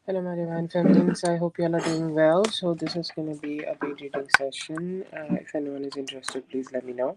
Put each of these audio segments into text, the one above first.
Hello, my divine feminines. I hope you all are doing well. So, this is going to be a paid reading session. If anyone is interested, please let me know.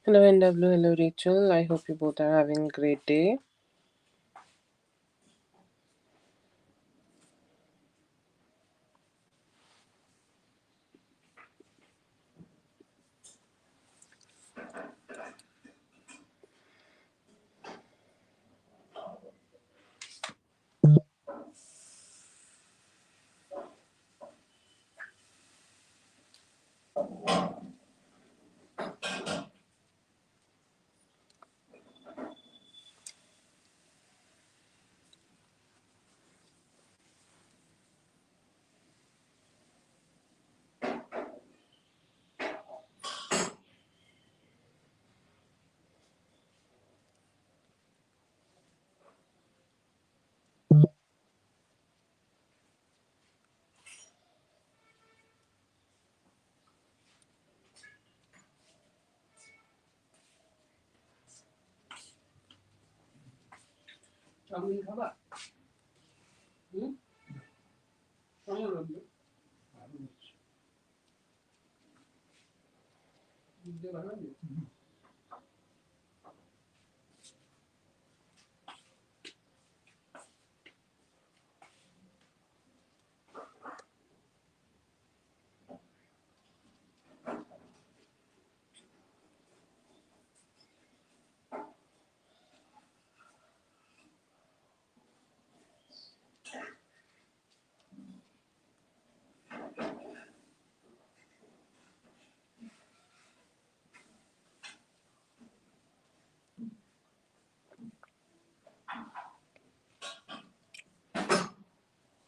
Hello, NW. Hello, Rachel. I hope you both are having a great day.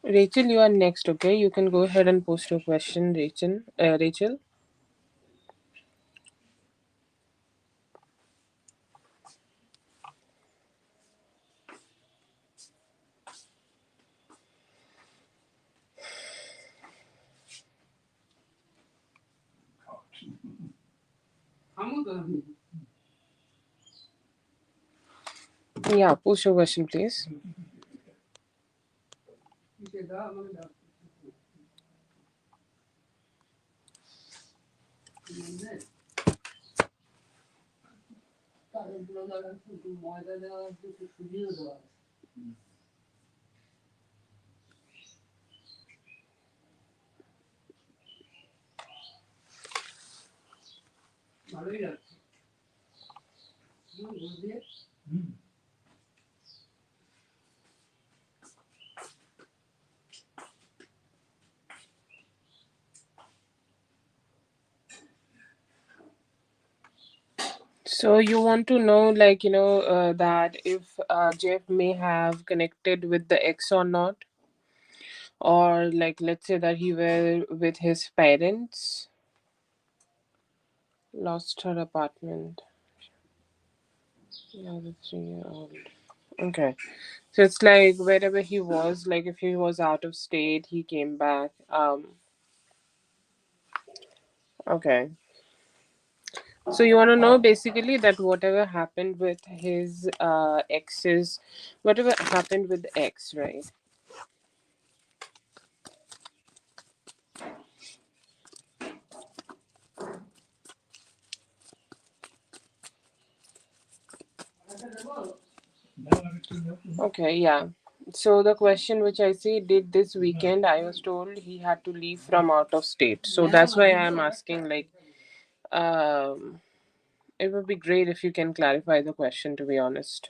Rachel, you are next, okay? You can go ahead and post your question, Rachel. Rachel. Yeah, post your question, please. So you want to know, that if Jeff may have connected with the ex or not, or like let's say that he were with his parents, lost her apartment. Yeah, the 3-year-old. Okay, so it's like wherever he was, like if he was out of state, he came back. Okay. So you want to know basically that whatever happened with his exes, whatever happened with the ex, right? Okay, yeah. So the question which I see did this weekend, I was told he had to leave from out of state. So that's why I'm asking, um, it would be great if you can clarify the question, to be honest.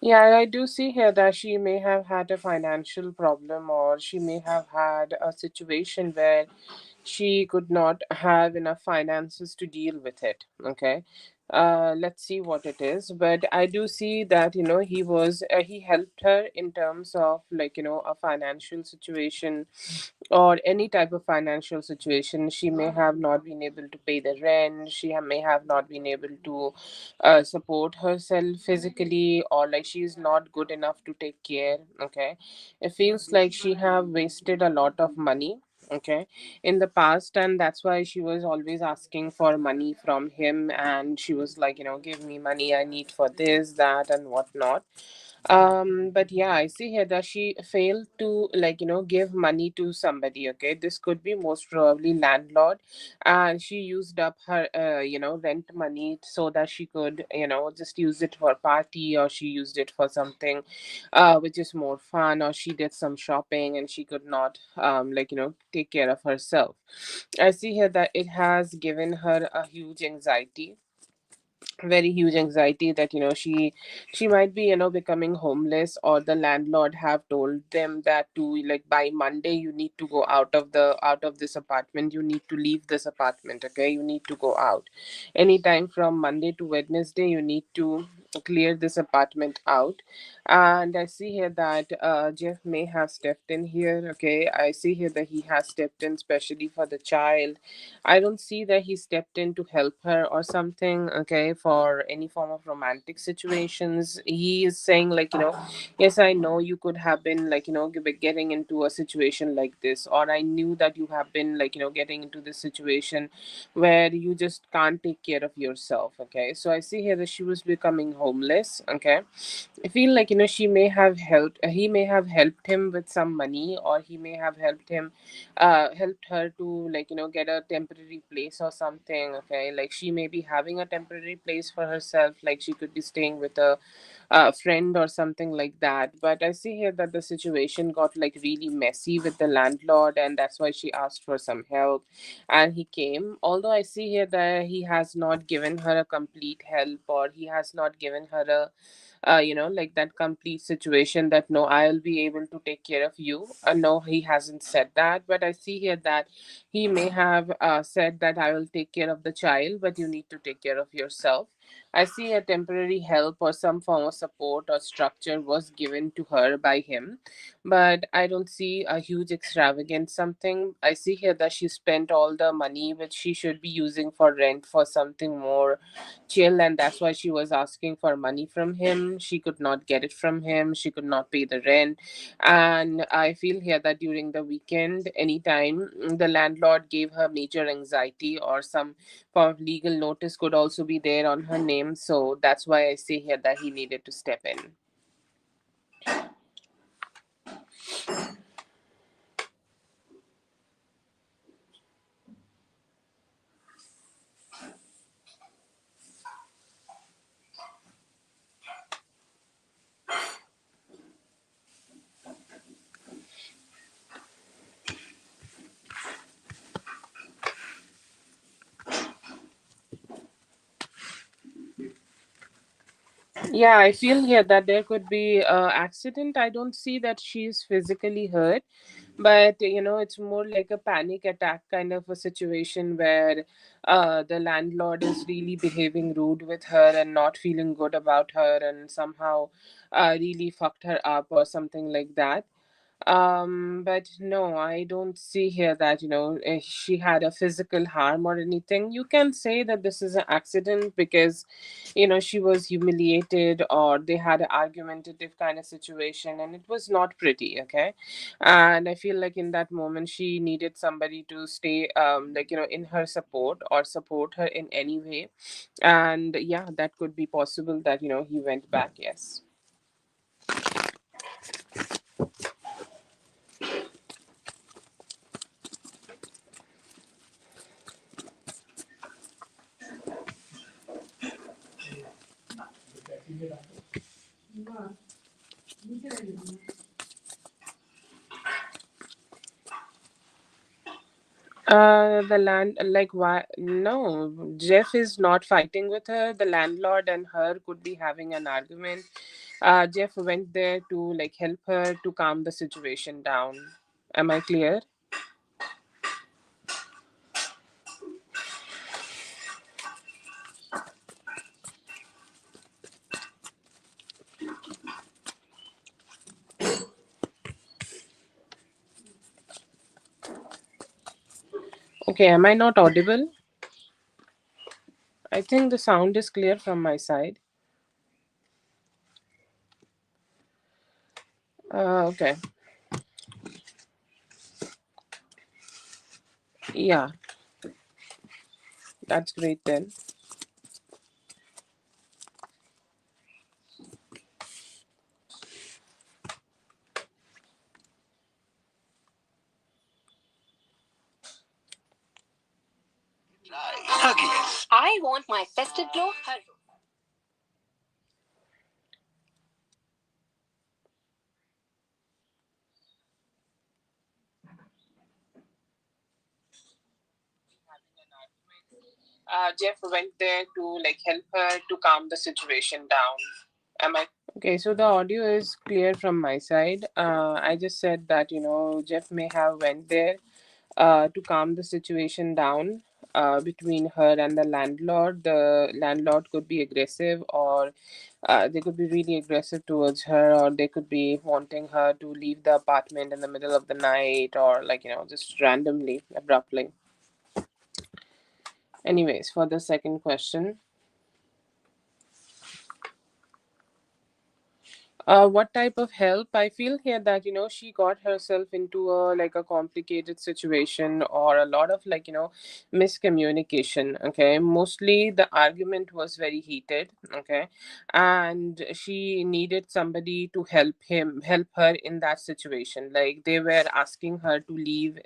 Yeah, I do see here that she may have had a financial problem, or she may have had a situation where she could not have enough finances to deal with it. Okay. Let's see what it is. But I do see that, he helped her in terms of, a financial situation or any type of financial situation. She may have not been able to pay the rent. She may have not been able to support herself physically, or like she's not good enough to take care. Okay. It feels like she have wasted a lot of money. Okay, in the past, and that's why she was always asking for money from him, and she was like, give me money, I need for this, that, and whatnot. But yeah, I see here that she failed to, give money to somebody. Okay, this could be most probably landlord, and she used up her rent money so that she could, just use it for party, or she used it for something which is more fun, or she did some shopping and she could not take care of herself. I see here that it has given her a huge anxiety, very huge anxiety, that she might be becoming homeless, or the landlord have told them that to, like, by Monday you need to go out of this apartment, you need to leave this apartment. Okay, you need to go out anytime from Monday to Wednesday, you need to clear this apartment out. And I see here that Jeff may have stepped in here. Okay, I see here that he has stepped in especially for the child. I don't see that he stepped in to help her or something, okay, for any form of romantic situations. He is saying, yes, I know you could have been, getting into a situation like this, or I knew that you have been, getting into this situation where you just can't take care of yourself. Okay, so I see here that she was becoming homeless. Okay, I feel like, she may have helped, he may have helped him with some money, or he may have helped her to, get a temporary place or something. Okay, like she may be having a temporary place for herself, like she could be staying with a friend or something like that. But I see here that the situation got like really messy with the landlord, and that's why she asked for some help, and he came. Although I see here that he has not given her a complete help, or he has not given her a like that complete situation, that no, I'll be able to take care of you. No, he hasn't said that. But I see here that he may have said that I will take care of the child, but you need to take care of yourself. I see a temporary help or some form of support or structure was given to her by him, but I don't see a huge extravagant something. I see here that she spent all the money which she should be using for rent for something more chill, and that's why she was asking for money from him. She could not get it from him, she could not pay the rent. And I feel here that during the weekend, anytime the landlord gave her major anxiety or some form of legal notice could also be there on her name. So that's why I say here that he needed to step in. Yeah, I feel here that there could be a accident. I don't see that she's physically hurt, but it's more like a panic attack kind of a situation where the landlord is really behaving rude with her and not feeling good about her and somehow really fucked her up or something like that. But no, I don't see here that she had a physical harm or anything. You can say that this is an accident because she was humiliated or they had an argumentative kind of situation and it was not pretty. Okay, and I feel like in that moment she needed somebody to stay like in her support or support her in any way. And yeah, that could be possible that he went back. Yes. The land, like, why? No, Jeff is not fighting with her. The landlord and her could be having an argument. Jeff went there to like help her to calm the situation down. Am I clear? Okay, am I not audible? I think the sound is clear from my side. Okay, yeah, that's great then. Huggies. I want my festive glow. Jeff went there to like help her to calm the situation down. Am I? Okay, so the audio is clear from my side. I just said that Jeff may have went there to calm the situation down between her and the landlord. The landlord could be aggressive, or they could be really aggressive towards her, or they could be wanting her to leave the apartment in the middle of the night, or like just randomly, abruptly. Anyways, for the second question. What type of help? I feel here that she got herself into a like a complicated situation or a lot of like miscommunication. Okay, mostly the argument was very heated. Okay, and she needed somebody to help her in that situation. Like they were asking her to leave,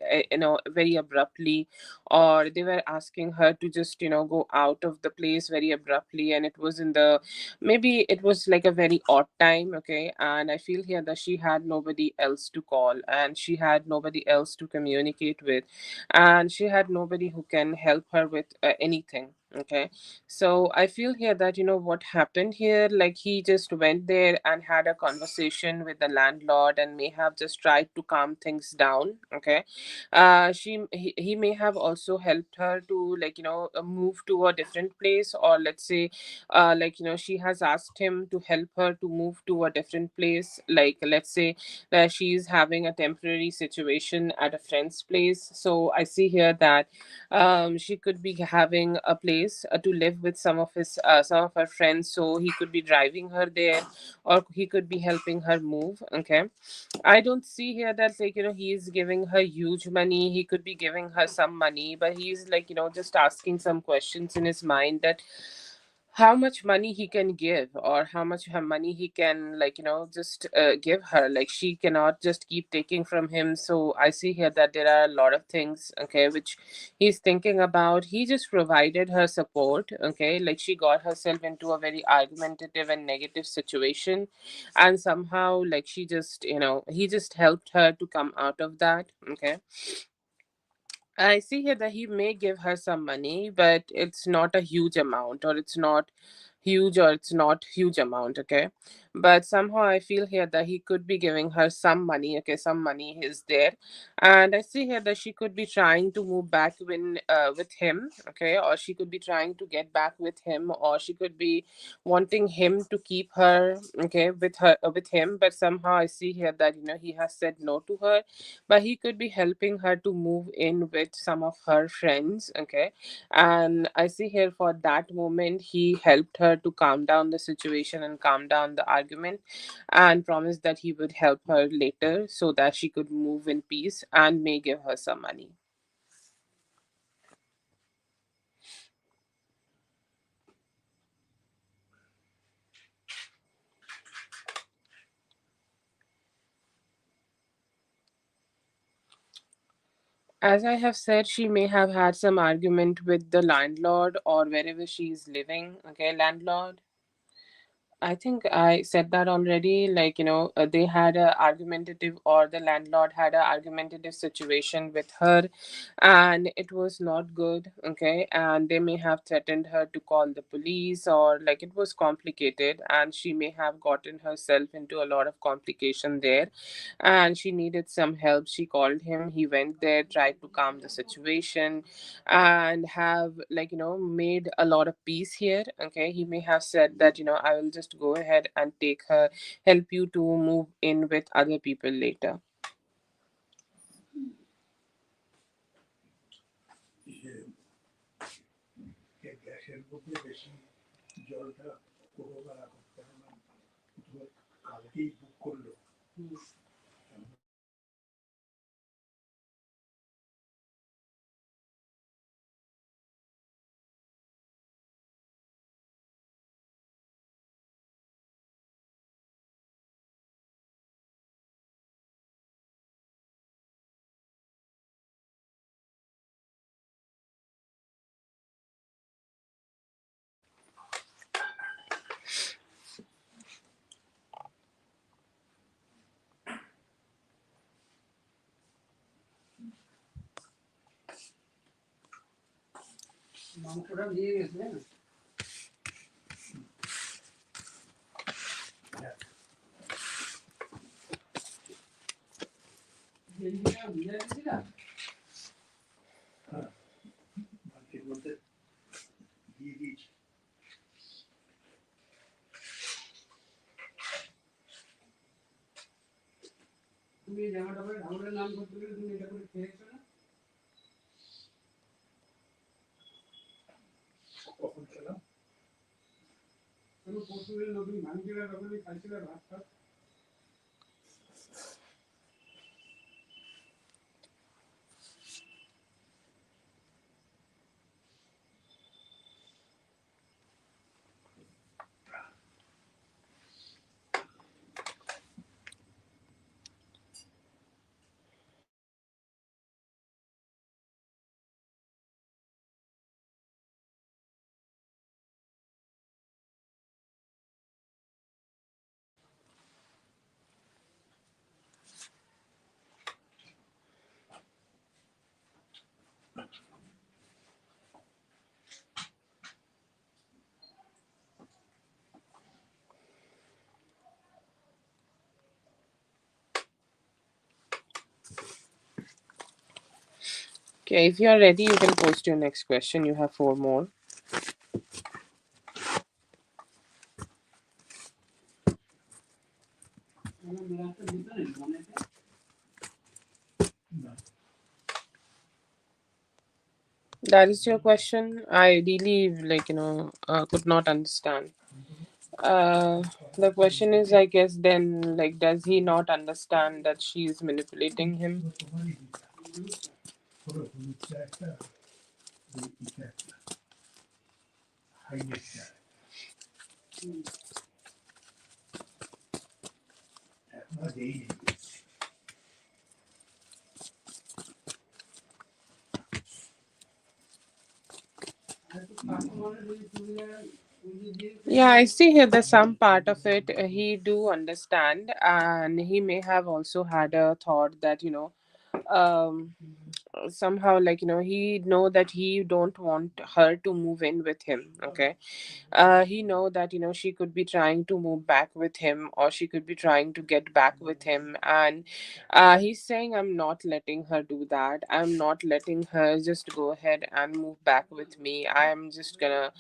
very abruptly, or they were asking her to just go out of the place very abruptly, and it was in the maybe it was like a very odd time. Okay, and I feel here that she had nobody else to call and she had nobody else to communicate with and she had nobody who can help her with anything. Okay, so I feel here that what happened here, like he just went there and had a conversation with the landlord and may have just tried to calm things down. Okay, he may have also helped her to, like, move to a different place, or let's say, like, she has asked him to help her to move to a different place. Like, let's say that she's having a temporary situation at a friend's place. So I see here that she could be having a place to live with some of her friends, so he could be driving her there, or he could be helping her move. Okay, I don't see here that, like, he is giving her huge money. He could be giving her some money, but he's, like, just asking some questions in his mind, that how much money he can give, or how much her money he can, like, just give her. Like, she cannot just keep taking from him. So I see here that there are a lot of things, okay, which he's thinking about. He just provided her support. Okay, like, she got herself into a very argumentative and negative situation, and somehow, like, she just, he just helped her to come out of that. Okay, I see here that he may give her some money, but it's not a huge amount, or it's not huge, or it's not huge amount. Okay, but somehow I feel here that he could be giving her some money. Okay, some money is there, and I see here that she could be trying to move back with him. Okay, or she could be trying to get back with him, or she could be wanting him to keep her. Okay, with him, but somehow I see here that he has said no to her, but he could be helping her to move in with some of her friends. Okay, and I see here for that moment he helped her to calm down the situation and calm down the argument, and promised that he would help her later so that she could move in peace and may give her some money. As I have said, she may have had some argument with the landlord, or wherever she is living. Okay, landlord, I think I said that already. Like, they had a argumentative, or the landlord had a argumentative situation with her, and it was not good. Okay, and they may have threatened her to call the police, or like it was complicated, and she may have gotten herself into a lot of complication there, and she needed some help. She called him. He went there, tried to calm the situation, and have, like, made a lot of peace here. Okay, he may have said that, I will just go ahead and take her, help you to move in with other people later. Okay, if you are ready, you can post your next question. You have four more. That is your question. I really could not understand. Uh, the question is, I guess, then like, does he not understand that she is manipulating him? Yeah, I see here that some part of it he do understand, and he may have also had a thought that um somehow, he know that he don't want her to move in with him. Okay, he know that she could be trying to move back with him, or she could be trying to get back with him, and he's saying, I'm not letting her do that. I'm not letting her just go ahead and move back with me. I am just gonna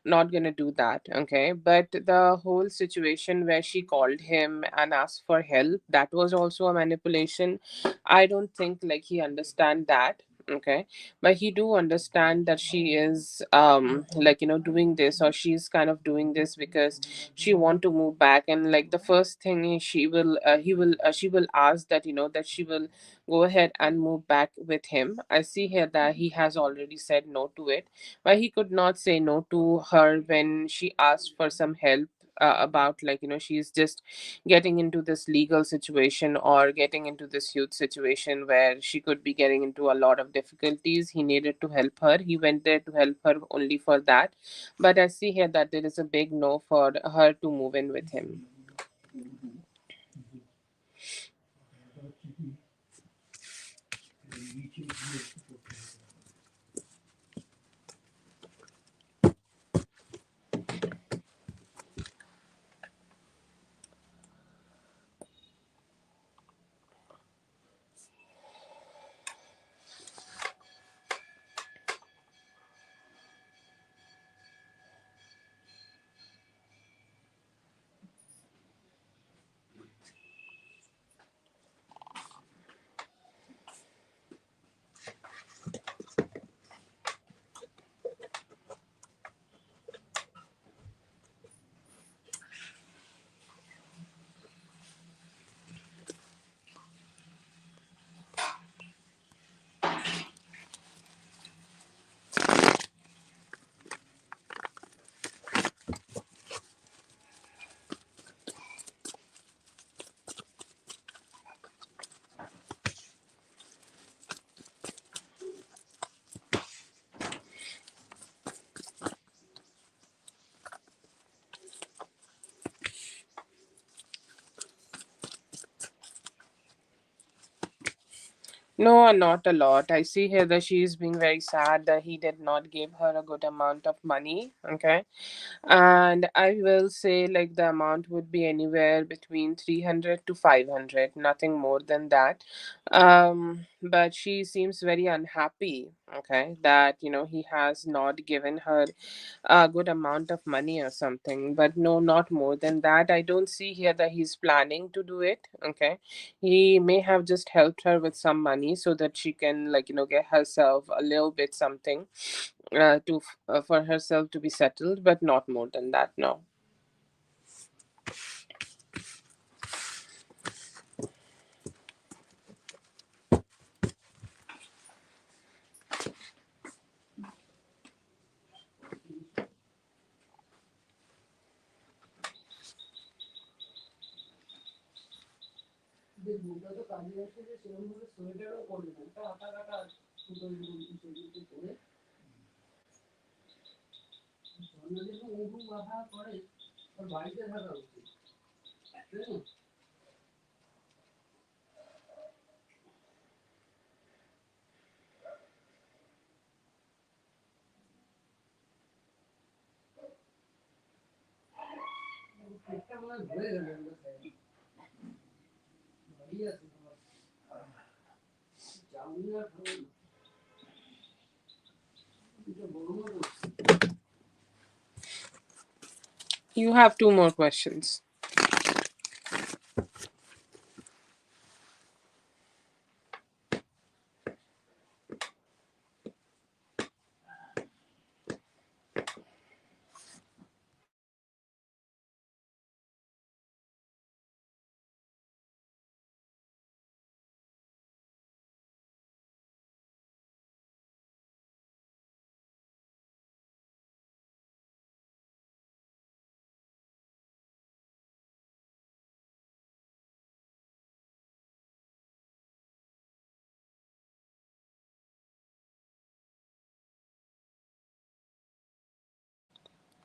not gonna do that. Okay, but the whole situation where she called him and asked for help, that was also a manipulation. I don't think like he understand that. Okay, but he do understand that she is doing this, or she's kind of doing this because she want to move back. And like the first thing is, she will ask that that she will go ahead and move back with him. I see here that he has already said no to it, but he could not say no to her when she asked for some help, about she's just getting into this legal situation, or getting into this huge situation where she could be getting into a lot of difficulties. He needed to help her. He went there to help her only for that. But I see here that there is a big no for her to move in with him. No, not a lot. I see here that she is being very sad that he did not give her a good amount of money. Okay, and I will say like the amount would be anywhere between 300 to 500, nothing more than that. But she seems very unhappy. Okay, that he has not given her a good amount of money or something. But no, not more than that. I don't see here that he's planning to do it. Okay, he may have just helped her with some money so that she can get herself a little bit something, for herself to be settled, but not more than that. No. You have two more questions.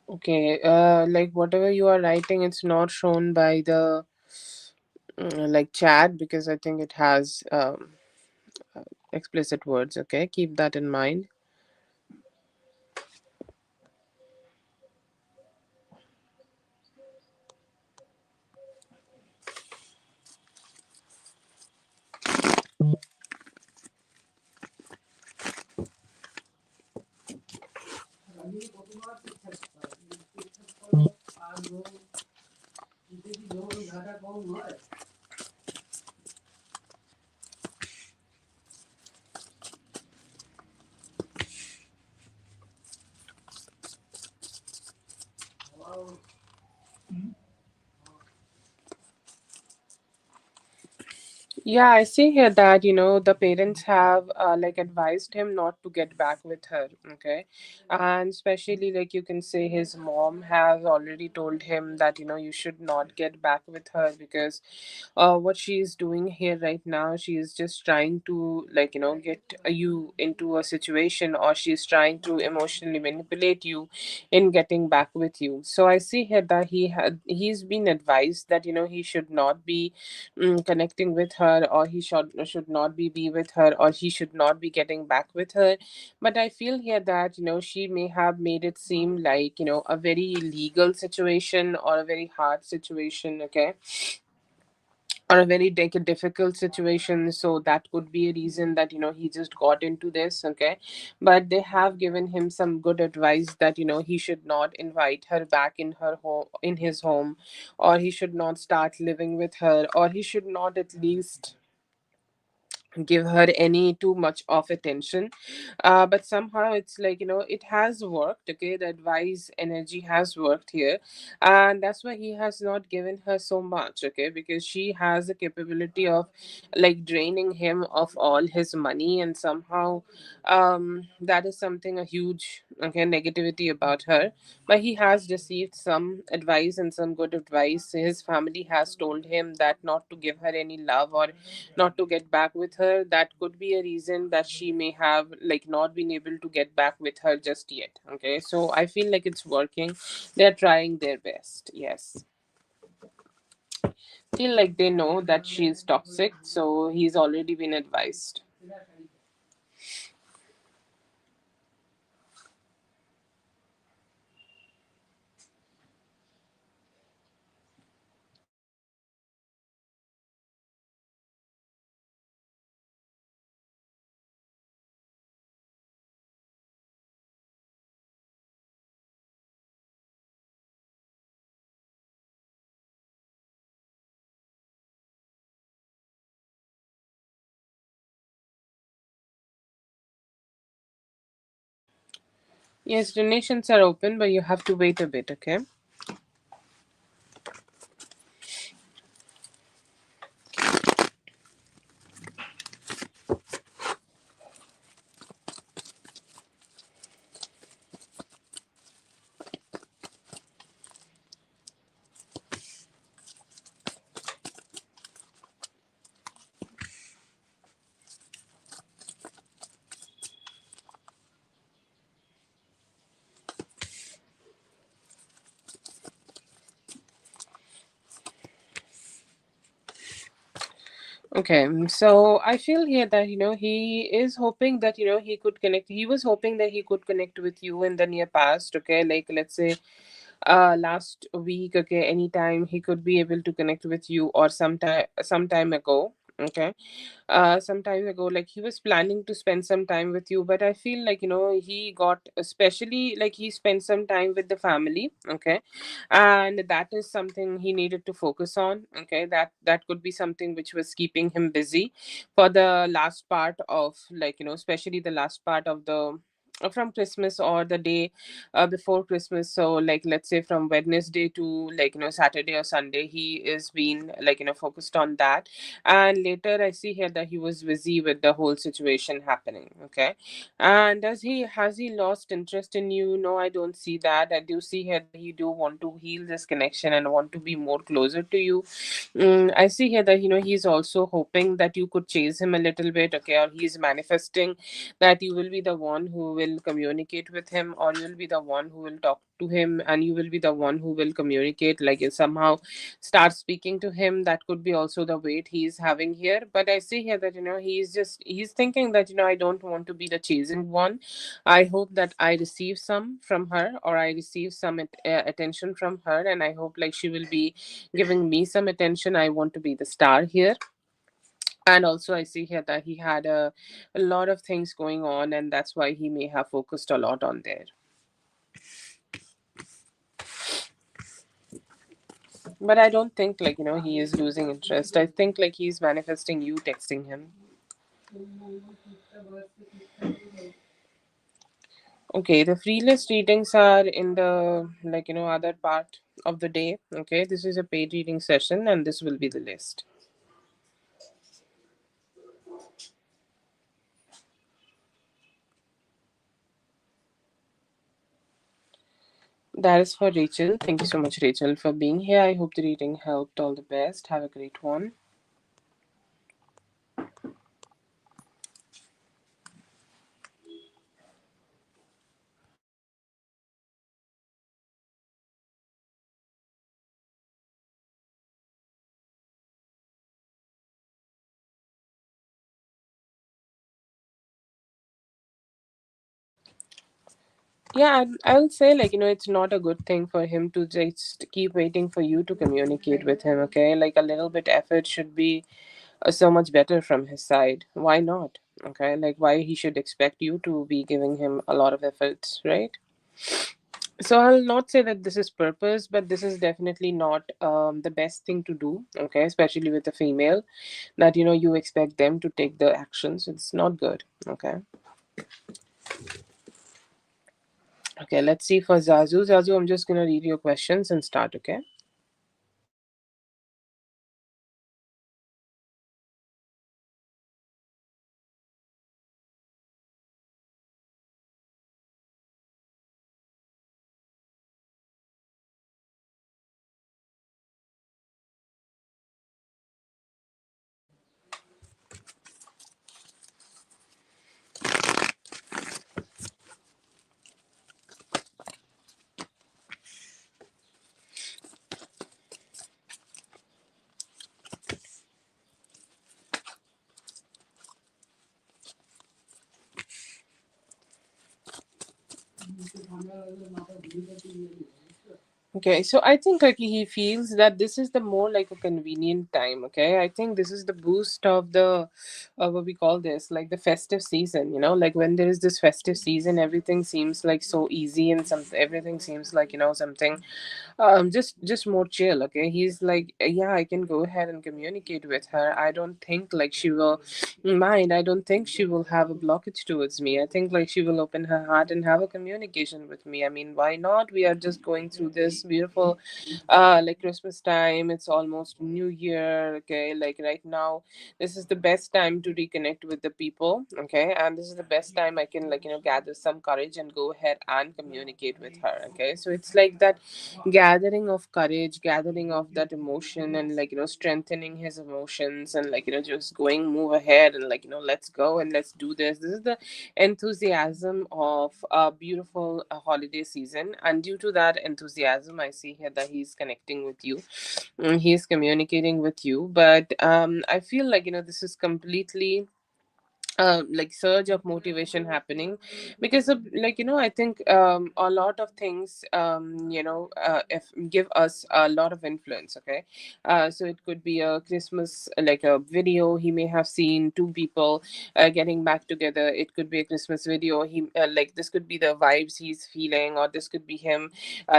Okay, like whatever you are writing, it's not shown by the like chat because I think it has explicit words. Okay, keep that in mind. Yeah, I see here that the parents have like advised him not to get back with her. Okay, and especially like you can say his mom has already told him that you should not get back with her because what she is doing here right now, she is just trying to like get you into a situation, or she's trying to emotionally manipulate you in getting back with you. So I see here that he's been advised that he should not be connecting with her, or he should not be with her, or he should not be getting back with her. But I feel here that she may have made it seem like a very legal situation or a very hard situation. Okay, or a very difficult situation, so that could be a reason that he just got into this. Okay, but they have given him some good advice that he should not invite her back in her home, in his home, or he should not start living with her, or he should not at least give her any too much of attention. But somehow it's like it has worked. Okay, the advice energy has worked here, and that's why he has not given her so much. Okay, because she has the capability of like draining him of all his money, and somehow that is something a huge negativity about her. But he has received some advice, and some good advice. His family has told him that not to give her any love, or not to get back with her. That could be a reason that she may have like not been able to get back with her just yet. Okay, so I feel like it's working. They're trying their best. Yes, feel like they know that she's toxic, so he's already been advised. Yes, donations are open, but you have to wait a bit. Okay. Okay, so I feel here that he is hoping that he could connect. He was hoping that he could connect with you in the near past. Okay, like let's say last week. Okay, anytime he could be able to connect with you, or sometime ago. Okay, some time ago, like he was planning to spend some time with you, but I feel like, he got, especially like he spent some time with the family. Okay, and that is something he needed to focus on. Okay, that could be something which was keeping him busy for the last part of, like, especially the last part of the from Christmas, or the day before Christmas. So, like, let's say from Wednesday to, like, Saturday or Sunday, he is being, like, focused on that. And later I see here that he was busy with the whole situation happening. Okay, and has he lost interest in you? No, I don't see that. I do see here that he do want to heal this connection and want to be more closer to you. I see here that, he's also hoping that you could chase him a little bit. Okay, or he's manifesting that you will be the one who will communicate with him, or you'll be the one who will talk to him, and you will be the one who will communicate, like, you somehow start speaking to him. That could be also the weight he's having here. But I see here that, he's thinking that, I don't want to be the chasing one. I hope that I receive some from her, or I receive some attention from her, and I hope, like, she will be giving me some attention. I want to be the star here. And also I see here that he had a lot of things going on, and that's why he may have focused a lot on there. But I don't think, like, he is losing interest. I think, like, he's manifesting you texting him. Okay, the free list readings are in the, like, other part of the day. Okay, this is a paid reading session, and this will be the list. That is for Rachel. Thank you so much, Rachel, for being here. I hope the reading helped. All the best. Have a great one. Yeah, I'll say, like, it's not a good thing for him to just keep waiting for you to communicate with him. Okay, like, a little bit effort should be so much better from his side. Why not? Okay, like, why he should expect you to be giving him a lot of efforts, right? So I'll not say that this is purpose, but this is definitely not the best thing to do. Okay, especially with a female, that, you expect them to take the actions. It's not good. Okay. Okay, let's see for Zazu. Zazu, I'm just gonna read your questions and start. Okay. Okay, so I think, like, he feels that this is the more like a convenient time. Okay, I think this is the boost of the, what we call this, like the festive season. Like, when there is this festive season, everything seems like so easy, and some everything seems like, something just more chill. Okay, he's like, yeah, I can go ahead and communicate with her. I don't think, like, she will mind. I don't think she will have a blockage towards me. I think, like, she will open her heart and have a communication with me. I mean, why not? We are just going through this beautiful like Christmas time. It's almost New Year. Okay, like, right now, this is the best time to reconnect with the people. Okay, and this is the best time I can, like, gather some courage and go ahead and communicate with her. Okay, so it's like that gathering of courage, gathering of that emotion, and, like, strengthening his emotions, and, like, just going move ahead, and, like, let's go and let's do this. This is the enthusiasm of a beautiful holiday season, and due to that enthusiasm, I see here that he's connecting with you. He's communicating with you. But I feel like, this is completely like surge of motivation happening because of, like, I think a lot of things, if give us a lot of influence. Okay, so it could be a Christmas, like a video he may have seen, two people getting back together. It could be a Christmas video. He like, this could be the vibes he's feeling, or this could be him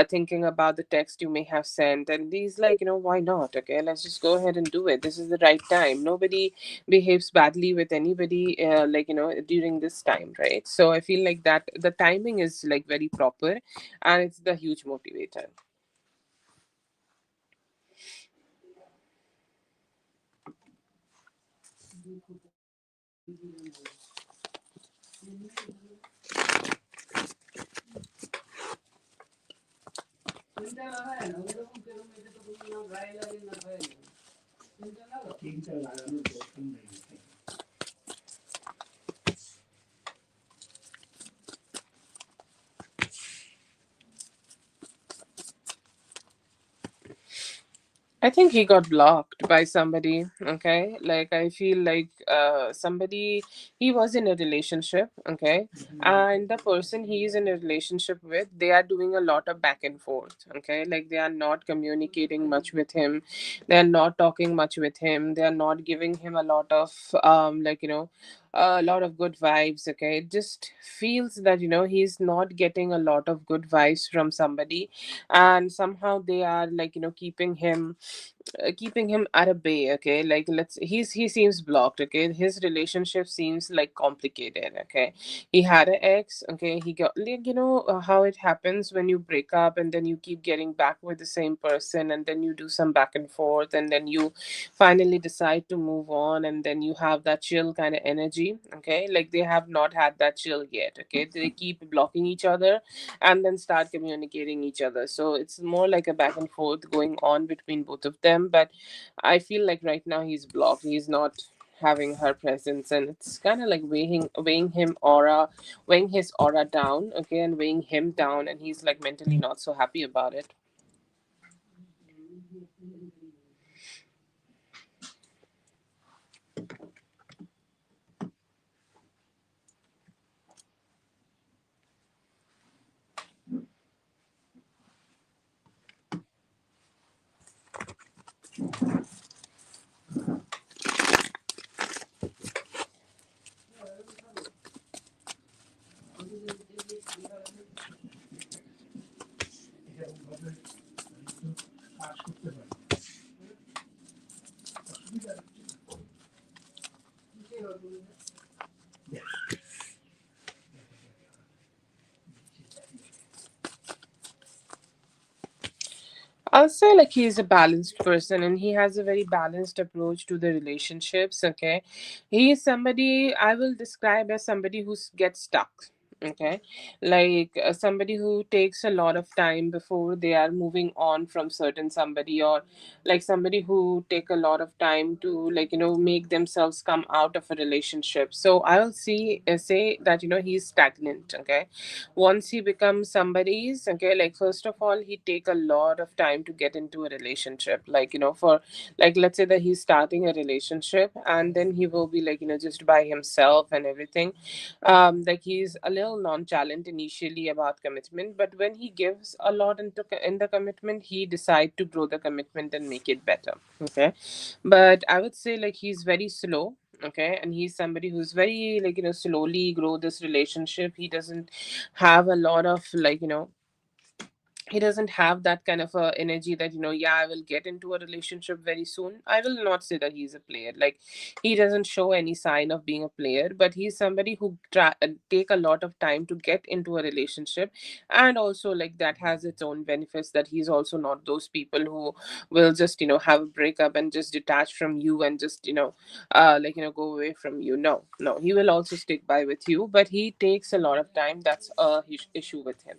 thinking about the text you may have sent, and these, like, why not? Okay, let's just go ahead and do it. This is the right time. Nobody behaves badly with anybody, like, during this time, right? So I feel like that the timing is like very proper, and it's the huge motivator. I think he got blocked by somebody. Okay, like, I feel like somebody, he was in a relationship. Okay, and the person he is in a relationship with, they are doing a lot of back and forth. Okay, like, they are not communicating much with him, they are not talking much with him, they are not giving him a lot of like, a lot of good vibes. Okay, it just feels that, he's not getting a lot of good vibes from somebody, and somehow they are, like, keeping him at a bay. Okay, like, he seems blocked. Okay, his relationship seems like complicated. Okay, he had an ex. Okay, he got, like, how it happens when you break up and then you keep getting back with the same person, and then you do some back and forth, and then you finally decide to move on, and then you have that chill kind of energy. Okay, like, they have not had that chill yet. Okay, they keep blocking each other and then start communicating each other. So it's more like a back and forth going on between both of them. But I feel like right now he's blocked. He's not having her presence, and it's kind of like weighing his aura down. Okay, and weighing him down, and he's like mentally not so happy about it. I'll say, like, he's a balanced person and he has a very balanced approach to the relationships. Okay, he is somebody I will describe as somebody who gets stuck. Okay, like, somebody who takes a lot of time before they are moving on from certain somebody, or like somebody who take a lot of time to, like, make themselves come out of a relationship. So I'll say that, he's stagnant. Okay, once he becomes somebody's, okay, like, first of all, he take a lot of time to get into a relationship, like, for, like, let's say that he's starting a relationship, and then he will be, like, just by himself and everything. Like, he's a little nonchalant initially about commitment, but when he gives a lot in the commitment, he decide to grow the commitment and make it better. Okay, but I would say, like, he's very slow. Okay, and he's somebody who's very, like, slowly grow this relationship. He doesn't have a lot of, like, he doesn't have that kind of energy that, yeah, I will get into a relationship very soon. I will not say that he's a player. Like, he doesn't show any sign of being a player, but he's somebody who take a lot of time to get into a relationship. And also, like, that has its own benefits, that he's also not those people who will just, have a breakup and just detach from you and just, like, go away from you. No, no, he will also stick by with you, but he takes a lot of time. That's a issue with him.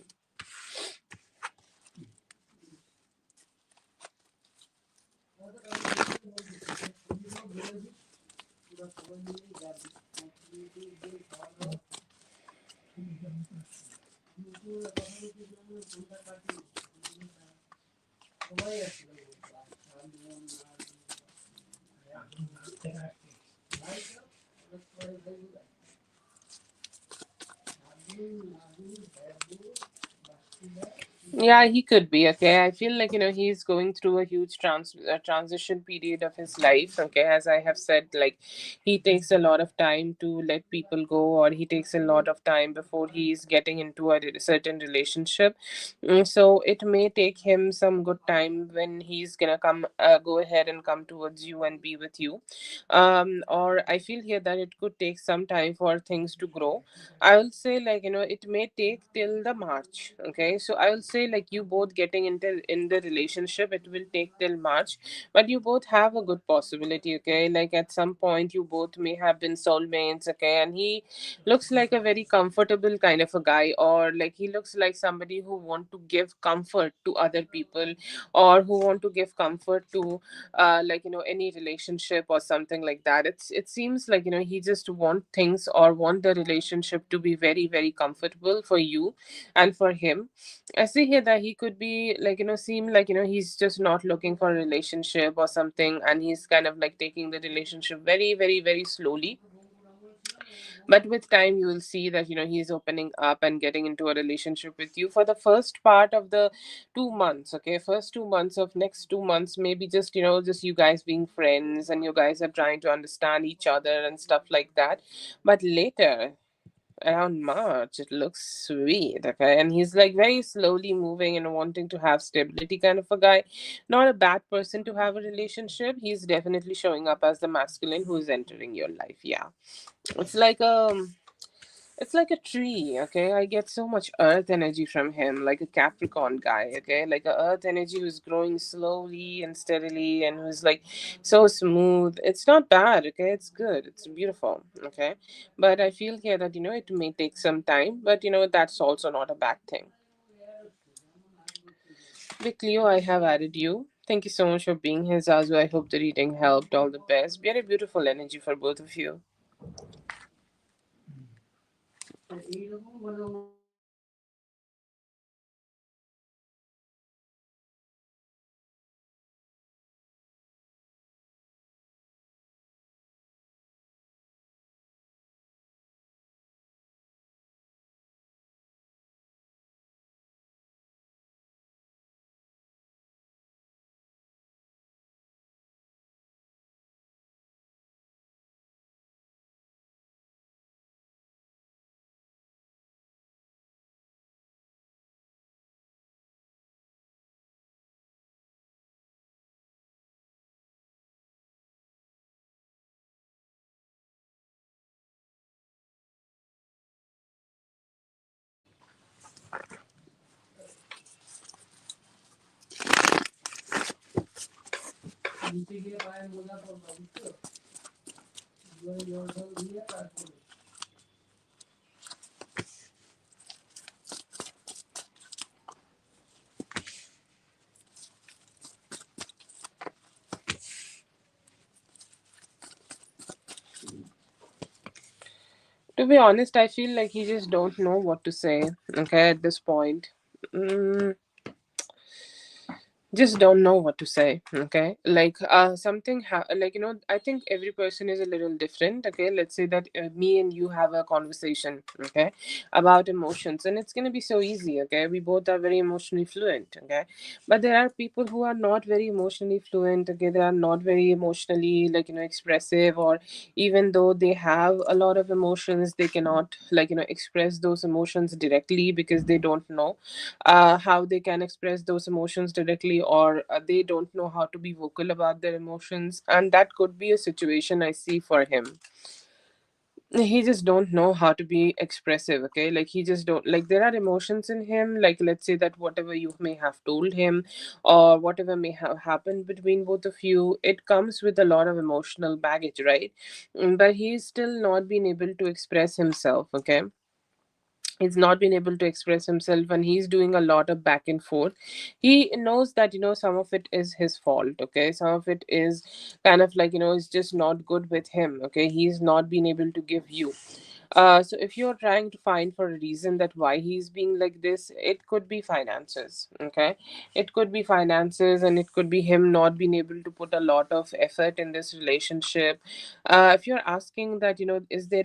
Yeah, he could be. Okay, I feel like he's going through a huge transition period of his life. Okay, as I have said, like he takes a lot of time to let people go, or he takes a lot of time before he's getting into a certain relationship. So it may take him some good time when he's gonna go ahead and come towards you and be with you. Or I feel here that it could take some time for things to grow. I will say, like, it may take till the March. Okay. So I will say, like, you both getting into in the relationship, it will take till March. But you both have a good possibility, okay? Like at some point you both may have been soulmates, okay? And he looks like a very comfortable kind of a guy, or like he looks like somebody who want to give comfort to other people, or who want to give comfort to like any relationship or something like that. It seems like he just want things, or want the relationship to be very very comfortable for you and for him. I see here that he could be like seem like he's just not looking for a relationship or something, and he's kind of like taking the relationship very very very slowly. But with time you will see that he's opening up and getting into a relationship with you. For the first part of the 2 months, okay, first 2 months of next 2 months, maybe just just you guys being friends, and you guys are trying to understand each other and stuff like that. But later, around March, it looks sweet, okay? And he's like very slowly moving and wanting to have stability kind of a guy. Not a bad person to have a relationship. He's definitely showing up as the masculine who's entering your life. Yeah. It's like it's like a tree, okay? I get so much earth energy from him, like a Capricorn guy, okay? Like a earth energy who's growing slowly and steadily, and who's like so smooth. It's not bad, okay? It's good. It's beautiful, okay? But I feel here that it may take some time, but that's also not a bad thing. Vic Leo, I have added you. Thank you so much for being here, Zazu. I hope the reading helped. All the best. Very beautiful energy for both of you. To be honest, I feel like he just don't know what to say. Okay, at this point. Mm, just don't know what to say. Okay, like like I think every person is a little different. Okay, let's say that me and you have a conversation, okay, about emotions, and it's gonna be so easy. Okay, we both are very emotionally fluent. Okay, but there are people who are not very emotionally fluent. Okay, they are not very emotionally like expressive, or even though they have a lot of emotions, they cannot like express those emotions directly, because they don't know how they can express those emotions directly, or they don't know how to be vocal about their emotions. And that could be a situation I see for him. He just don't know how to be expressive. Okay, like he just don't, like, there are emotions in him, like let's say that whatever you may have told him, or whatever may have happened between both of you, it comes with a lot of emotional baggage, right? But he's still not been able to express himself. Okay, he's not been able to express himself, and he's doing a lot of back and forth. He knows that some of it is his fault. Okay, some of it is kind of like it's just not good with him. Okay, he's not been able to give you So if you're trying to find for a reason that why he's being like this, it could be finances. Okay, it could be finances, and it could be him not being able to put a lot of effort in this relationship. If you're asking that, is there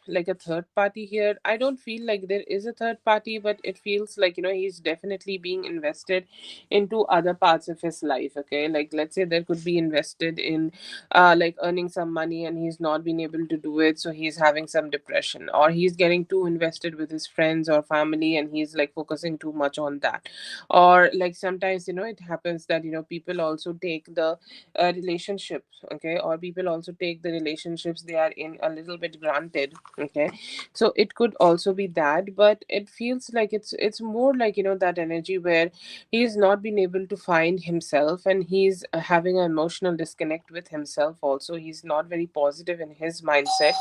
like a third party here? I don't feel like there is a third party, but it feels like, he's definitely being invested into other parts of his life. Okay, like let's say there could be invested in like earning some money, and he's not been able to do it, so he's having some depression, or he's getting too invested with his friends or family, and he's like focusing too much on that. Or like sometimes, it happens that, people also take the relationships, okay, or people also take the relationships they are in a little bit granted. Okay, so it could also be that, but it feels like it's more like, that energy where he's not been able to find himself, and he's having an emotional disconnect with himself also. He's not very positive in his mindset,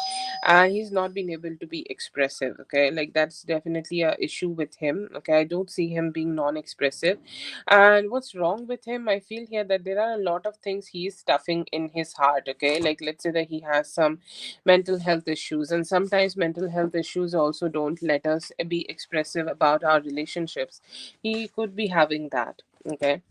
and he's not been able to be expressive. Okay, like that's definitely a issue with him. Okay, I don't see him being non-expressive. And what's wrong with him, I feel here that there are a lot of things he's stuffing in his heart. Okay, like let's say that he has some mental health issues, and sometimes mental health issues also don't let us be expressive about our relationships. He could be having that. Okay,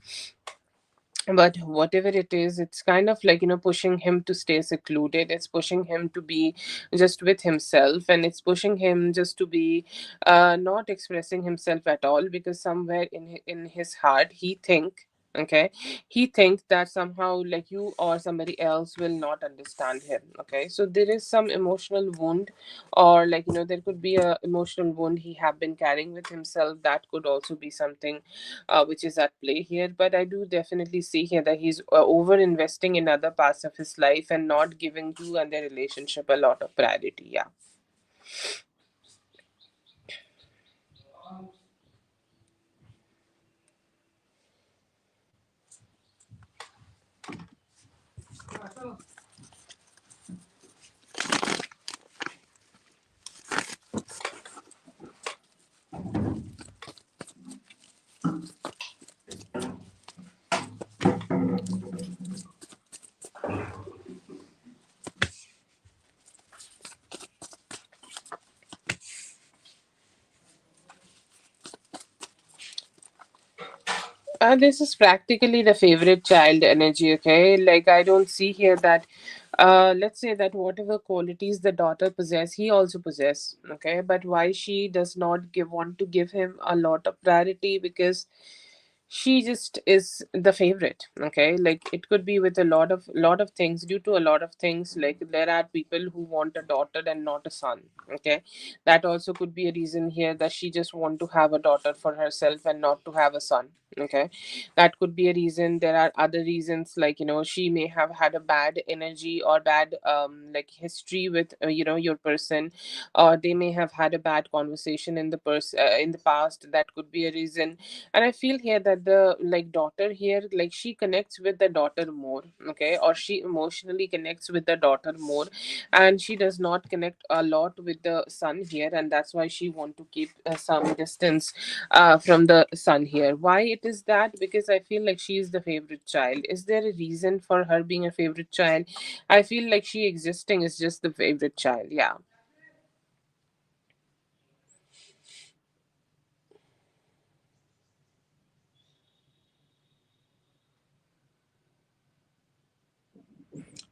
but whatever it is, it's kind of like, pushing him to stay secluded. It's pushing him to be just with himself, and it's pushing him just to be not expressing himself at all, because somewhere in his heart he think, okay, he thinks that somehow like you or somebody else will not understand him. Okay, so there is some emotional wound, or like, there could be a emotional wound he have been carrying with himself. That could also be something which is at play here. But I do definitely see here that he's over investing in other parts of his life and not giving you and their relationship a lot of priority. Yeah. This is practically the favorite child energy. Okay, like I don't see here that let's say that whatever qualities the daughter possess, he also possess. Okay, but why she does not want to give him a lot of priority? Because she just is the favorite. Okay, like it could be with a lot of things, due to a lot of things. Like there are people who want a daughter and not a son. Okay, that also could be a reason here, that she just want to have a daughter for herself and not to have a son. Okay, that could be a reason. There are other reasons, like, she may have had a bad energy or bad like history with your person, or they may have had a bad conversation in the in the past. That could be a reason. And I feel here that the like daughter here, like she connects with the daughter more. Okay, or she emotionally connects with the daughter more, and she does not connect a lot with the son here, and that's why she want to keep some distance from the son here. Why it is that? Because I feel like she is the favorite child. Is there a reason for her being a favorite child? I feel like she existing is just the favorite child. Yeah.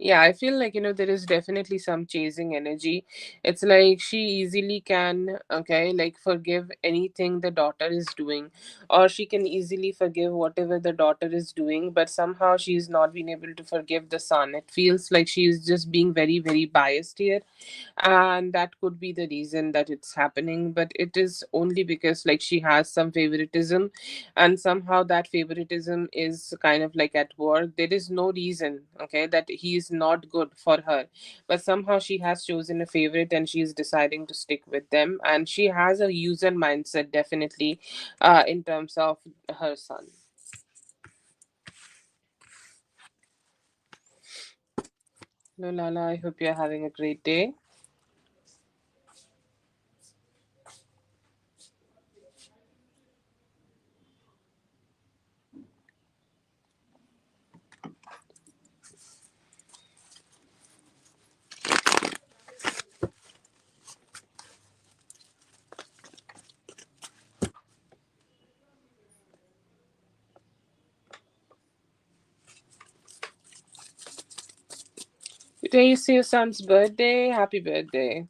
Yeah, I feel like, there is definitely some chasing energy. It's like she easily can, okay, like forgive anything the daughter is doing, or she can easily forgive whatever the daughter is doing, but somehow she's not been able to forgive the son. It feels like she's just being very, very biased here, and that could be the reason that it's happening. But it is only because like she has some favoritism, and somehow that favoritism is kind of like at work. There is no reason, okay, that he is not good for her, but somehow she has chosen a favorite and she is deciding to stick with them, and she has a user mindset definitely in terms of her son. No, Lala, I hope you're having a great day. Today is your son's birthday. Happy birthday.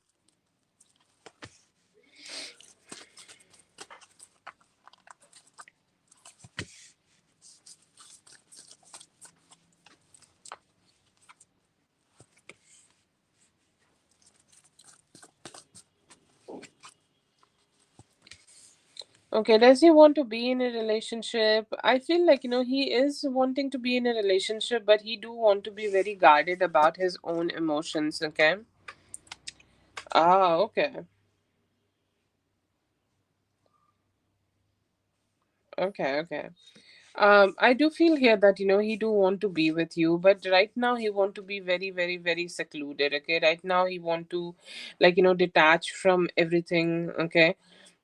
Okay, does he want to be in a relationship? I feel like, he is wanting to be in a relationship, but he do want to be very guarded about his own emotions, okay? Ah, okay. Okay, okay. I do feel here that he do want to be with you, but right now he want to be very, very, very secluded. Okay, right now he want to, like detach from everything. Okay,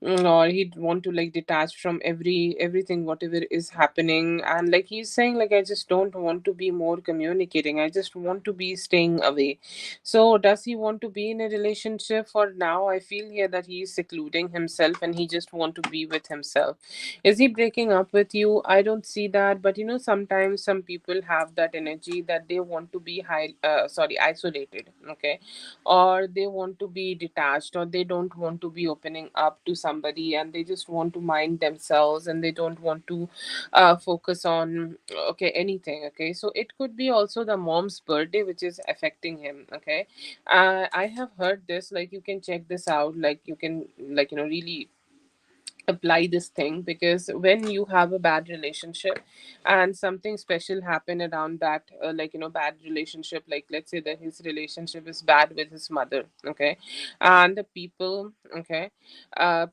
or he'd want to like detach from everything whatever is happening, and like he's saying like I just don't want to be more communicating. I just want to be staying away. So does he want to be in a relationship? For now, I feel here that he is secluding himself and he just want to be with himself. Is he breaking up with you? I don't see that, but sometimes some people have that energy that they want to be isolated, okay, or they want to be detached, or they don't want to be opening up to somebody, and they just want to mind themselves, and they don't want to focus on okay anything. Okay, so it could be also the mom's birthday which is affecting him. Okay, I have heard this. Like you can check this out. Like you can really apply this thing, because when you have a bad relationship and something special happen around that bad relationship, like let's say that his relationship is bad with his mother, okay, and the people, okay,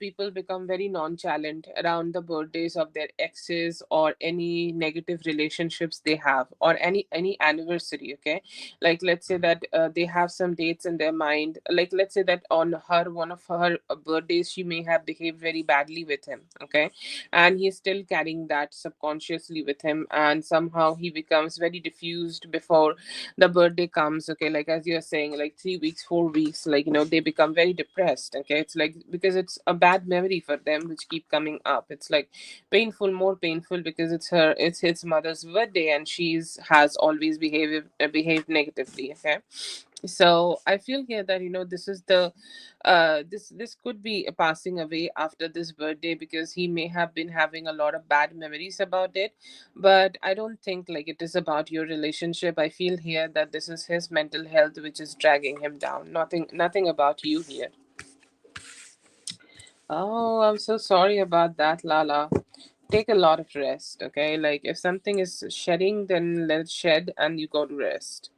people become very nonchalant around the birthdays of their exes or any negative relationships they have, or any anniversary. Okay, like let's say that they have some dates in their mind, like let's say that on her one of her birthdays she may have behaved very badly with him. Okay, and he's still carrying that subconsciously with him, and somehow he becomes very diffused before the birthday comes. Okay, like as you're saying, like 3 weeks, 4 weeks, like they become very depressed. Okay, it's like because it's a bad memory for them which keep coming up. It's like painful, more painful, because it's his mother's birthday and she's has always behaved negatively. Okay, so I feel here that this is the this could be a passing away after this birthday, because he may have been having a lot of bad memories about it. But I don't think like it is about your relationship. I feel here that this is his mental health which is dragging him down, nothing about you here. Oh, I'm so sorry about that, Lala. Take a lot of rest. Okay, like if something is shedding, then let it shed and you go to rest.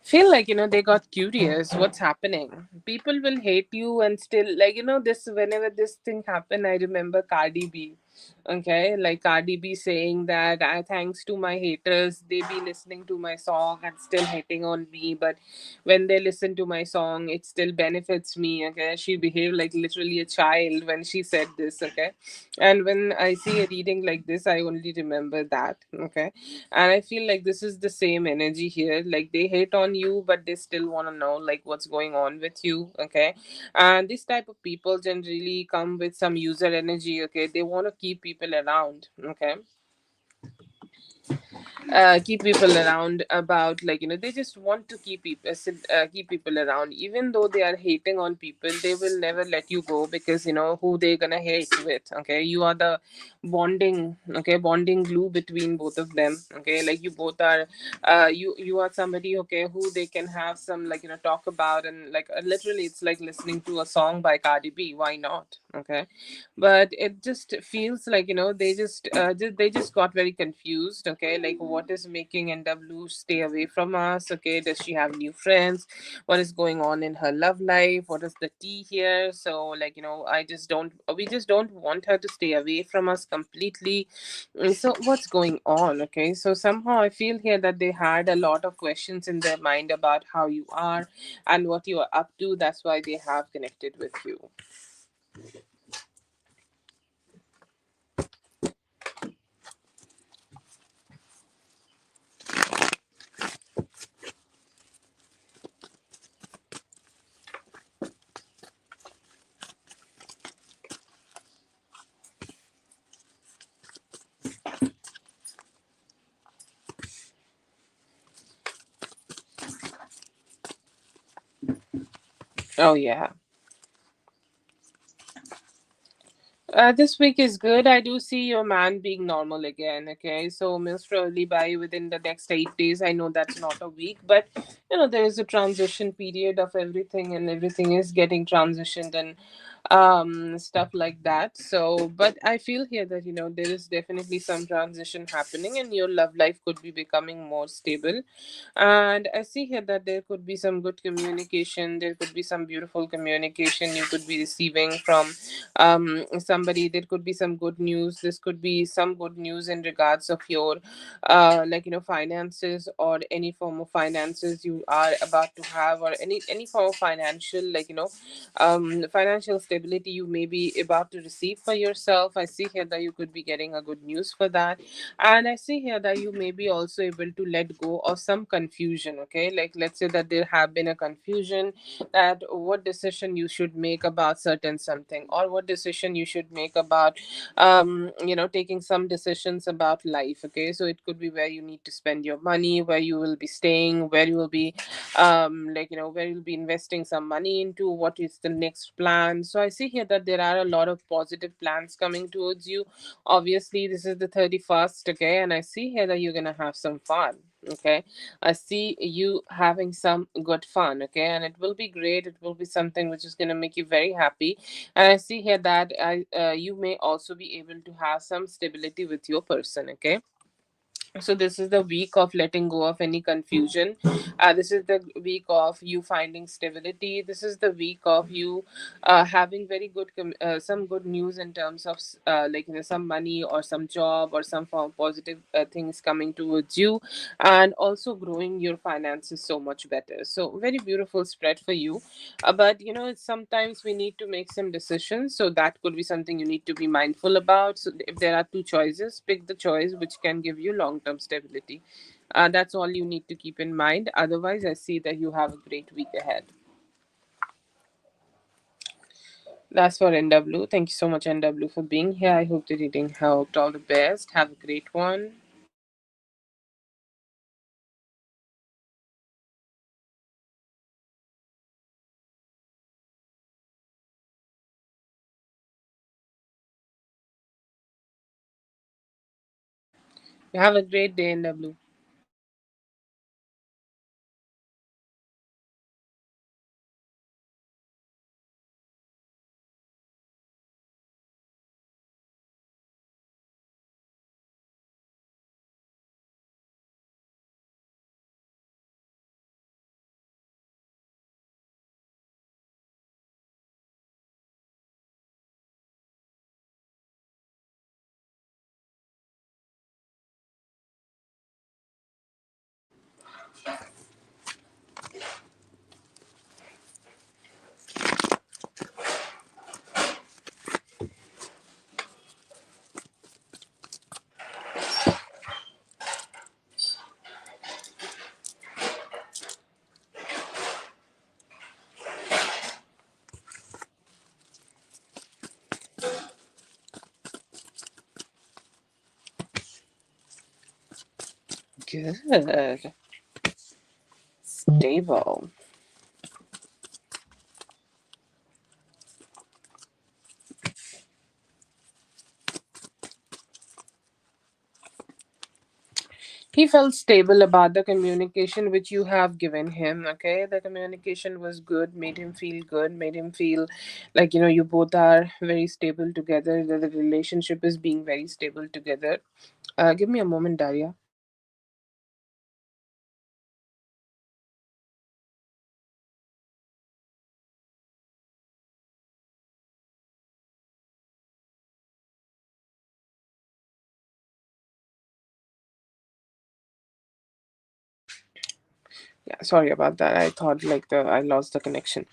Feel like they got curious what's happening. People will hate you and still, like this, whenever this thing happened, I remember Cardi B. Okay, like Cardi B saying that I thanks to my haters, they be listening to my song and still hating on me, but when they listen to my song it still benefits me. Okay, she behaved like literally a child when she said this. Okay, and when I see a reading like this, I only remember that. Okay, and I feel like this is the same energy here. Like they hate on you, but they still want to know like what's going on with you. Okay, and this type of people generally come with some user energy. Okay, they want to keep people around. Okay, keep people around about, like they just want to keep people around, even though they are hating on people. They will never let you go, because who they gonna hate with. Okay, you are the bonding glue between both of them. Okay, like you both are you are somebody, okay, who they can have some like talk about, and like literally it's like listening to a song by Cardi B. Why not? Okay, but it just feels like they just got very confused. Okay, like what is making NW stay away from us. Okay, does she have new friends? What is going on in her love life? What is the tea here? So, I just don't, we just don't want her to stay away from us completely. So what's going on? Okay, so somehow I feel here that they had a lot of questions in their mind about how you are and what you are up to. That's why they have connected with you. Oh yeah. This week is good. I do see your man being normal again. Okay, so most probably by within the next 8 days. I know that's not a week, but there is a transition period of everything, and everything is getting transitioned and stuff like that. So, but I feel here that there is definitely some transition happening, and your love life could be becoming more stable. And I see here that there could be some good communication. There could be some beautiful communication you could be receiving from somebody. There could be some good news. This could be some good news in regards of your finances, or any form of finances you are about to have, or any form of financial, financial stability you may be about to receive for yourself. I see here that you could be getting a good news for that. And I see here that you may be also able to let go of some confusion. Okay, like let's say that there have been a confusion that what decision you should make about certain something, or what decision you should make about taking some decisions about life. Okay, so it could be where you need to spend your money, where you will be staying, where you will be where you'll be investing some money into, what is the next plan. So I see here that there are a lot of positive plans coming towards you. Obviously this is the 31st. Okay, and I see here that you're gonna have some fun. Okay, I see you having some good fun. Okay, and it will be great. It will be something which is gonna make you very happy. And I see here that you may also be able to have some stability with your person. Okay, so this is the week of letting go of any confusion. This is the week of you finding stability. This is the week of you having very good some good news in terms of some money, or some job, or some form of positive things coming towards you, and also growing your finances so much better. So very beautiful spread for you. But it's sometimes we need to make some decisions, so that could be something you need to be mindful about. So if there are two choices, pick the choice which can give you long term stability. That's all you need to keep in mind. Otherwise, I see that you have a great week ahead. That's for NW. Thank you so much, NW, for being here. I hope the reading helped. All the best. Have a great one. Have a great day, NW. Good. Stable. He felt stable about the communication which you have given him. Okay, the communication was good, made him feel good, made him feel like you both are very stable together, that the relationship is being very stable together. Give me a moment, Daria. Yeah, sorry about that. I thought like the I lost the connection.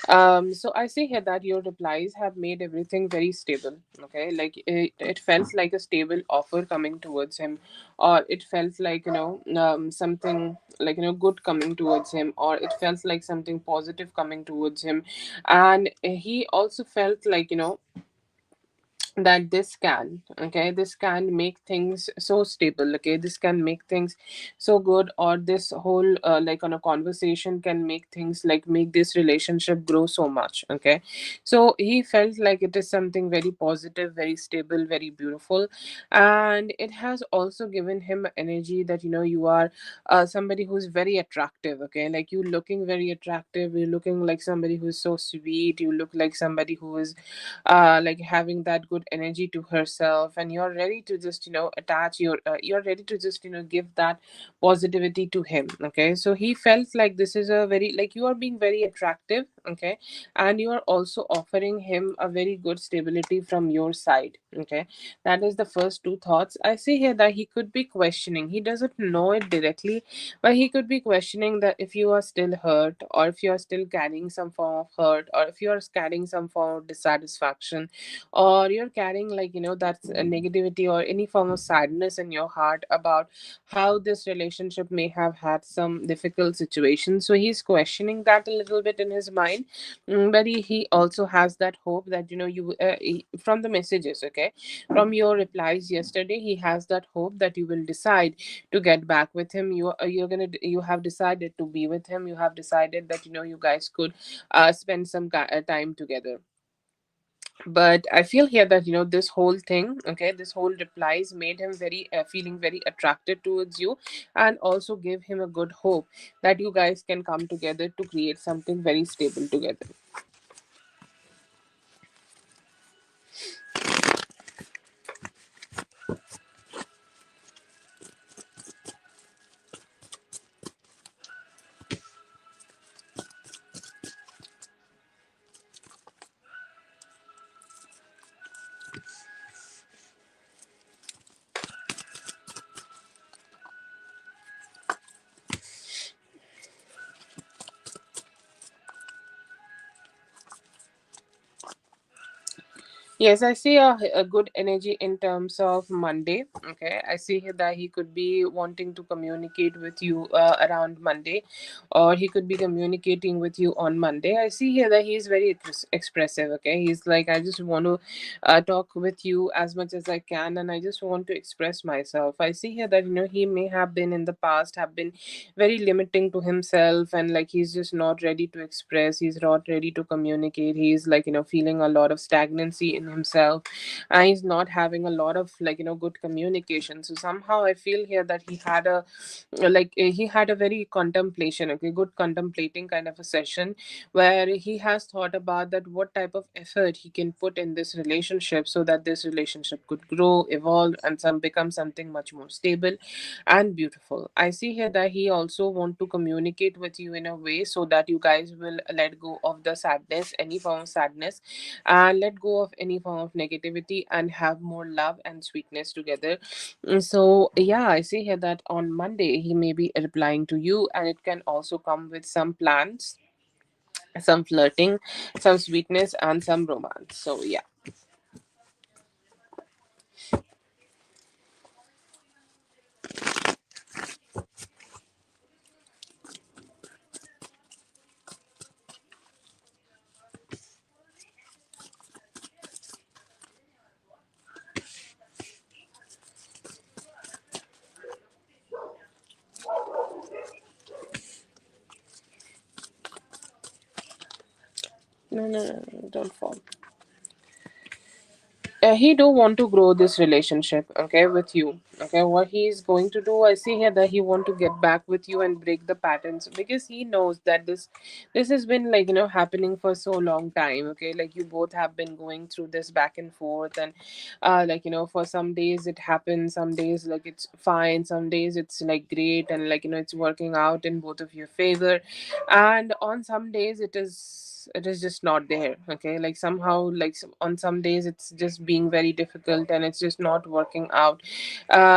So I see here that your replies have made everything very stable. Okay, like it felt like a stable offer coming towards him, or it felt like something like good coming towards him, or it felt like something positive coming towards him, and he also felt like that this can make things so stable. Okay, this can make things so good, or this whole like on a conversation can make things like make this relationship grow so much. Okay, so he felt like it is something very positive, very stable, very beautiful, and it has also given him energy that you are somebody who's very attractive. Okay, like you looking very attractive, you're looking like somebody who's so sweet, you look like somebody who is like having that good energy to herself, and you're ready to just attach your you're ready to just give that positivity to him. Okay, so he felt like this is a very like you are being very attractive. Okay, and you are also offering him a very good stability from your side. Okay, that is the first two thoughts. I see here that he could be questioning, he doesn't know it directly, but he could be questioning that if you are still hurt, or if you are still carrying some form of hurt, or if you are carrying some form of dissatisfaction, or you're carrying like that's a negativity or any form of sadness in your heart about how this relationship may have had some difficult situations. So he's questioning that a little bit in his mind. But he also has that hope that from the messages. Okay, from your replies yesterday, he has that hope that you will decide to get back with him. You have decided to be with him. You have decided that you guys could spend some time together. But I feel here that this whole thing, okay, this whole replies made him very feeling very attracted towards you, and also gave him a good hope that you guys can come together to create something very stable together. Yes, I see a good energy in terms of Monday. Okay, I see here that he could be wanting to communicate with you around Monday, or he could be communicating with you on Monday. I see here that he is very expressive. Okay, he's like, I just want to talk with you as much as I can, and I just want to express myself. I see here that he may have been in the past have been very limiting to himself, and like he's just not ready to express, he's not ready to communicate, he's like feeling a lot of stagnancy in himself, and he's not having a lot of like good communication. So somehow I feel here that he had a very contemplation, okay, good contemplating kind of a session, where he has thought about that what type of effort he can put in this relationship so that this relationship could grow, evolve, and some become something much more stable and beautiful. I see here that he also want to communicate with you in a way so that you guys will let go of the sadness, any form of sadness, and let go of any form of negativity, and have more love and sweetness together. So yeah, I see here that on Monday he may be replying to you, and it can also come with some plans, some flirting, some sweetness, and some romance. So yeah. No, no, no, no, don't fall. He do want to grow this relationship, okay, with you. Okay, what he's going to do, I see here that he want to get back with you and break the patterns, because he knows that this has been like happening for so long time. Okay, like you both have been going through this back and forth, and like for some days it happens, some days like it's fine, some days it's like great, and like it's working out in both of your favor, and on some days it is just not there. Okay, like somehow like on some days it's just being very difficult, and it's just not working out.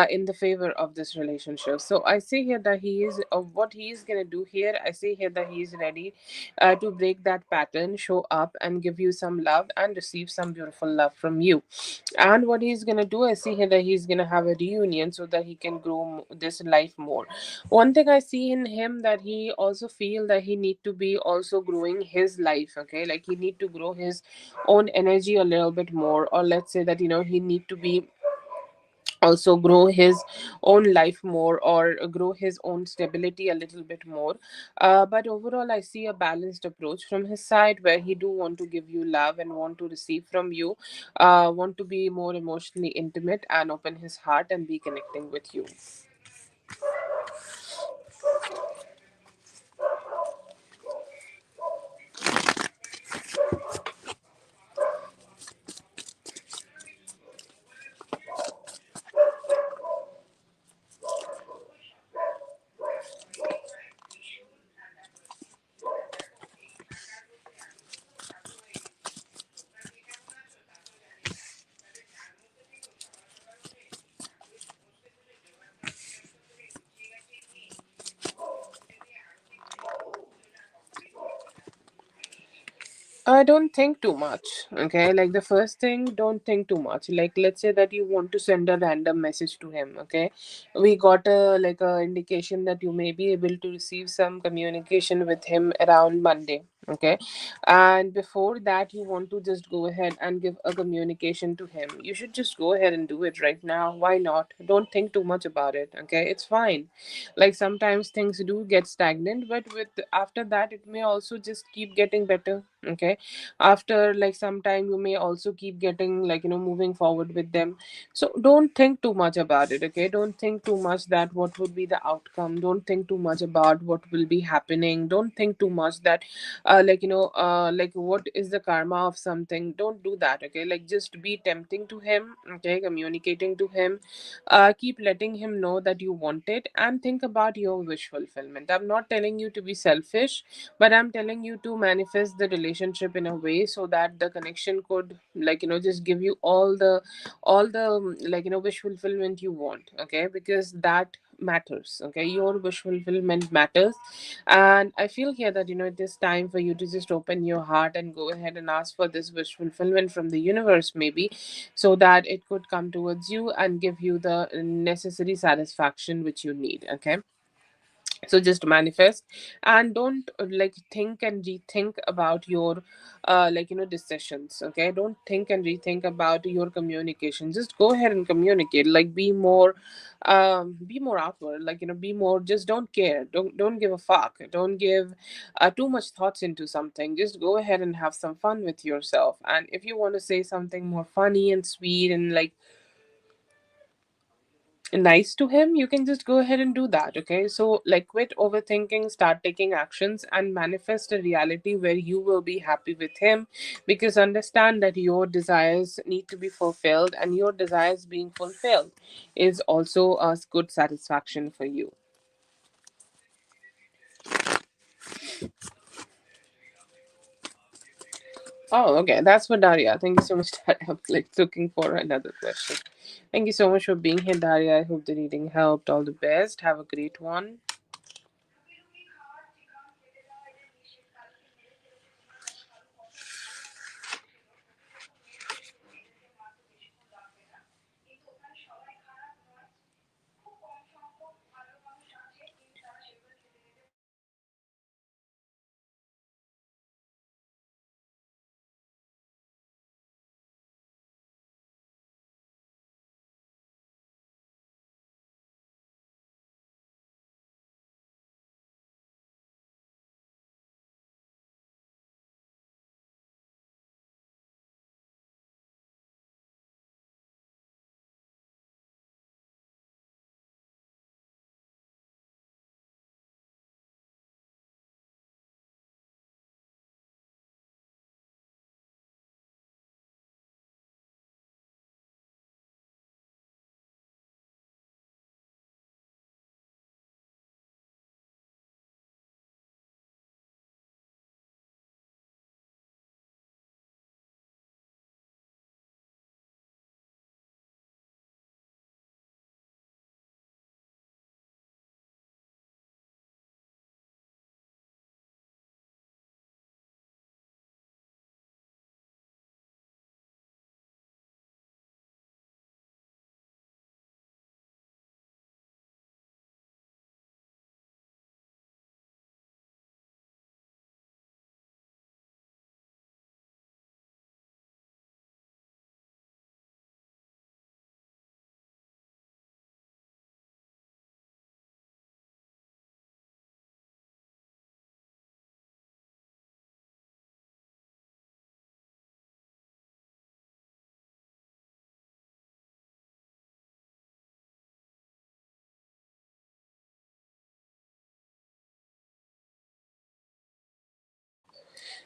in the favor of this relationship. So I see here that he is what he is gonna do here. I see here that he is ready to break that pattern, show up, and give you some love and receive some beautiful love from you. And what he's gonna do, I see here that he's gonna have a reunion so that he can grow this life more. One thing I see in him, that he also feel that he need to be also growing his life. Okay, like he need to grow his own energy a little bit more, or let's say that he need to be also grow his own life more, or grow his own stability a little bit more. But overall I see a balanced approach from his side, where he do want to give you love and want to receive from you, want to be more emotionally intimate and open his heart and be connecting with you. Don't think too much. Okay, like the first thing, don't think too much. Like let's say that you want to send a random message to him. Okay, we got a like a indication that you may be able to receive some communication with him around Monday. Okay, and before that you want to just go ahead and give a communication to him. You should just go ahead and do it right now. Why not? Don't think too much about it. Okay, it's fine. Like sometimes things do get stagnant, but with after that it may also just keep getting better. Okay, after like some time you may also keep getting like moving forward with them. So don't think too much about it. Okay, don't think too much that what would be the outcome. Don't think too much about what will be happening. Don't think too much that like what is the karma of something. Don't do that. Okay, like just be tempting to him. Okay, communicating to him, keep letting him know that you want it, and think about your wish fulfillment. I'm not telling you to be selfish, but I'm telling you to manifest the relationship in a way so that the connection could just give you all the wish fulfillment you want. Okay, because that matters. Okay, your wish fulfillment matters. And I feel here that it is time for you to just open your heart and go ahead and ask for this wish fulfillment from the universe, maybe, so that it could come towards you and give you the necessary satisfaction which you need. Okay, so just manifest, and don't think and rethink about your decisions. Okay, don't think and rethink about your communication. Just go ahead and communicate. Like be more outward. Be more, just don't care. Don't give a fuck. Don't give too much thoughts into something. Just go ahead and have some fun with yourself. And if you want to say something more funny and sweet and nice to him, you can just go ahead and do that. Okay, so quit overthinking, start taking actions, and manifest a reality where you will be happy with him, because understand that your desires need to be fulfilled, and your desires being fulfilled is also a good satisfaction for you. Oh, okay, that's for Daria. Thank you so much. Daria. I'm looking for another question. Thank you so much for being here, Daria. I hope the reading helped. All the best. Have a great one.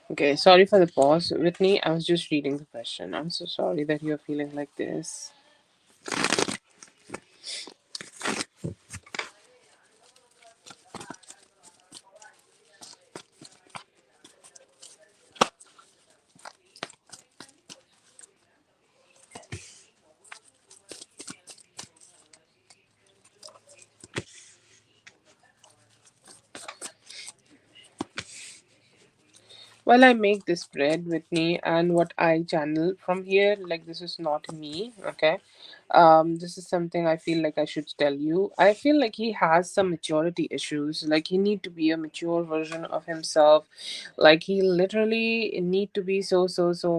Okay, sorry for the pause, Whitney. I was just reading the question. I'm so sorry that you're feeling like this. Well, I make this bread, Whitney, and what I channel from here, like this is not me, okay? This is something I feel like I should tell you. I feel like he has some maturity issues. Like he need to be a mature version of himself. Like he literally need to be so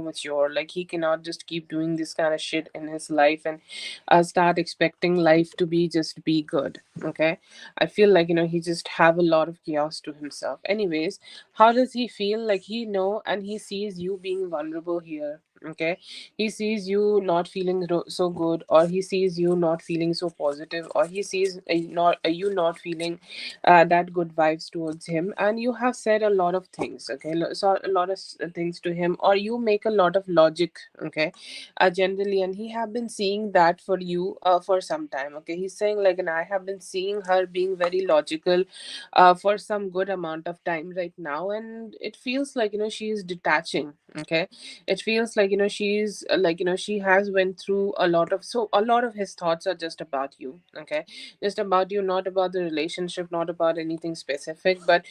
mature. Like he cannot just keep doing this kind of shit in his life and start expecting life to be just be good. Okay, I feel like he just have a lot of chaos to himself. Anyways, how does he feel? Like he know and he sees you being vulnerable here. Okay, he sees you not feeling so good, or he sees you not feeling so positive, or he sees not you not feeling that good vibes towards him, and you have said a lot of things. Okay, so a lot of things to him, or you make a lot of logic. Okay, generally, and he have been seeing that for you for some time. Okay, he's saying like, and I have been seeing her being very logical for some good amount of time right now, and it feels like she is detaching. Okay, it feels like she's like she has went through a lot of, so a lot of his thoughts are just about you. Okay, just about you, not about the relationship, not about anything specific, but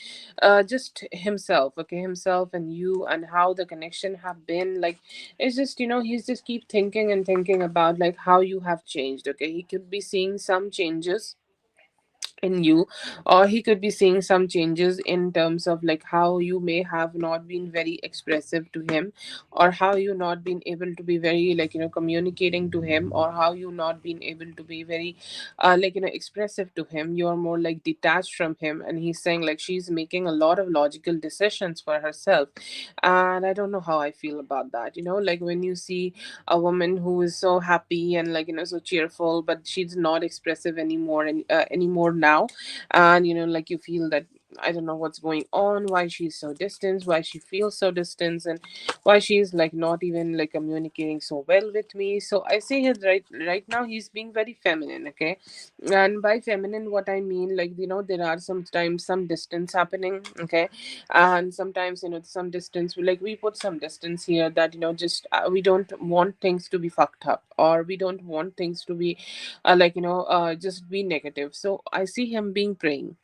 just himself. Okay, himself and you, and how the connection have been. Like it's just he's just keep thinking and thinking about like how you have changed. Okay, he could be seeing some changes in you, or he could be seeing some changes in terms of like how you may have not been very expressive to him, or how you not been able to be very like communicating to him, or how you not been able to be very like expressive to him. You're more like detached from him, and he's saying like she's making a lot of logical decisions for herself, and I don't know how I feel about that. Like when you see a woman who is so happy and like so cheerful, but she's not expressive anymore, and anymore now, and like you feel that I don't know what's going on, why she's so distant, why she feels so distant, and why she's like not even like communicating so well with me. So I say his right now he's being very feminine. Okay, and by feminine what I mean, like there are sometimes some distance happening. Okay, and sometimes some distance, like we put some distance here, that just we don't want things to be fucked up, or we don't want things to be like just be negative. So I see him being praying,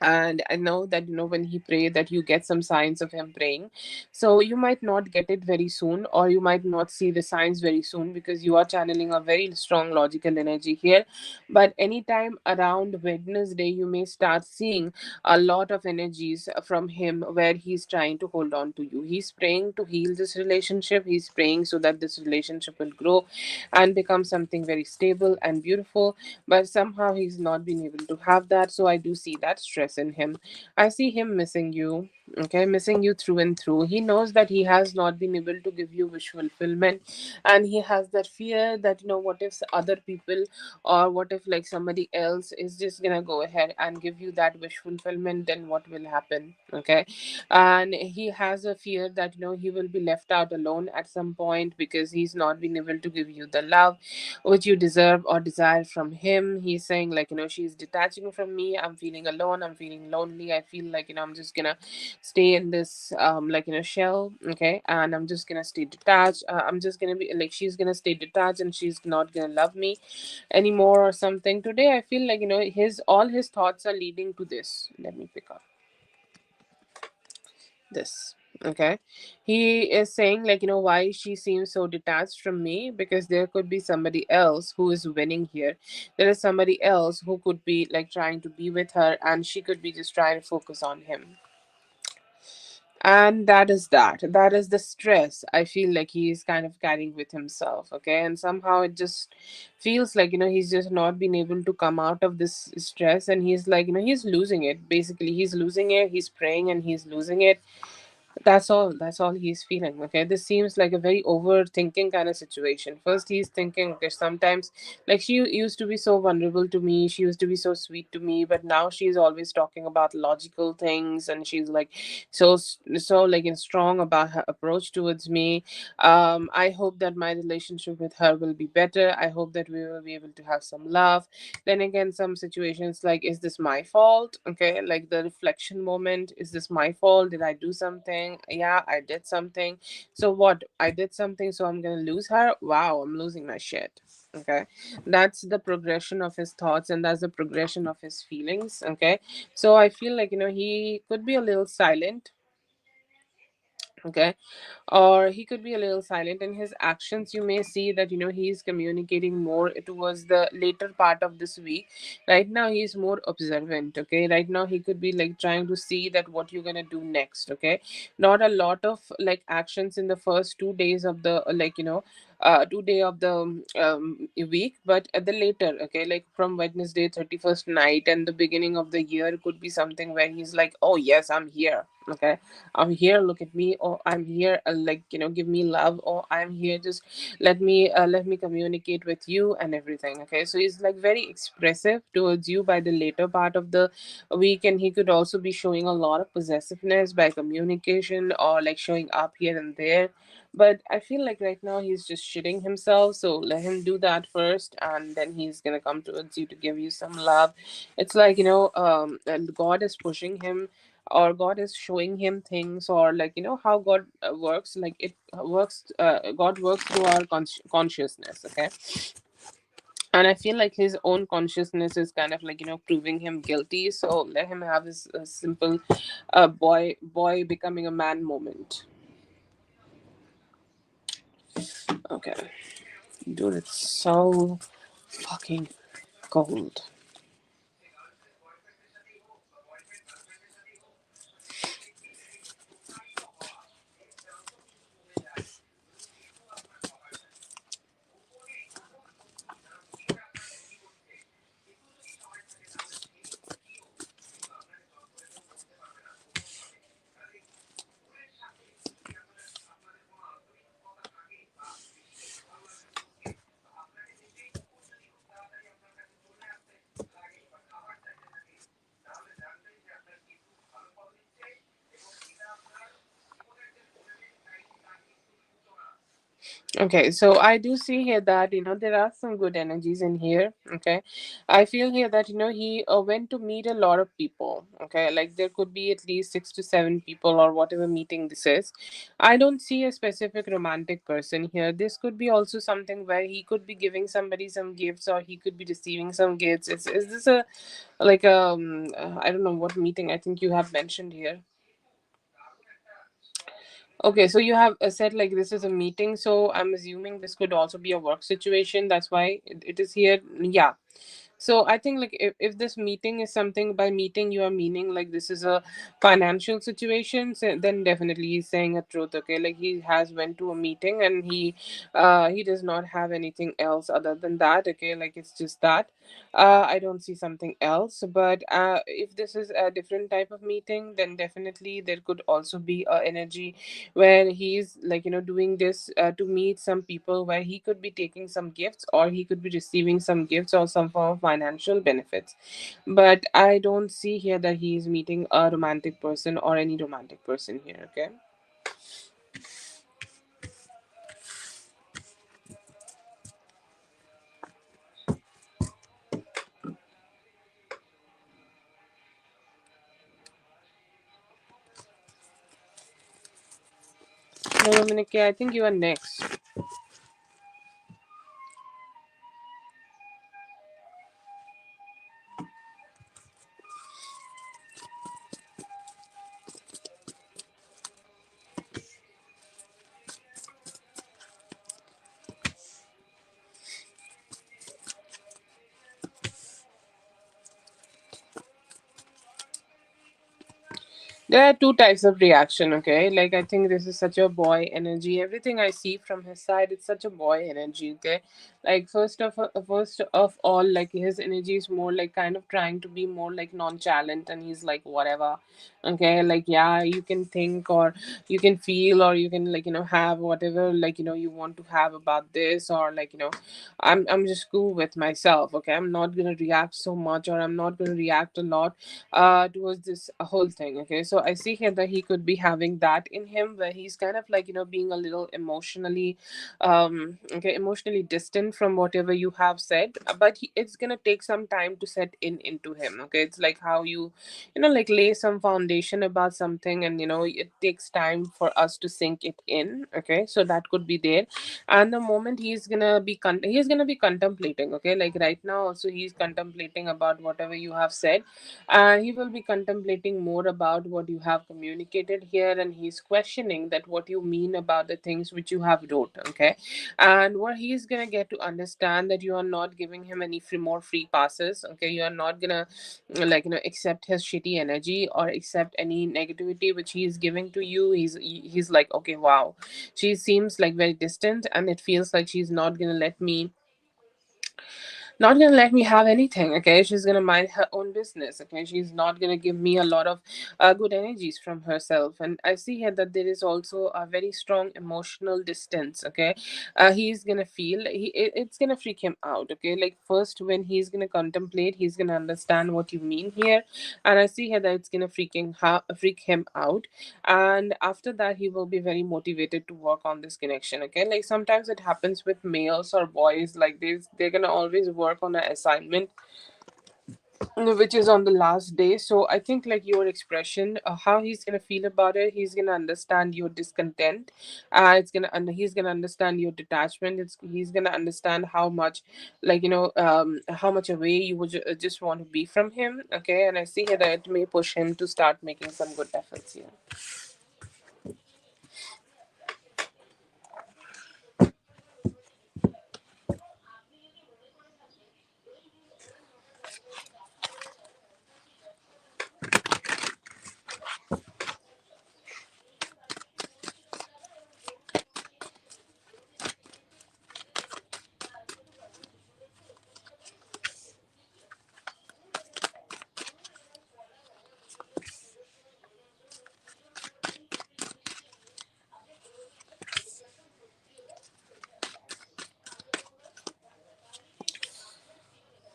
and I know that when he prayed, that you get some signs of him praying. So you might not get it very soon, or you might not see the signs very soon, because you are channeling a very strong logical energy here. But anytime around Wednesday, you may start seeing a lot of energies from him, where he's trying to hold on to you. He's praying to heal this relationship. He's praying so that this relationship will grow and become something very stable and beautiful, but somehow he's not been able to have that. So I do see that stress in him. I see him missing you. Okay, missing you through and through. He knows that he has not been able to give you wish fulfillment, and he has that fear that what if other people, or what if like somebody else is just gonna go ahead and give you that wish fulfillment, then what will happen? Okay, and he has a fear that he will be left out alone at some point, because he's not been able to give you the love which you deserve or desire from him. He's saying like she's detaching from me, I'm feeling alone, I'm feeling lonely, I feel like I'm just gonna stay in this like shell. Okay, and I'm just gonna stay detached. I'm just gonna be like, she's gonna stay detached, and she's not gonna love me anymore or something. Today I feel like his all his thoughts are leading to this. Let me pick up this. Okay, he is saying like why she seems so detached from me, because there could be somebody else who is winning here. There is somebody else who could be like trying to be with her, and she could be just trying to focus on him. And that is the stress I feel like he is kind of carrying with himself. Okay, and somehow it just feels like he's just not been able to come out of this stress, and he's like he's losing it. Basically he's losing it, he's praying and he's losing it. That's all he's feeling. Okay, this seems like a very overthinking kind of situation. First he's thinking, okay, sometimes, like, she used to be so vulnerable to me, she used to be so sweet to me, but now she's always talking about logical things, and she's like so like strong about her approach towards me. I hope that my relationship with her will be better. I hope that we will be able to have some love. Then again, some situations like, is this my fault? Okay, like the reflection moment, is this my fault? Did I do something? Yeah, I did something. So what? I did something, so I'm gonna lose her? Wow, I'm losing my shit. Okay, that's the progression of his thoughts, and that's the progression of his feelings. Okay, so I feel like, he could be a little silent. Okay, or he could be a little silent in his actions. You may see that, he's communicating more towards the later part of this week. Right now he's more observant. Okay, right now he could be like trying to see that what you're gonna do next. Okay, not a lot of like actions in the first 2 days of the, 2 day of the week, but at the later, okay, like from Wednesday 31st night and the beginning of the year could be something where he's like, oh yes, I'm here. Okay, I'm here, look at me. Or I'm here, like, give me love. Or I'm here, just let me communicate with you and everything. Okay, so he's like very expressive towards you by the later part of the week, and he could also be showing a lot of possessiveness by communication, or like showing up here and there. But I feel like right now he's just shitting himself, so let him do that first, and then he's gonna come towards you to give you some love. It's like, and God is pushing him, or God is showing him things, or like, how God works. Like, it works, God works through our consciousness. Okay, and I feel like his own consciousness is kind of like, proving him guilty. So let him have his simple boy becoming a man moment. Okay, dude, it's so fucking cold. Okay, so I do see here that, there are some good energies in here. Okay, I feel here that, he went to meet a lot of people. Okay, like there could be at least 6 to 7 people, or whatever meeting this is. I don't see a specific romantic person here. This could be also something where he could be giving somebody some gifts, or he could be receiving some gifts. Is this a like I don't know what meeting I think you have mentioned here. Okay, so you have said like this is a meeting, so I'm assuming this could also be a work situation. That's why it is here. Yeah. So I think, like, if this meeting is something, by meeting you are meaning like this is a financial situation, so then definitely he's saying a truth. Okay, like he has went to a meeting, and he does not have anything else other than that. Okay, like it's just that. I don't see something else. But if this is a different type of meeting, then definitely there could also be a energy where he's like, doing this to meet some people, where he could be taking some gifts, or he could be receiving some gifts, or some form of financial benefits. But I don't see here that he's meeting a romantic person, or any romantic person here. Okay, no, Dominic, I think you are next. There are two types of reaction, okay? Like, I think this is such a boy energy. Everything I see from his side, it's such a boy energy, okay? Like, first of all, like, his energy is more like kind of trying to be more like nonchalant, and he's like whatever, okay? Like, yeah, you can think, or you can feel, or you can, like, have whatever, like, you want to have about this, or like, I'm just cool with myself, okay? I'm not gonna react so much, or I'm not gonna react a lot towards this whole thing, okay? So I see here that he could be having that in him, where he's kind of like, being a little emotionally okay, emotionally distant from whatever you have said, but it's gonna take some time to set in into him, okay? It's like how you like lay some foundation about something, and it takes time for us to sink it in, okay? So that could be there. And the moment he's gonna be contemplating, okay? Like right now also he's contemplating about whatever you have said. He will be contemplating more about what you have communicated here, and he's questioning that what you mean about the things which you have wrote, okay? And what he's gonna get to understand that you are not giving him any more free passes, okay? You are not gonna like accept his shitty energy or accept any negativity which he is giving to you. He's like, okay, wow, she seems like very distant, and it feels like she's not gonna let me have anything, okay? She's gonna mind her own business, okay? She's not gonna give me a lot of good energies from herself. And I see here that there is also a very strong emotional distance, okay? He's gonna feel it's gonna freak him out, okay? Like first when he's gonna contemplate, he's gonna understand what you mean here. And I see here that it's gonna freak him out. And after that he will be very motivated to work on this connection, okay? Like sometimes it happens with males or boys, like they're gonna always work on an assignment, which is on the last day. So I think like your expression, how he's gonna feel about it, he's gonna understand your discontent. He's gonna understand your detachment. He's gonna understand how much, like how much away you would just want to be from him, okay? And I see here that it may push him to start making some good efforts here.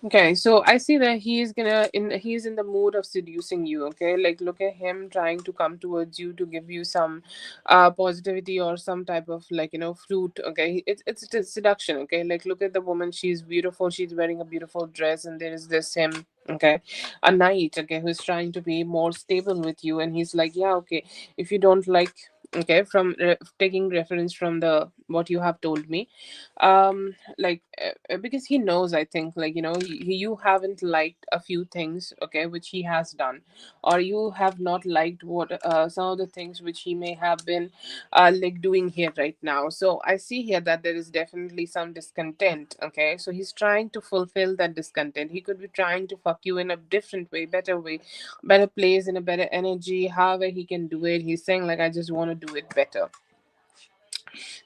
Okay, so I see that he's in the mood of seducing you. Okay, like look at him trying to come towards you to give you some positivity or some type of like fruit. Okay, it's a seduction. Okay, like look at the woman. She's beautiful. She's wearing a beautiful dress, and there is this him. Okay, a knight. Okay, who's trying to be more stable with you, and he's like, yeah, okay, if you don't like. Okay, from taking reference from the what you have told me, like because he knows, I think, like you haven't liked a few things, okay, which he has done, or you have not liked what some of the things which he may have been like doing here right now. So I see here that there is definitely some discontent, okay? So he's trying to fulfill that discontent. He could be trying to fuck you in a different way, better place, in a better energy. However he can do it, he's saying like, I just want to do it better.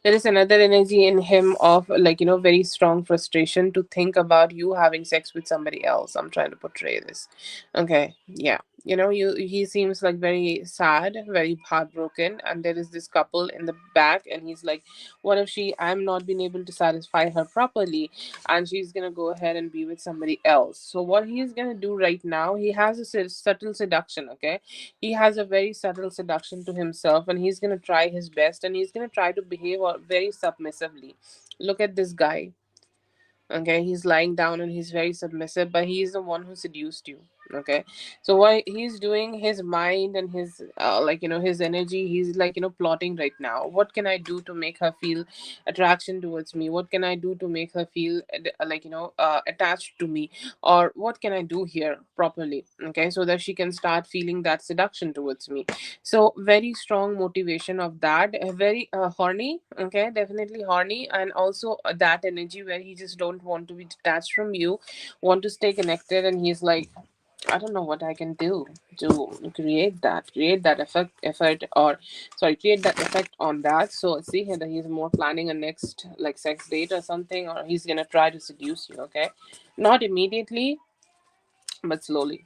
There is another energy in him of like very strong frustration to think about you having sex with somebody else. I'm trying to portray this, okay? Yeah, he seems like very sad, very heartbroken, and there is this couple in the back, and he's like, what if I'm not being able to satisfy her properly, and she's gonna go ahead and be with somebody else? So what he's gonna do right now, he has a subtle seduction, okay? He has a very subtle seduction to himself, and he's going to try his best, and he's going to try to behave very submissively. Look at this guy. Okay, he's lying down and he's very submissive, but he's the one who seduced you. Okay, so what he's doing, his mind and his like his energy, he's like plotting right now, what can I do to make her feel attraction towards me? What can I do to make her feel like attached to me? Or what can I do here properly, okay, so that she can start feeling that seduction towards me? So very strong motivation of that, very horny, okay, definitely horny. And also that energy where he just don't want to be detached from you, want to stay connected, and he's like, I don't know what I can do to create that effect, or sorry, create that effect on that. So see here that he's more planning a next like sex date or something, or he's gonna try to seduce you. Okay, not immediately, but slowly.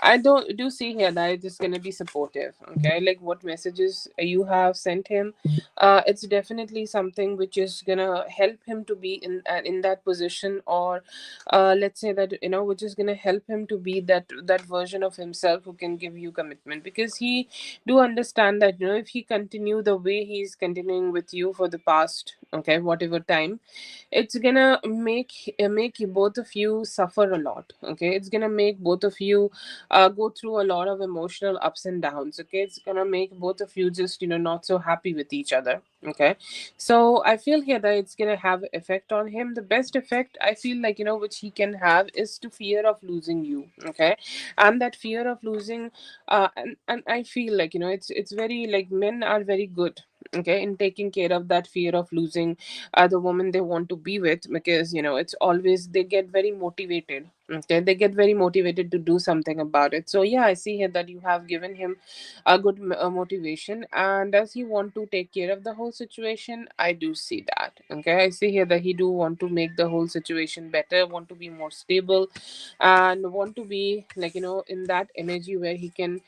I don't do see here that it's gonna be supportive. Okay, like what messages you have sent him, it's definitely something which is gonna help him to be in that position, or let's say that which is gonna help him to be that version of himself who can give you commitment, because he do understand that if he continue the way he's continuing with you for the past, okay, whatever time, it's gonna make you both of you suffer a lot. Okay, it's gonna make both of you go through a lot of emotional ups and downs. Okay, it's gonna make both of you just not so happy with each other. Okay, so I feel here that it's gonna have effect on him. The best effect I feel like which he can have is to fear of losing you. Okay, and that fear of losing, and I feel like it's very like men are very good, okay, in taking care of that fear of losing the woman they want to be with, because it's always they get very motivated. Okay, they get very motivated to do something about it. So yeah, I see here that you have given him a good motivation, and does he want to take care of the whole situation? I do see that. Okay, I see here that he do want to make the whole situation better, want to be more stable, and want to be like in that energy where he can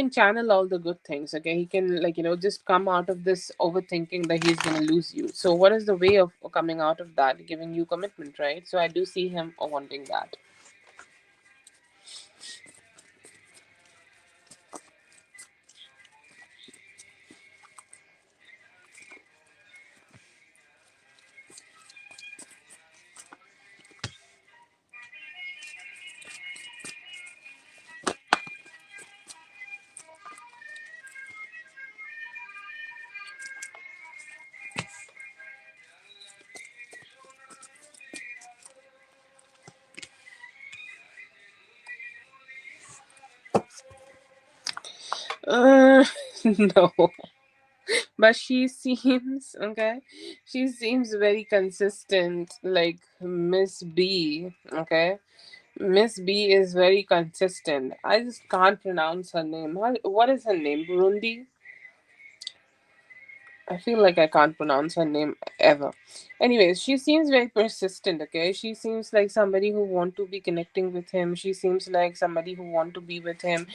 channel all the good things. Okay, he can like just come out of this overthinking that he's gonna lose you. So what is the way of coming out of that? Giving you commitment, right? So I do see him wanting that. uh, no, but she seems okay, she seems very consistent, like Miss B. Okay, Miss B is very consistent. I just can't pronounce her name. What is her name? Burundi? I feel like I can't pronounce her name ever. Anyways, she seems very persistent, okay? She seems like somebody who want to be connecting with him. She seems like somebody who want to be with him.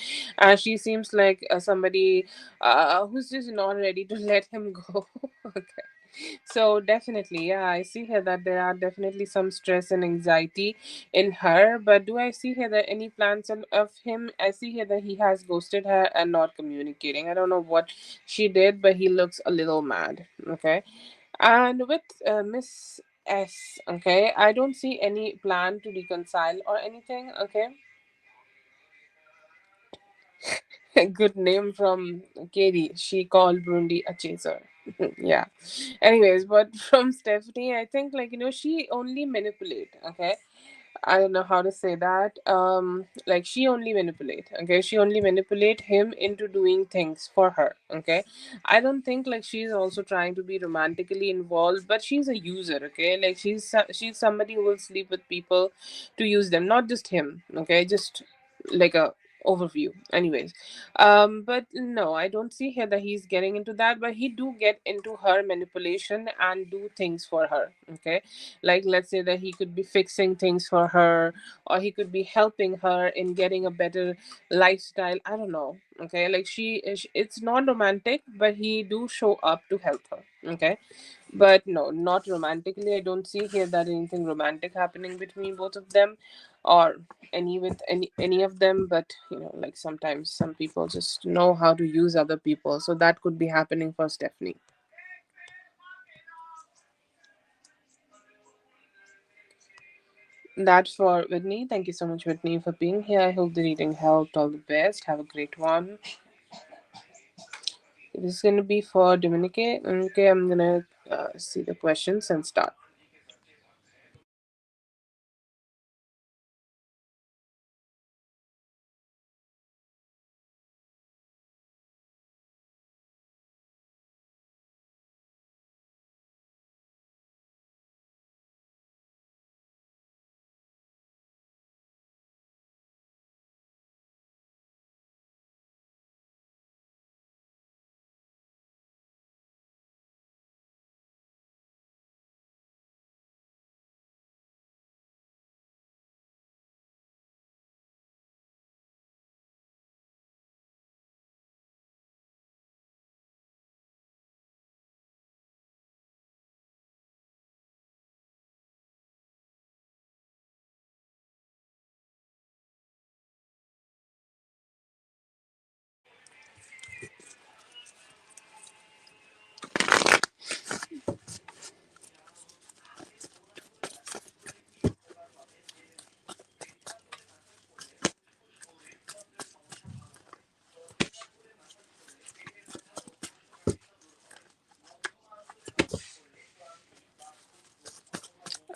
She seems like somebody who's just not ready to let him go. Okay. So definitely, yeah, I see here that there are definitely some stress and anxiety in her. But do I see here that any plans of him? I see here that he has ghosted her and not communicating. I don't know what she did, but he looks a little mad. Okay, and with Miss S, okay, I don't see any plan to reconcile or anything. Okay, good name from Katie. She called Brundi a chaser. Yeah. Anyways, but from Stephanie, I think like she only manipulate. Okay, I don't know how to say that. Like she only manipulate. Okay, she only manipulate him into doing things for her. Okay, I don't think like she's also trying to be romantically involved, but she's a user. Okay, like she's somebody who will sleep with people to use them, not just him. Okay, just like a overview. Anyways, but no, I don't see here that he's getting into that, but he do get into her manipulation and do things for her. Okay, like let's say that he could be fixing things for her, or he could be helping her in getting a better lifestyle. I don't know. Okay, like it's not romantic, but he do show up to help her. Okay, but no, not romantically. I don't see here that anything romantic happening between both of them, or any with any of them. But like sometimes some people just know how to use other people, so that could be happening for Stephanie. That's for Whitney. Thank you so much, Whitney, for being here. I hope the reading helped. All the best. Have a great one. This is going to be for Dominique. Okay, I'm going to see the questions and start.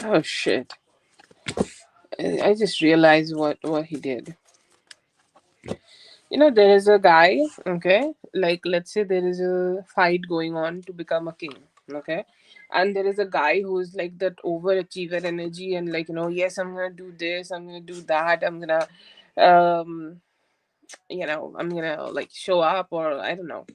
Oh shit. I just realized what he did. There is a guy, okay? Like, let's say there is a fight going on to become a king, okay? And there is a guy who's like that overachiever energy and like, yes, I'm gonna do this, I'm gonna do that, I'm gonna um I'm gonna like show up, or I don't know,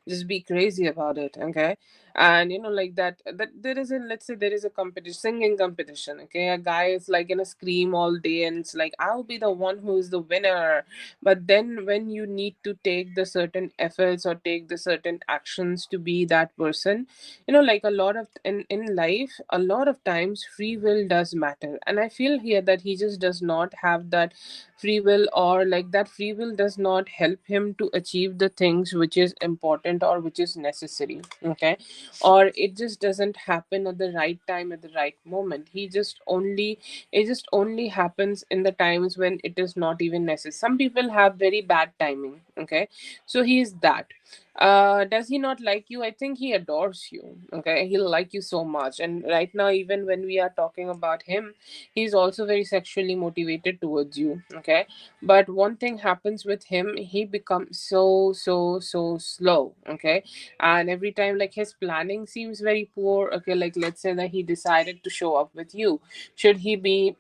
just be crazy about it, okay? And like that there is a, let's say there is a competition, singing competition, okay? A guy is like gonna scream all day and it's like, I'll be the one who is the winner. But then when you need to take the certain efforts or take the certain actions to be that person, like a lot of in life, a lot of times free will does matter. And I feel here that he just does not have that free will, or like that free will does not help him to achieve the things which is important or which is necessary, okay? Or it just doesn't happen at the right time, at the right moment. It just only happens in the times when it is not even necessary. Some people have very bad timing, okay? So he is that. Does he not like you? I think he adores you, okay? He'll like you so much. And right now, even when we are talking about him, he's also very sexually motivated towards you, okay? But one thing happens with him, he becomes so slow, okay? And every time, like, his planning seems very poor, okay? Like, let's say that he decided to show up with you. should he be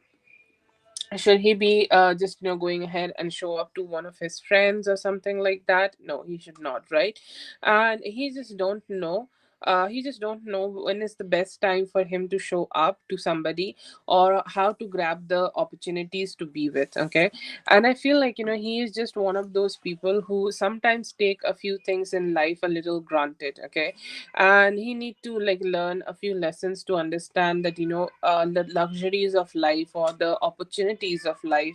should he be just going ahead and show up to one of his friends or something like that? No, he should not, right? And he just don't know when is the best time for him to show up to somebody, or how to grab the opportunities to be with, okay? And I feel like he is just one of those people who sometimes take a few things in life a little granted, okay? And he need to like learn a few lessons to understand that the luxuries of life or the opportunities of life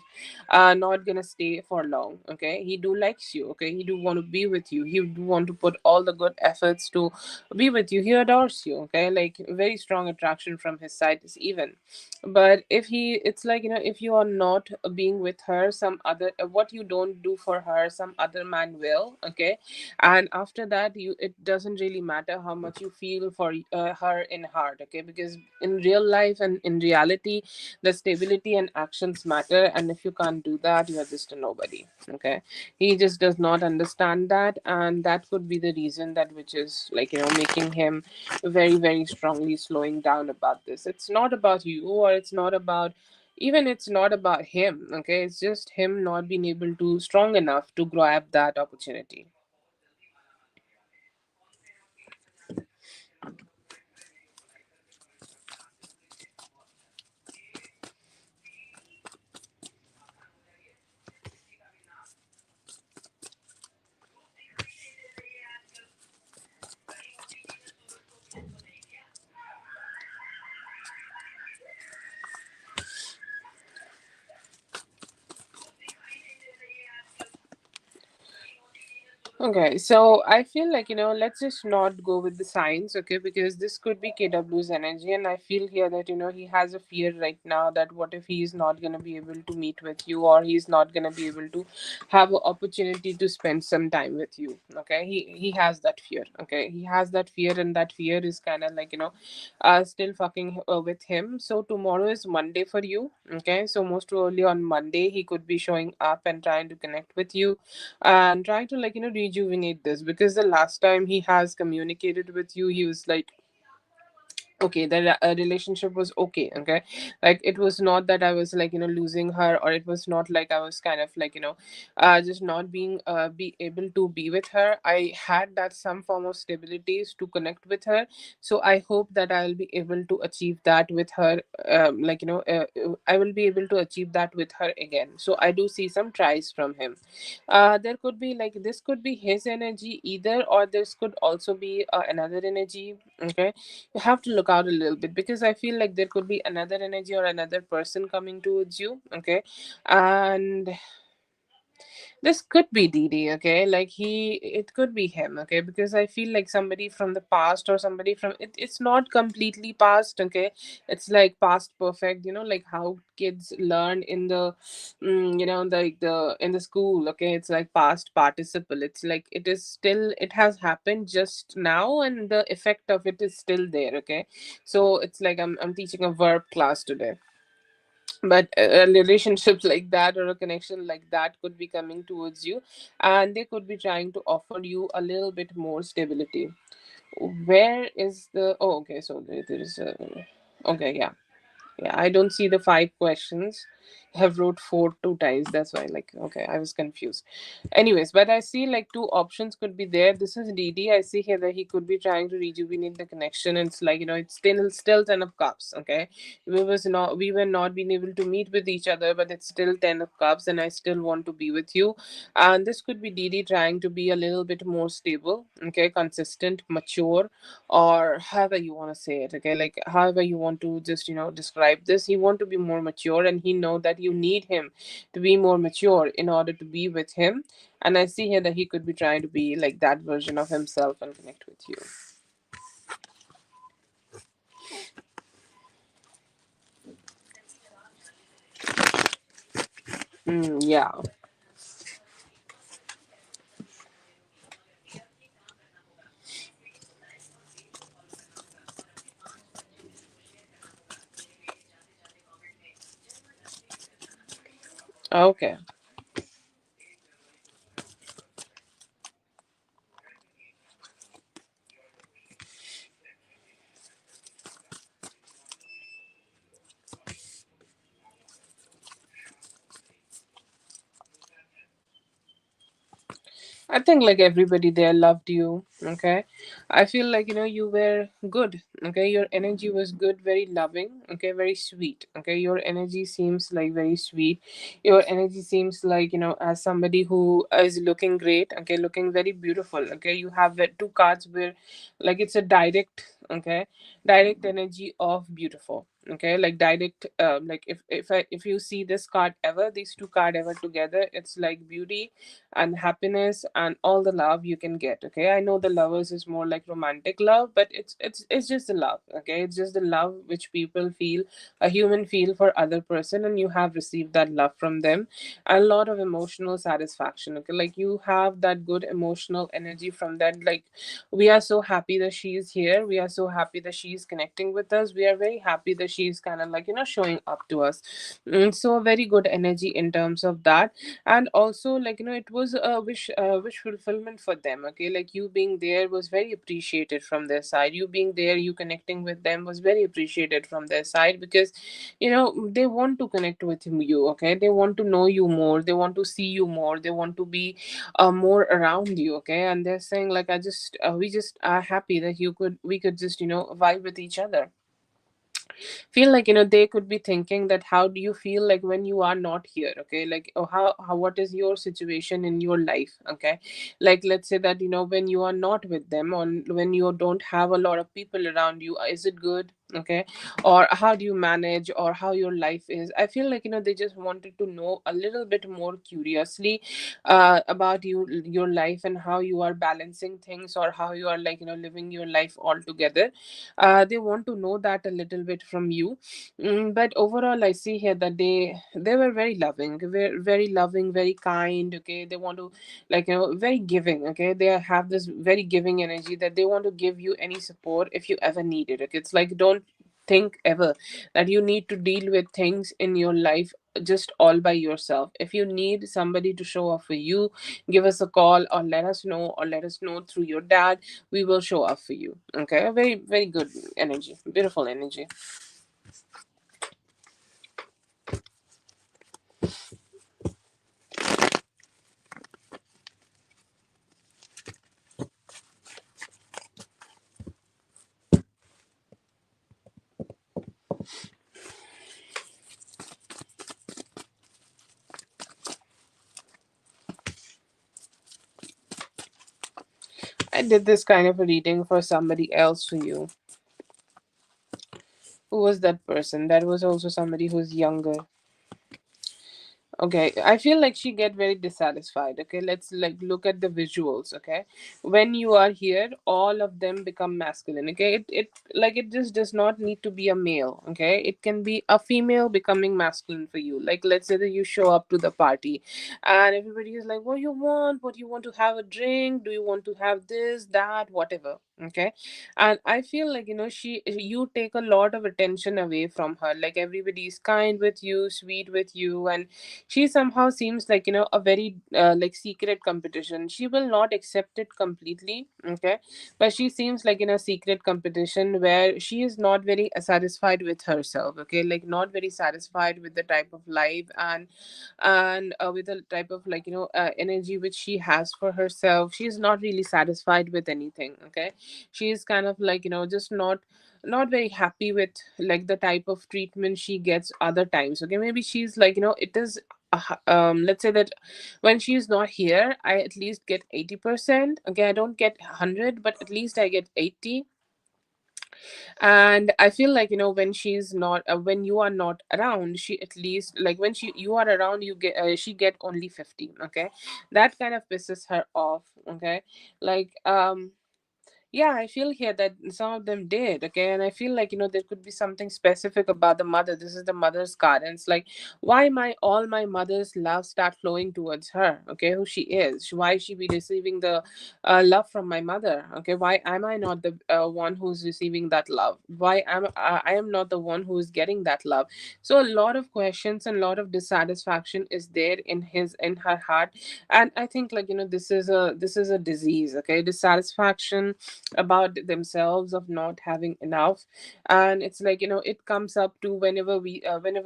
are not gonna stay for long, okay? He do likes you, okay? He do want to be with you, he do want to put all the good efforts to be with you, he adores you, okay? Like, very strong attraction from his side is even. But if he it's like, if you are not being with her, some other what you don't do for her, some other man will, okay? And after that, it doesn't really matter how much you feel for her in heart, okay? Because in real life and in reality, the stability and actions matter. And if you can't do that, you are just a nobody, okay? He just does not understand that, and that could be the reason that which is like making him very strongly slowing down about this. It's not about you, or it's not about him, okay? It's just him not being able to strong enough to grab that opportunity. Okay, so I feel like, let's just not go with the science, okay? Because this could be KW's energy, and I feel here that, he has a fear right now that what if he is not going to be able to meet with you, or he's not going to be able to have an opportunity to spend some time with you, okay? He has that fear, okay? He has that fear, and that fear is kind of like, still fucking with him. So tomorrow is Monday for you, okay? So most probably on Monday, he could be showing up and trying to connect with you and trying to like rejuvenate this, because the last time he has communicated with you, he was like, okay, the relationship was okay, okay? Like, it was not that I was like losing her, or it was not like I was kind of like just not being be able to be with her. I had that some form of stabilities to connect with her. So I hope that I'll be able to achieve that with her. I will be able to achieve that with her again. So I do see some tries from him. There could be like, this could be his energy either, or this could also be another energy, okay? You have to look out a little bit, because I feel like there could be another energy or another person coming towards you, okay? And This could be Didi, okay? Like it could be him, okay? Because I feel like somebody from the past or somebody from it's not completely past, okay? It's like past perfect, like how kids learn in the, like the in the school, okay? It's like past participle. It's like it is still, it has happened just now, and the effect of it is still there, okay? So it's like I'm teaching a verb class today, but a relationship like that or a connection like that could be coming towards you, and they could be trying to offer you a little bit more stability. Where is the, oh, okay, so there is a, okay, yeah. Yeah, I don't see the five questions. I have wrote four two times. That's why, like, okay, I was confused. Anyways, but I see like two options could be there. This is DD. I see here that he could be trying to rejuvenate the connection. And it's like, it's still 10 of cups. Okay, we were not being able to meet with each other, but it's still 10 of cups, and I still want to be with you. And this could be DD trying to be a little bit more stable. Okay, consistent, mature, or however you want to say it, okay, like however you want to just describe this. He want to be more mature, and he know that you need him to be more mature in order to be with him. And I see here that he could be trying to be like that version of himself and connect with you. Yeah. Okay. I think like everybody there loved you. Okay. I feel like, you were good. Okay. Your energy was good, very loving. Okay. Very sweet. Okay. Your energy seems like very sweet. Your energy seems like, as somebody who is looking great. Okay. Looking very beautiful. Okay. You have two cards where like it's a direct, okay, direct energy of beautiful. Okay. Like direct, like if you see this card ever, these two card ever together, it's like beauty and happiness and all the love you can get. Okay, I know the lovers is more like romantic love, but it's just the love. Okay, it's just the love which people feel, a human feel for other person, and you have received that love from them. A lot of emotional satisfaction. Okay, like you have that good emotional energy from that. Like we are so happy that she is here, we are so happy that she is connecting with us, we are very happy that she is kind of like showing up to us. So very good energy in terms of that. And also like it was a wish fulfillment for them. Okay, like you being there was very appreciated from their side. You being there, you connecting with them was very appreciated from their side, because they want to connect with you. Okay, they want to know you more, they want to see you more, they want to be more around you. Okay, and they're saying like I just we just are happy that we could just vibe with each other. Feel like they could be thinking that how do you feel like when you are not here. Okay, like oh, how what is your situation in your life. Okay, like let's say that when you are not with them, or when you don't have a lot of people around you, is it good? Okay, or how do you manage, or how your life is. I feel like they just wanted to know a little bit more curiously about your life, and how you are balancing things, or how you are like living your life all together. They want to know that a little bit from you. But overall I see here that they were very loving, very loving, very kind. Okay, they want to like very giving. Okay, they have this very giving energy that they want to give you any support if you ever need it. Okay, it's like don't think ever that you need to deal with things in your life just all by yourself. If you need somebody to show up for you, give us a call, or let us know through your dad. We will show up for you. Okay, very very good energy, beautiful energy. I did this kind of a reading for somebody else for you. Who was that person? That was also somebody who's younger. Okay, I feel like she get very dissatisfied. Okay, let's like look at the visuals. Okay, when you are here, all of them become masculine. Okay, it like it just does not need to be a male. Okay, it can be a female becoming masculine for you. Like let's say that you show up to the party, and everybody is like, "What you want? What you want to have a drink? Do you want to have this, that, whatever?" Okay, and I feel like you take a lot of attention away from her. Like everybody is kind with you, sweet with you, and she somehow seems like a very like secret competition. She will not accept it completely. Okay, but she seems like in a secret competition where she is not very satisfied with herself. Okay, like not very satisfied with the type of life and with the type of energy which she has for herself. She's not really satisfied with anything. Okay, she's kind of like just not very happy with like the type of treatment she gets other times. Okay, maybe she's like it is let's say that when she's not here, I at least get 80%. Okay, I don't get 100, but at least I get 80. And I feel like when she's not when you are not around, she at least like when you are around, you get she get only 50. Okay, that kind of pisses her off. Okay, like yeah, I feel here that some of them did. Okay, and I feel like there could be something specific about the mother. This is the mother's card, and it's like, why my all my mother's love start flowing towards her? Okay, who she is, why she be receiving the love from my mother? Okay, why am I not the one who's receiving that love? Why am I am not the one who is getting that love? So a lot of questions and a lot of dissatisfaction is there in her heart, and I think like this is a disease. Okay, dissatisfaction about themselves of not having enough. And it's like it comes up to whenever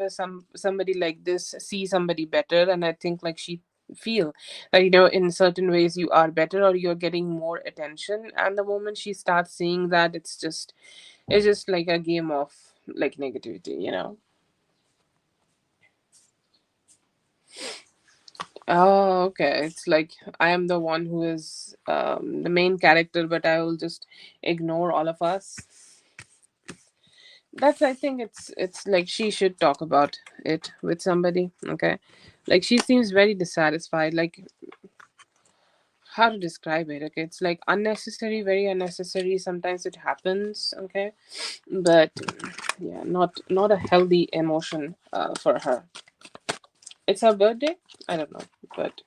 somebody like this see somebody better, and I think like she feel that in certain ways you are better or you're getting more attention, and the moment she starts seeing that, it's just like a game of like negativity. Oh, okay. It's like I am the one who is the main character, but I will just ignore all of us. That's I think it's like she should talk about it with somebody. Okay, like she seems very dissatisfied. Like how to describe it? Okay, it's like unnecessary, very unnecessary. Sometimes it happens. Okay, but yeah, not a healthy emotion for her. It's her birthday. I don't know, but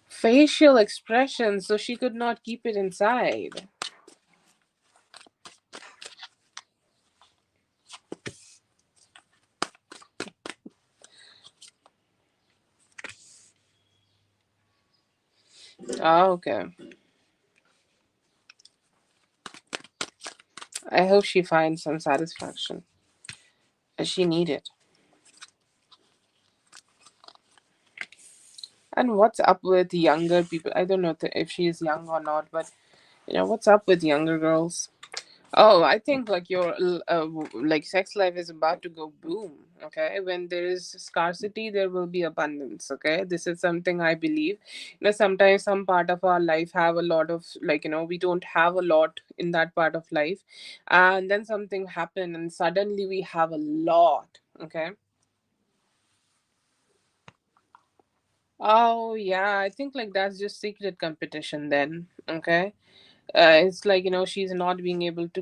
facial expression, so she could not keep it inside. Oh, okay. I hope she finds some satisfaction. She need it. And what's up with younger people? I don't know if she is young or not, but what's up with younger girls? Oh, I think like your like sex life is about to go boom. Okay, when there is scarcity, there will be abundance. Okay, this is something I believe. Sometimes some part of our life have a lot of like we don't have a lot in that part of life, and then something happen, and suddenly we have a lot. Okay. Oh yeah, I think like that's just secret competition then. Okay. It's like she's not being able to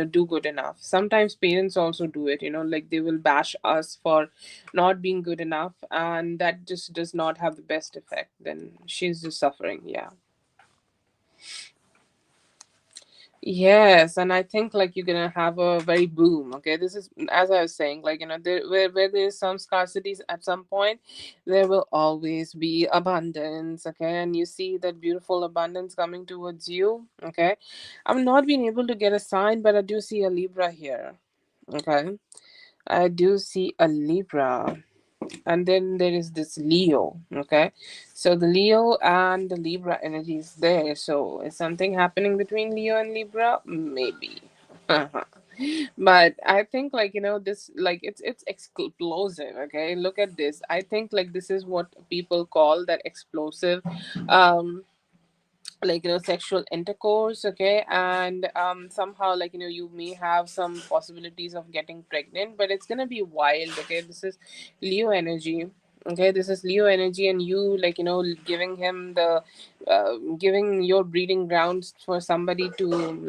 do good enough. Sometimes parents also do it, like they will bash us for not being good enough, and that just does not have the best effect. Then she's just suffering. Yeah. Yes, and I think like you're gonna have a very boom. Okay, this is as I was saying, like where there is some scarcities at some point, there will always be abundance. Okay, and you see that beautiful abundance coming towards you. Okay, I'm not being able to get a sign, but I do see a Libra here. Okay, I do see a Libra, and then there is this Leo. Okay, so the Leo and the Libra energy is there. So is something happening between Leo and Libra? Maybe. But I think like this like it's explosive. Okay, look at this. I think like this is what people call that explosive um like sexual intercourse, okay, and somehow you may have some possibilities of getting pregnant, but it's gonna be wild, okay. This is Leo energy. Okay, this is Leo energy, and you giving him the giving your breeding grounds for somebody to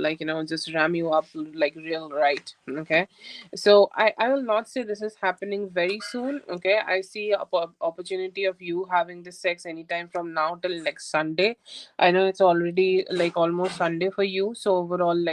just ram you up like real right. Okay, so I will not say this is happening very soon. Okay, I see a opportunity of you having this sex anytime from now till next Sunday. I know it's already like almost Sunday for you. So overall,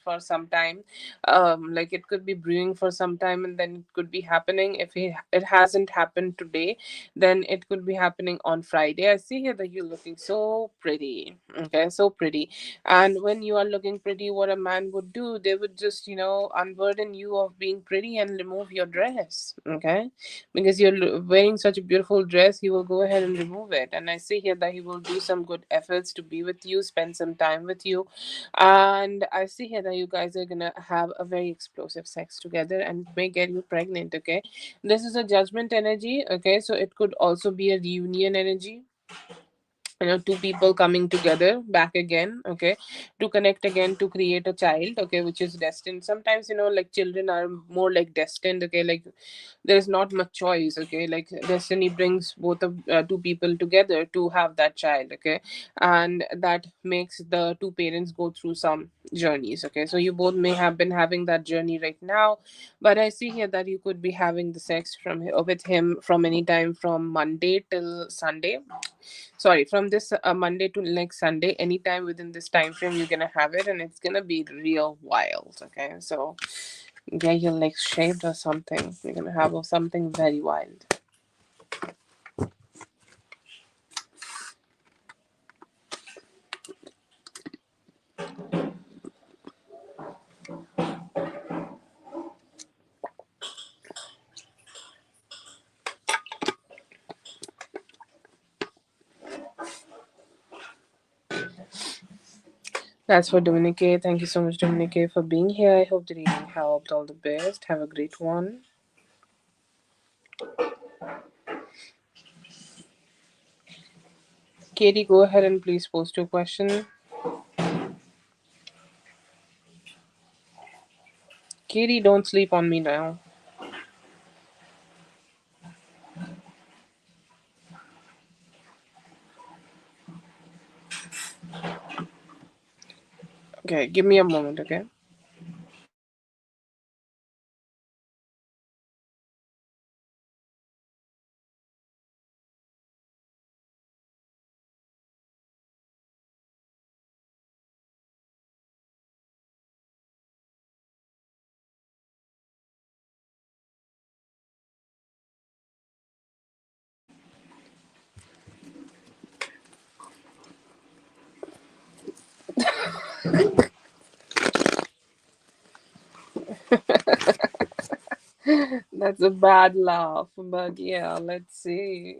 for some time, it could be brewing for some time, and then it could be happening. If it hasn't happened today, then it could be happening on Friday. I see here that you're looking so pretty. Okay, so pretty. And when you are looking pretty, what a man would do, they would just, unburden you of being pretty and remove your dress. Okay, because you're wearing such a beautiful dress, he will go ahead and remove it. And I see here that he will do some good efforts to be with you, spend some time with you. And I see here that you guys are gonna have a very explosive sex together and may get you pregnant. Okay, this is a judgment energy. Okay, so it could also be a reunion energy, two people coming together back again, okay, to connect again to create a child, okay, which is destined. Sometimes like children are more like destined, okay, like there's not much choice, okay, like destiny brings both of two people together to have that child, okay, and that makes the two parents go through some journeys, okay. So you both may have been having that journey right now, but I see here that you could be having the sex with him from any time from Monday till Sunday. Sorry, from this Monday to next Sunday, anytime within this time frame you're gonna have it, and it's gonna be real wild, okay. So get your legs shaved or something, you're gonna have something very wild. That's for Dominique. Thank you so much, Dominique, for being here. I hope the reading helped. All the best. Have a great one. Katie, go ahead and please post your question. Katie, don't sleep on me now. Okay, give me a moment, okay? That's a bad laugh, but yeah, let's see.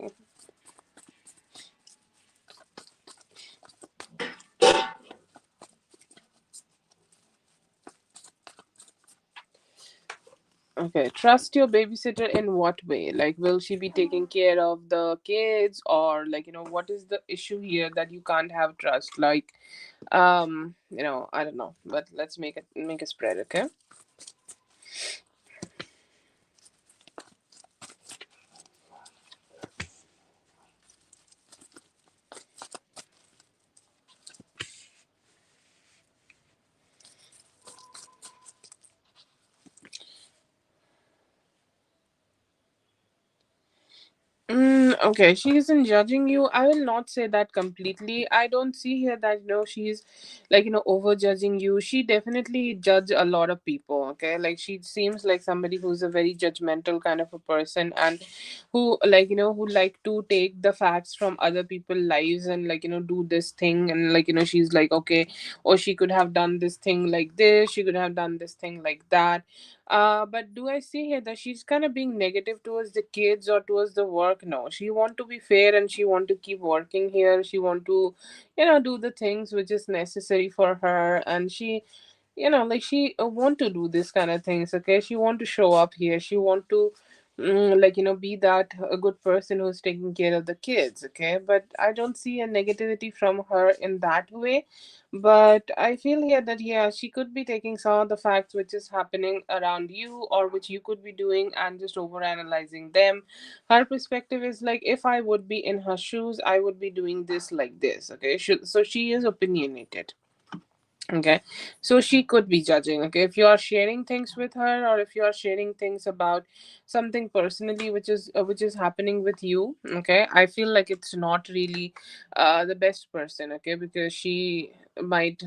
Okay, trust your babysitter in what way? Like, will she be taking care of the kids, or what is the issue here that you can't have trust? Like, I don't know, but let's make a spread, okay? Okay, she isn't judging you. I will not say that completely. I don't see here that she's over judging you. She definitely judge a lot of people. Okay, like she seems like somebody who's a very judgmental kind of a person, and who who like to take the facts from other people's lives and do this thing, and she's like, okay, or she could have done this thing like this. She could have done this thing like that. But do I see here that she's kind of being negative towards the kids or towards the work? No, she want to be fair and she want to keep working here. She want to, do the things which is necessary for her, and she, she want to do this kind of things. Okay, she want to show up here. She want to like be that a good person who's taking care of the kids. Okay, but I don't see a negativity from her in that way. But I feel here that yeah, she could be taking some of the facts which is happening around you or which you could be doing and just over analyzing them. Her perspective is like, if I would be in her shoes, I would be doing this like this. Okay, so she is opinionated. Okay, so she could be judging. Okay, if you are sharing things with her or if you are sharing things about something personally which is happening with you, okay, I feel like it's not really the best person. Okay, because she might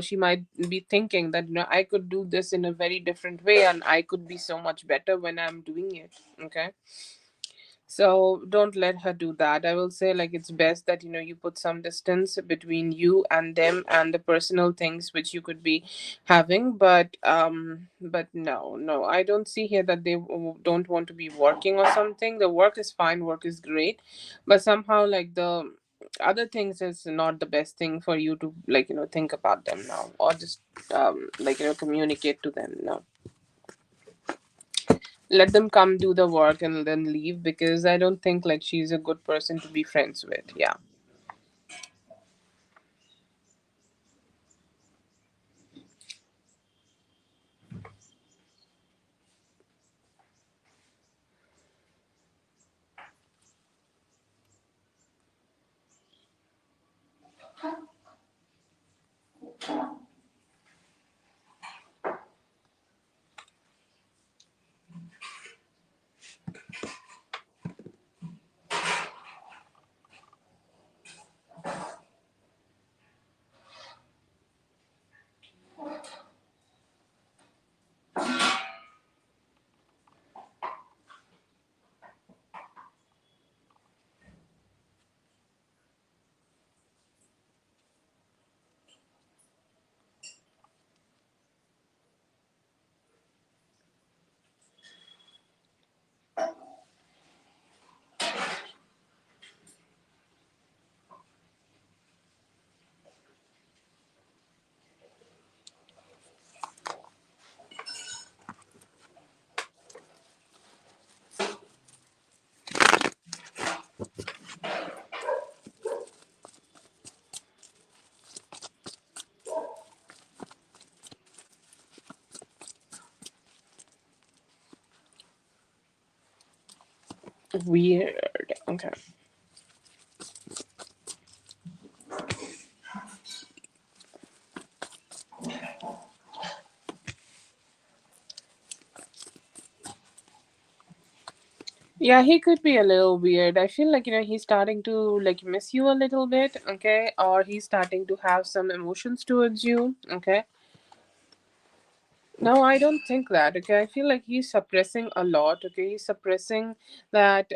she might be thinking that I could do this in a very different way and I could be so much better when I'm doing it. Okay, so don't let her do that. I will say like it's best that you put some distance between you and them and the personal things which you could be having. But no, I don't see here that they don't want to be working or something. The work is fine, work is great, but somehow like the other things is not the best thing for you to think about them now or just communicate to them now. Let them come do the work and then leave, because I don't think like she's a good person to be friends with. Yeah. Weird. Okay. Yeah, he could be a little weird. I feel like he's starting to like miss you a little bit. Okay, or he's starting to have some emotions towards you. Okay. No, I don't think that. Okay, I feel like he's suppressing a lot. Okay, he's suppressing that.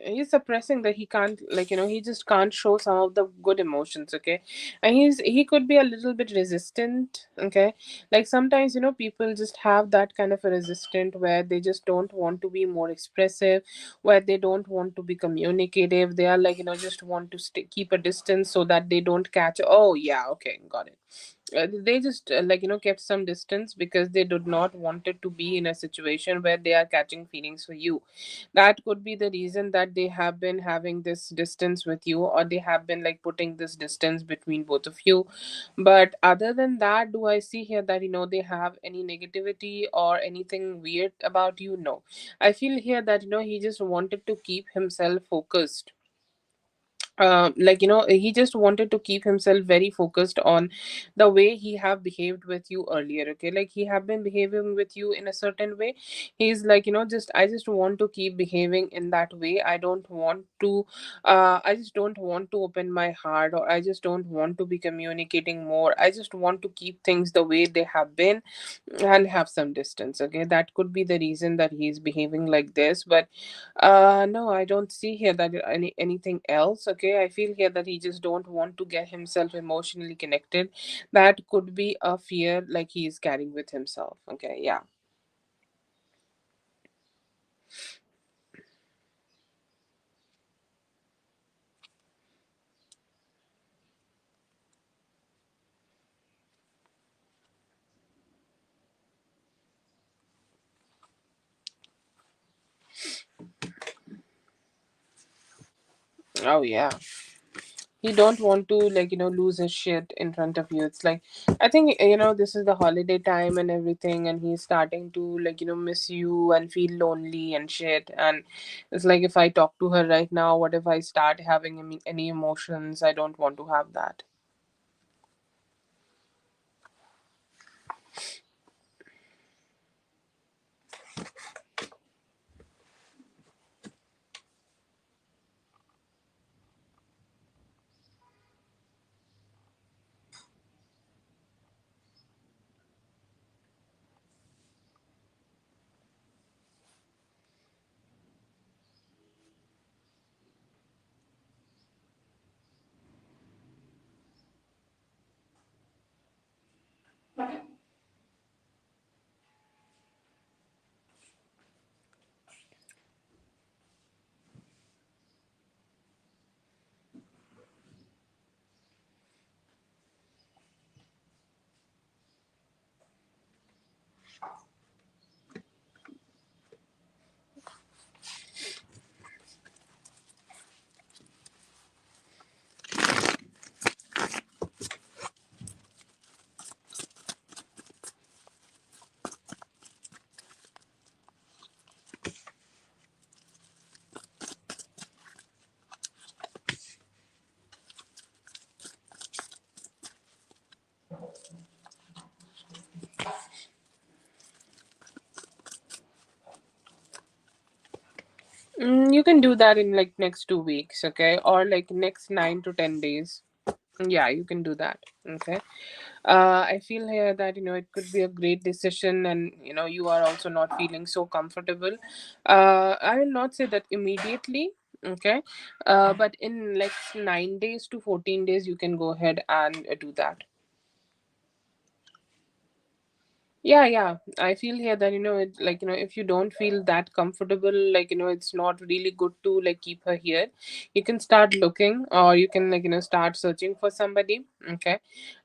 He's suppressing that he can't he just can't show some of the good emotions. Okay, and he could be a little bit resistant. Okay, like sometimes people just have that kind of a resistant where they just don't want to be more expressive, where they don't want to be communicative. They are just want to keep a distance so that they don't catch. Oh yeah, okay, got it. They just kept some distance because they did not wanted to be in a situation where they are catching feelings for you. That could be the reason that they have been having this distance with you, or they have been like putting this distance between both of you. But other than that, do I see here that they have any negativity or anything weird about you? No, I feel here that he just wanted to keep himself focused. He just wanted to keep himself very focused on the way he have behaved with you earlier. Okay, like he have been behaving with you in a certain way. He's just I just want to keep behaving in that way. I just don't want to open my heart, or I just don't want to be communicating more. I just want to keep things the way they have been and have some distance. Okay, that could be the reason that he's behaving like this. But no, I don't see here that anything else. Okay, I feel here that he just don't want to get himself emotionally connected. That could be a fear like he is carrying with himself. Okay, yeah. Oh yeah. He don't want to, like, lose his shit in front of you. It's like, I think, this is the holiday time and everything, and he's starting to, like, miss you and feel lonely and shit. And it's like, if I talk to her right now, what if I start having any emotions? I don't want to have that. You can do that in like next 2 weeks, okay, or like next 9 to 10 days. Yeah, you can do that. Okay. I feel here that it could be a great decision, and you are also not feeling so comfortable. I will not say that immediately. Okay. But in like 9 days to 14 days, you can go ahead and do that. Yeah, yeah. I feel here that it, like, if you don't feel that comfortable, like, it's not really good to like keep her here. You can start looking, or you can, like, start searching for somebody. Okay.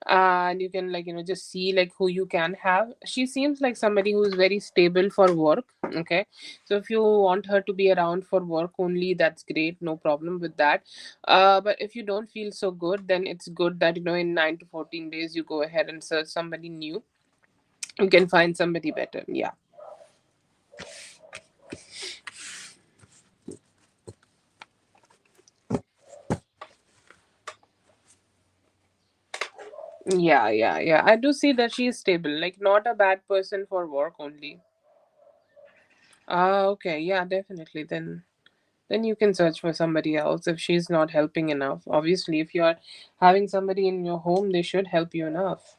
And you can, like, just see like who you can have. She seems like somebody who's very stable for work. Okay. So if you want her to be around for work only, that's great, no problem with that. But if you don't feel so good, then it's good that in 9 to 14 days you go ahead and search somebody new. You can find somebody better. Yeah. Yeah, yeah, yeah. I do see that she is stable, like not a bad person for work only. Ah, okay. Yeah, definitely. Then you can search for somebody else if she's not helping enough. Obviously, if you're having somebody in your home, they should help you enough.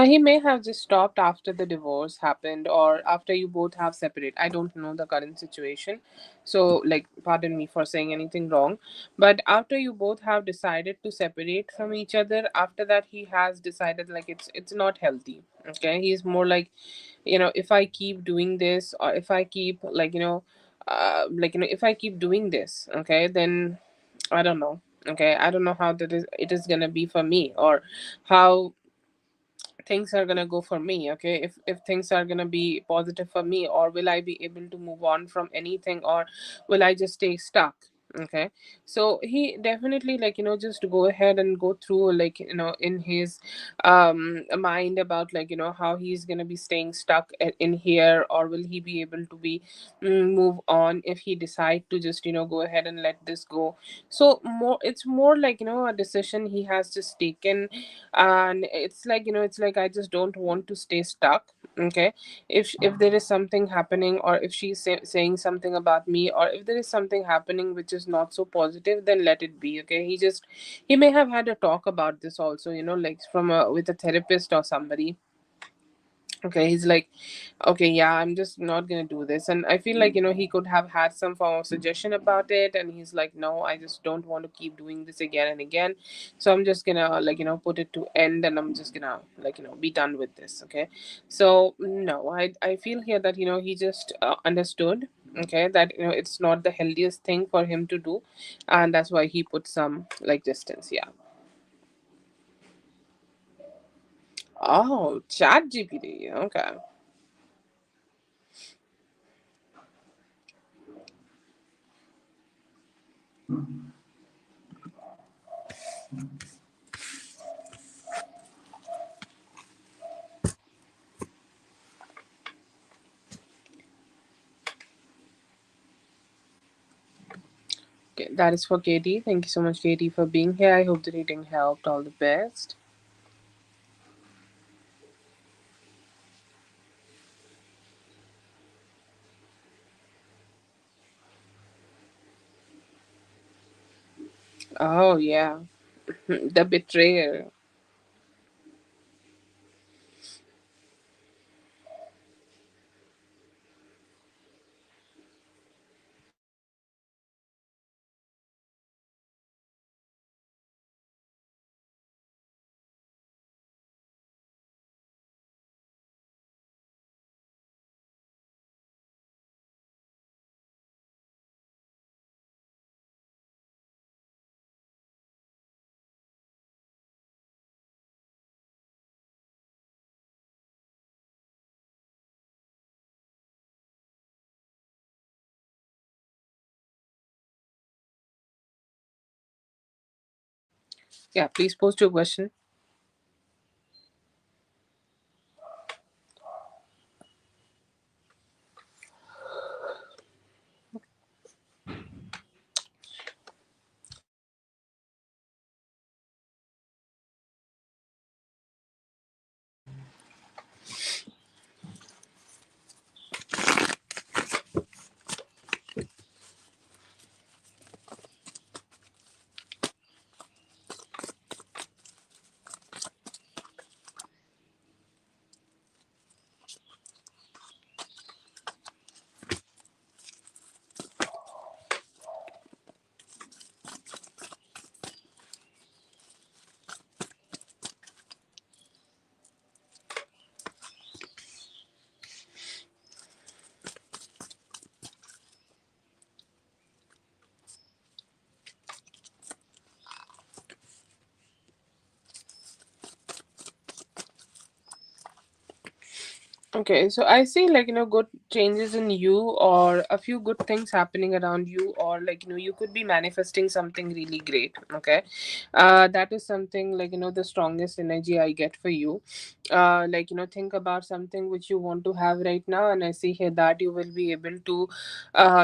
He may have just stopped after the divorce happened, or after you both have separated. I don't know the current situation, so like, pardon me for saying anything wrong. But after you both have decided to separate from each other, after that he has decided like it's not healthy. Okay, he's more like, if I keep doing this, or if I keep like, if I keep doing this, okay, then I don't know. Okay, I don't know how that is it is gonna be for me, or how things are gonna go for me. Okay, if things are gonna be positive for me, or will I be able to move on from anything, or will I just stay stuck? Okay, so he definitely, like, just go ahead and go through, like, in his mind about, like, how he's gonna be staying stuck in here, or will he be able to be move on if he decide to just go ahead and let this go. So more, it's more like, a decision he has just taken. And it's like, it's like, I just don't want to stay stuck. Okay, if there is something happening, or if she's saying something about me, or if there is something happening which is not so positive, then let it be. Okay, he may have had a talk about this also, like from a with a therapist or somebody. Okay, he's like, okay, yeah, I'm just not gonna do this. And I feel like, he could have had some form of suggestion about it, and he's like, no, I just don't want to keep doing this again and again. So I'm just gonna, like, put it to end, and I'm just gonna, like, be done with this. Okay, so no, I feel here that, he just understood, okay, that, it's not the healthiest thing for him to do, and that's why he put some, like, distance. Yeah. Oh, chat gpt. Okay. Okay, that is for Katie. Thank you so much, Katie, for being here. I hope the reading helped. All the best. Oh, yeah. The betrayer. Yeah, please post your question. Okay, so I see, like, good changes in you, or a few good things happening around you, or, like, you could be manifesting something really great. Okay, that is something, like, the strongest energy I get for you. Like, think about something which you want to have right now, and I see here that you will be able to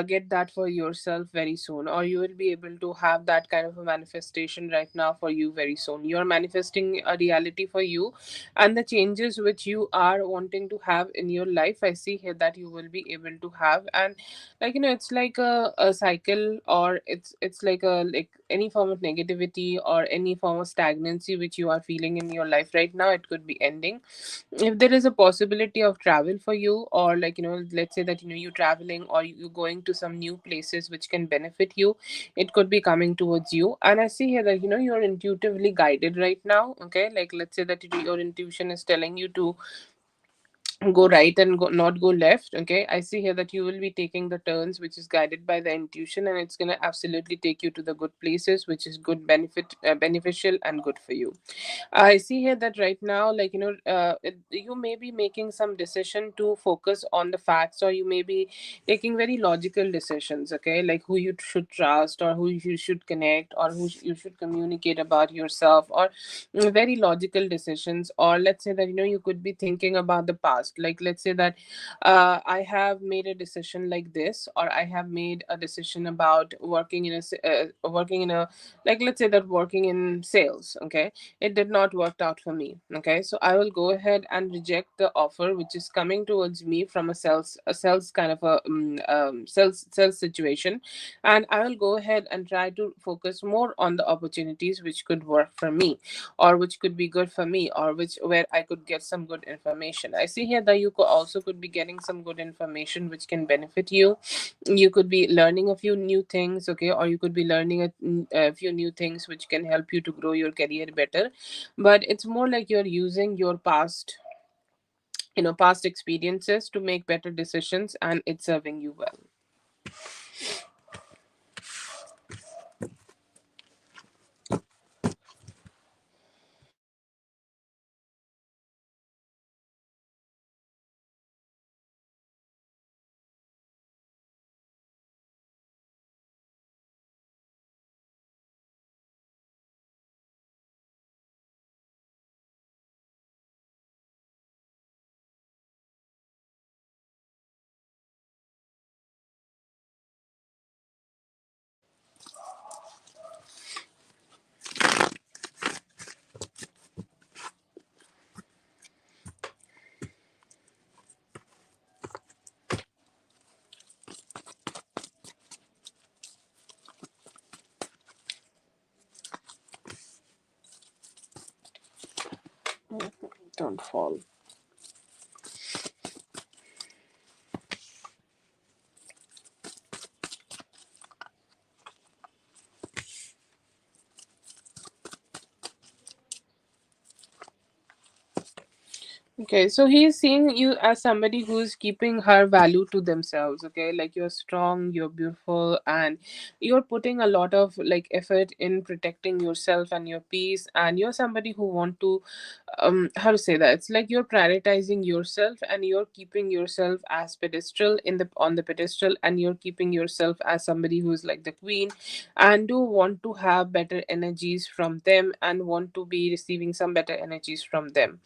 get that for yourself very soon, or you will be able to have that kind of a manifestation right now for you very soon. You're manifesting a reality for you, and the changes which you are wanting to have in your life, I see here that you will be able to have. And, like, it's like a cycle, or it's like a, like, any form of negativity or any form of stagnancy which you are feeling in your life right now, it could be ending. If there is a possibility of travel for you, or, like, let's say that, you're traveling, or you're going to some new places which can benefit you, it could be coming towards you. And I see here that, you're intuitively guided right now. Okay, like, let's say that your intuition is telling you to go right and not go left. Okay, I see here that you will be taking the turns which is guided by the intuition, and it's going to absolutely take you to the good places, which is good beneficial and good for you. I see here that right now, like, you may be making some decision to focus on the facts, or you may be taking very logical decisions, okay, like who you should trust, or who you should connect, or who you should communicate about yourself, or very logical decisions. Or let's say that, you could be thinking about the past. Like, let's say that I have made a decision like this, or I have made a decision about working in a, like, let's say that working in sales. Okay, it did not work out for me. Okay, so I will go ahead and reject the offer which is coming towards me from a sales kind of a sales situation, and I will go ahead and try to focus more on the opportunities which could work for me, or which could be good for me, or which where I could get some good information. I see here that you could also could be getting some good information which can benefit you. You could be learning a few new things, okay, or you could be learning a few new things which can help you to grow your career better. But it's more like you're using your past experiences to make better decisions, and it's serving you well. Don't fall. Okay, so he's seeing you as somebody who's keeping her value to themselves. Okay, like you're strong, you're beautiful, and you're putting a lot of like effort in protecting yourself and your peace. And you're somebody who want to, how to say that? It's like you're prioritizing yourself, and you're keeping yourself as pedestal in the on the pedestal, and you're keeping yourself as somebody who's like the queen, and do want to have better energies from them, and want to be receiving some better energies from them.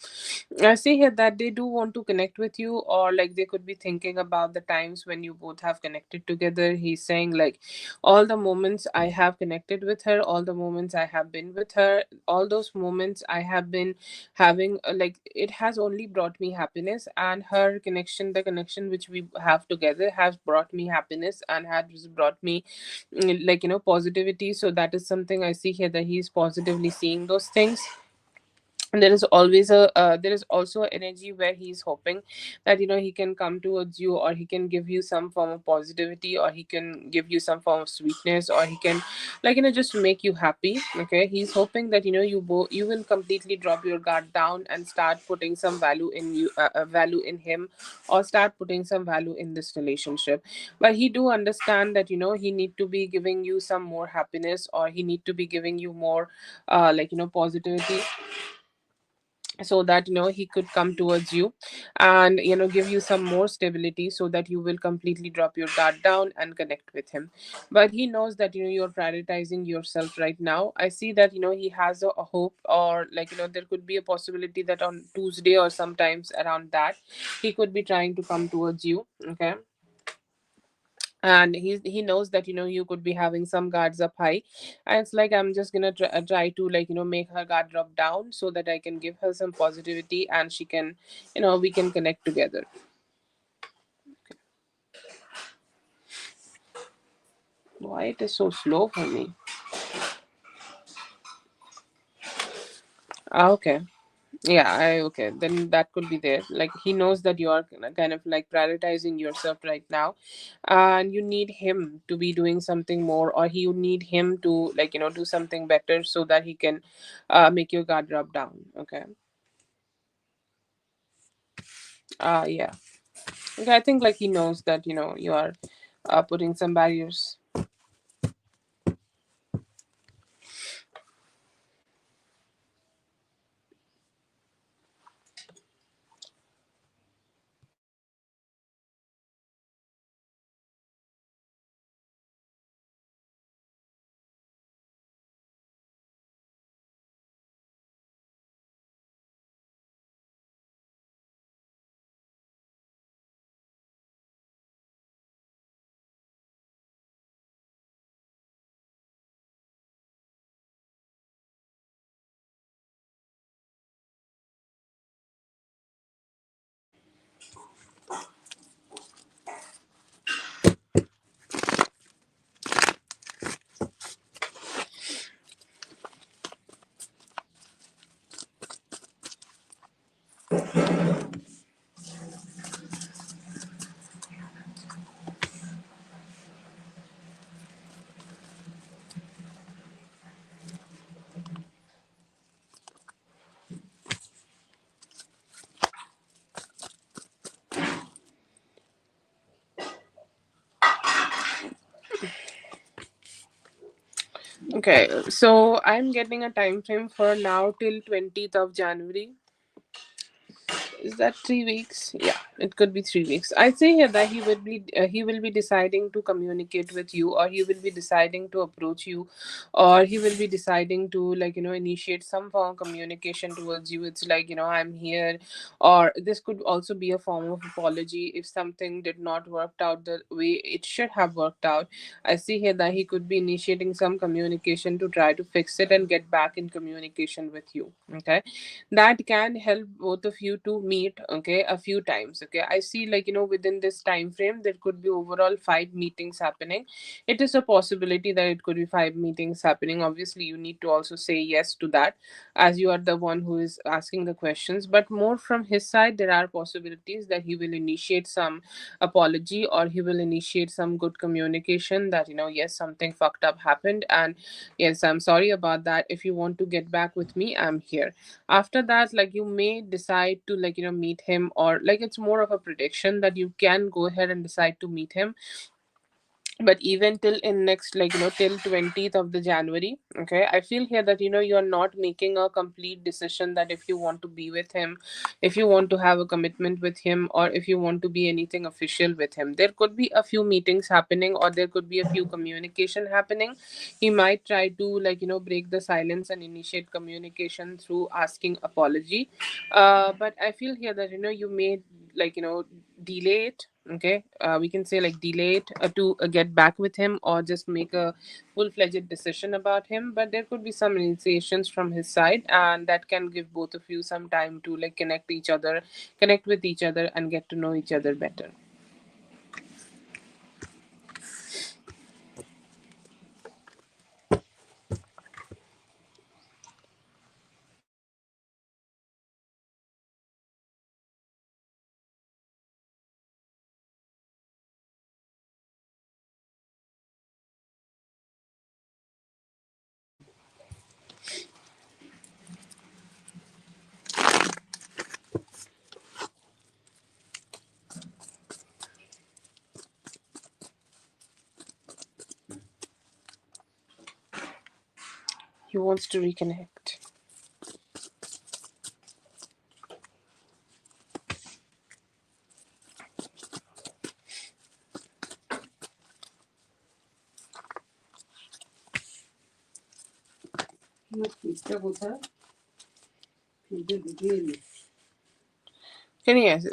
I see here that they do want to connect with you, or like they could be thinking about the times when you both have connected together. He's saying, like, all the moments I have connected with her, all the moments I have been with her, all those moments I have been having, like, it has only brought me happiness. And her connection, the connection which we have together, has brought me happiness and has brought me, like, positivity. So that is something I see here, that he's positively seeing those things. And there is also energy where he's hoping that he can come towards you, or he can give you some form of positivity, or he can give you some form of sweetness, or he can, like, just make you happy. Okay, he's hoping that you will completely drop your guard down and start putting some value in you, value in him, or start putting some value in this relationship. But he do understand that he need to be giving you some more happiness, or he need to be giving you more positivity, so that he could come towards you, and give you some more stability, so that you will completely drop your guard down and connect with him. But he knows that you're prioritizing yourself right now. I see that he has a hope, or like there could be a possibility that on Tuesday or sometimes around that, he could be trying to come towards you. Okay, and he knows that you could be having some guards up high, and it's like, I'm just gonna try to, like, make her guard drop down, so that I can give her some positivity, and she can, we can connect together. Why it is so slow for me? Okay. Yeah, okay, then that could be there. Like, he knows that you are kind of like prioritizing yourself right now, and you need him to be doing something more, or you need him to, like, do something better, so that he can make your guard drop down. Okay. Yeah. Okay, I think like he knows that you are putting some barriers. Okay, so I'm getting a time frame for now till 20th of January. Is that 3 weeks? Yeah, it could be 3 weeks. I say here that he will be deciding to communicate with you, or he will be deciding to approach you, or he will be deciding to initiate some form of communication towards you. It's like I'm here, or this could also be a form of apology if something did not work out the way it should have worked out. I see here that he could be initiating some communication to try to fix it and get back in communication with you. Okay, that can help both of you to meet, okay, a few times. Okay, I see within this time frame there could be overall 5 meetings happening. It is a possibility that it could be 5 meetings happening. Obviously you need to also say yes to that, as you are the one who is asking the questions. But more from his side, there are possibilities that he will initiate some apology, or he will initiate some good communication that yes, something fucked up happened, and yes, I'm sorry about that. If you want to get back with me, I'm here. After that, you may decide to meet him, or it's more of a prediction that you can go ahead and decide to meet him. But even till in next till 20th of the January, okay, I feel here that you're not making a complete decision that if you want to be with him, if you want to have a commitment with him, or if you want to be anything official with him. There could be a few meetings happening, or there could be a few communication happening. He might try to break the silence and initiate communication through asking apology. But I feel here that you may delay it. Okay, we can say delay it to get back with him, or just make a full-fledged decision about him. But there could be some initiations from his side, and that can give both of you some time to connect with each other and get to know each other better. He wants to reconnect. Can you guys?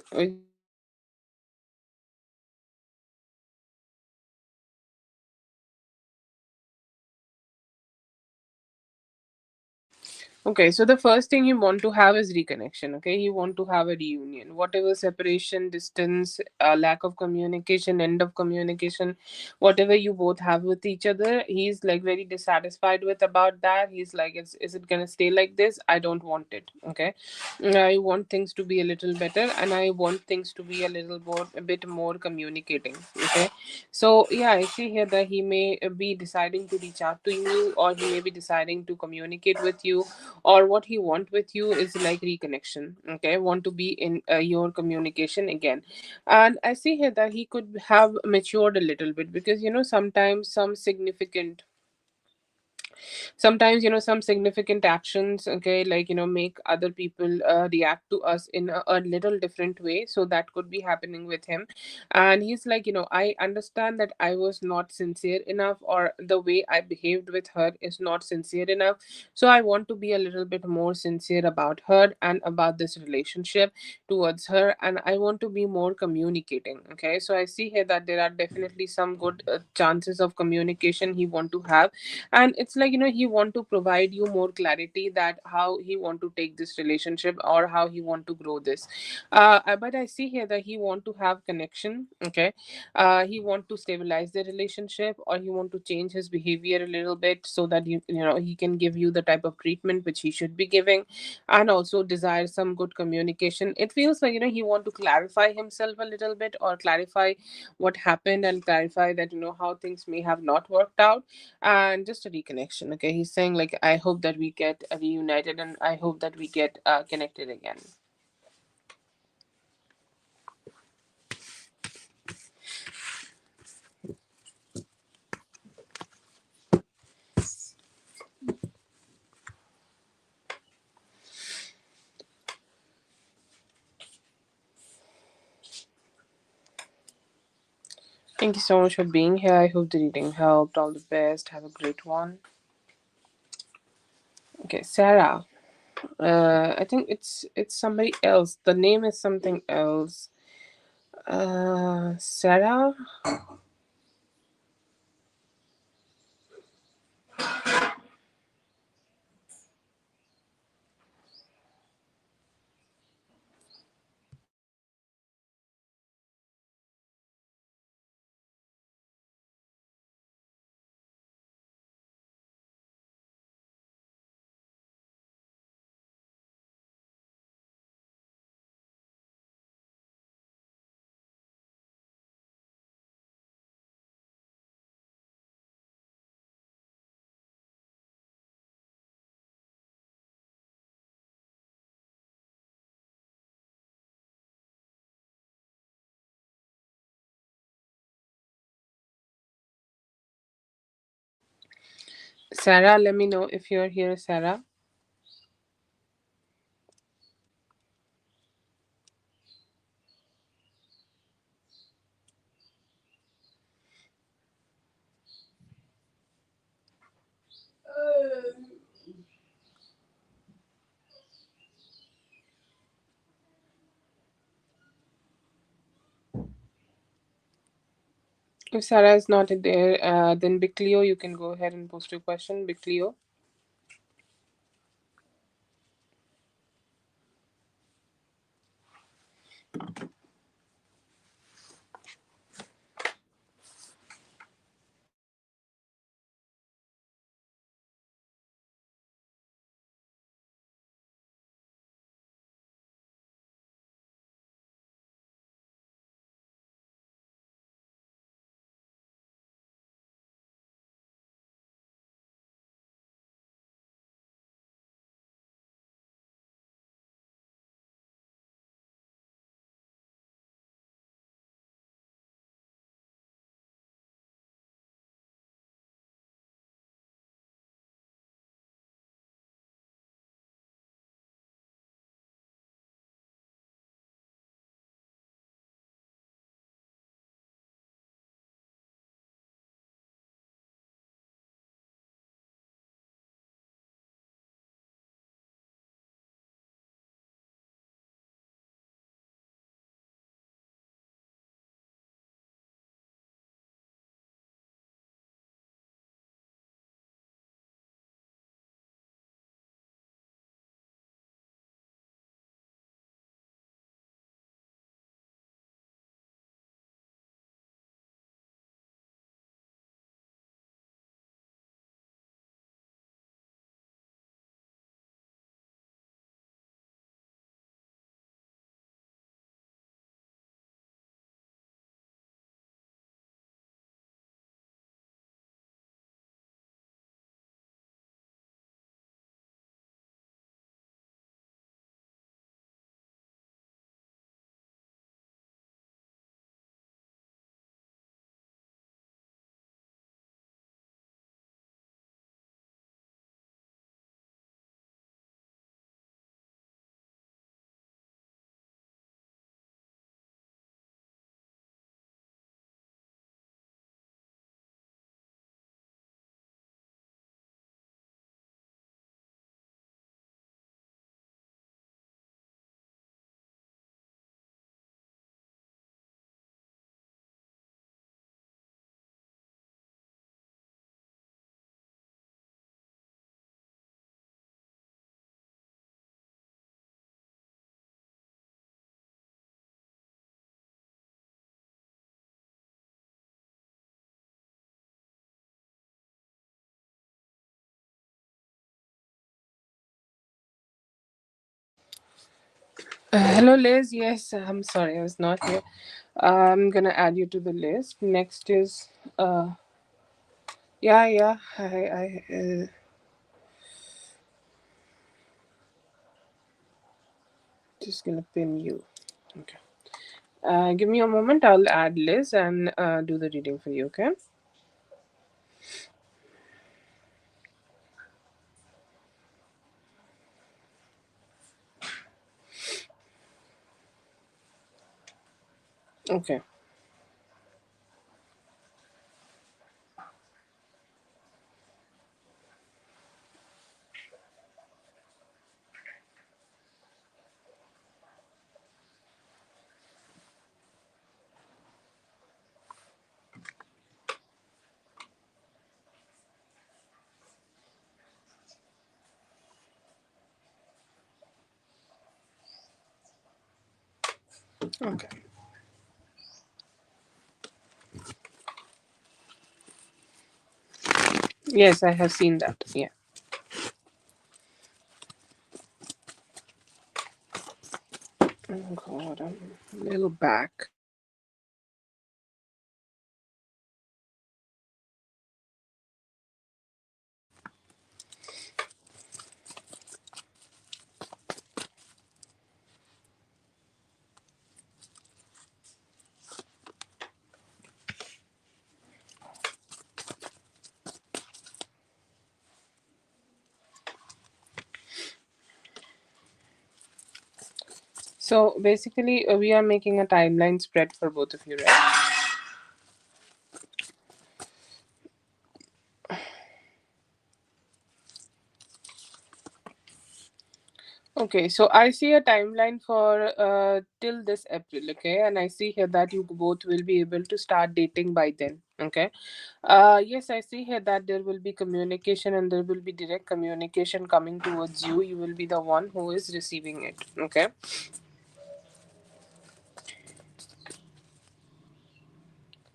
Okay, so the first thing you want to have is reconnection. Okay, you want to have a reunion. Whatever separation, distance, lack of communication, end of communication, whatever you both have with each other, he's very dissatisfied with about that. He's like, is it gonna stay like this? I don't want it. Okay, I want things to be a little better, and I want things to be a bit more communicating. Okay, so yeah, I see here that he may be deciding to reach out to you, or he may be deciding to communicate with you, or what he want with you is like reconnection. Okay, want to be in your communication again. And I see here that he could have matured a little bit, because sometimes some significant actions, okay, like make other people react to us in a little different way. So that could be happening with him. And he's like, I understand that I was not sincere enough, or the way I behaved with her is not sincere enough. So I want to be a little bit more sincere about her and about this relationship towards her, and I want to be more communicating. Okay, so I see here that there are definitely some good chances of communication he want to have. And it's like, he want to provide you more clarity that how he want to take this relationship, or how he want to grow this. But I see here that he want to have connection. Okay, he want to stabilize the relationship, or he want to change his behavior a little bit, so that he can give you the type of treatment which he should be giving. And also desire some good communication. It feels like, he want to clarify himself a little bit, or clarify what happened, and clarify that how things may have not worked out, and just a reconnection. Okay, he's saying like, I hope that we get reunited, and I hope that we get connected again. Thank you so much for being here. I hope the reading helped. All the best. Have a great one. Okay, Sarah. I think it's somebody else. The name is something else. Sarah. Sarah, let me know if you're here, Sarah. If Sarah is not there, then Big Cleo, you can go ahead and post your question. Big Cleo. Hello, Liz. Yes, I'm sorry, I was not here. I'm gonna add you to the list. Next is, yeah, yeah. Just gonna pin you. Okay. Give me a moment. I'll add Liz and do the reading for you. Okay. Okay. Okay. Yes, I have seen that. Yeah. Oh God, I'm a little back. So basically, we are making a timeline spread for both of you, right? Okay, so I see a timeline for till this April, okay, and I see here that you both will be able to start dating by then, okay. Yes, I see here that there will be communication and there will be direct communication coming towards you. You will be the one who is receiving it, okay.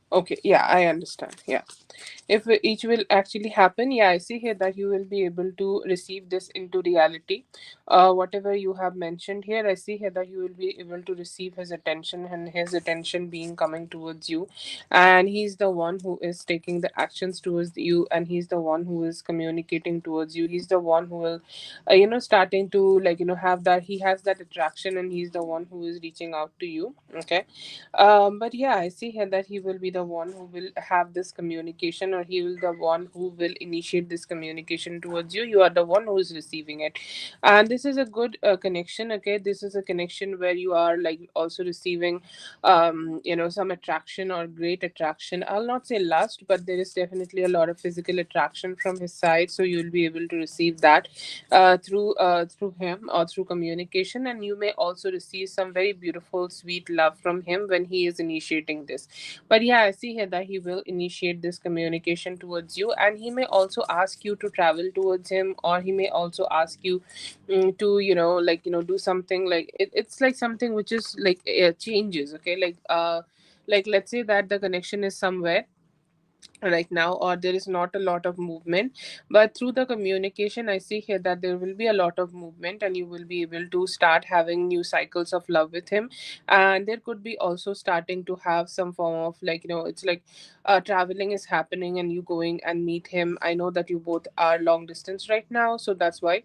Okay, yeah, I understand. Yeah. If each will actually happen, yeah, I see here that you will be able to receive this into reality. Whatever you have mentioned here, I see here that you will be able to receive his attention and his attention being coming towards you, and he's the one who is taking the actions towards you, and he's the one who is communicating towards you. He's the one who will, starting to, have that, he has that attraction, and he's the one who is reaching out to you, okay. But yeah, I see here that he will be the one who will have this communication, or he will the one who will initiate this communication towards you. You are the one who is receiving it, and this is a good connection. Okay, this is a connection where you are like also receiving, some attraction or great attraction. I'll not say lust, but there is definitely a lot of physical attraction from his side. So you'll be able to receive that through him or through communication, and you may also receive some very beautiful sweet love from him when he is initiating this. But yeah, I see here that he will initiate this communication towards you, and he may also ask you to travel towards him, or he may also ask you to do something like it's like something which is like changes, okay, like let's say that the connection is somewhere right now, or there is not a lot of movement, but through the communication I see here that there will be a lot of movement, and you will be able to start having new cycles of love with him. And there could be also starting to have some form of it's like traveling is happening, and you going and meet him. I know that you both are long distance right now, so that's why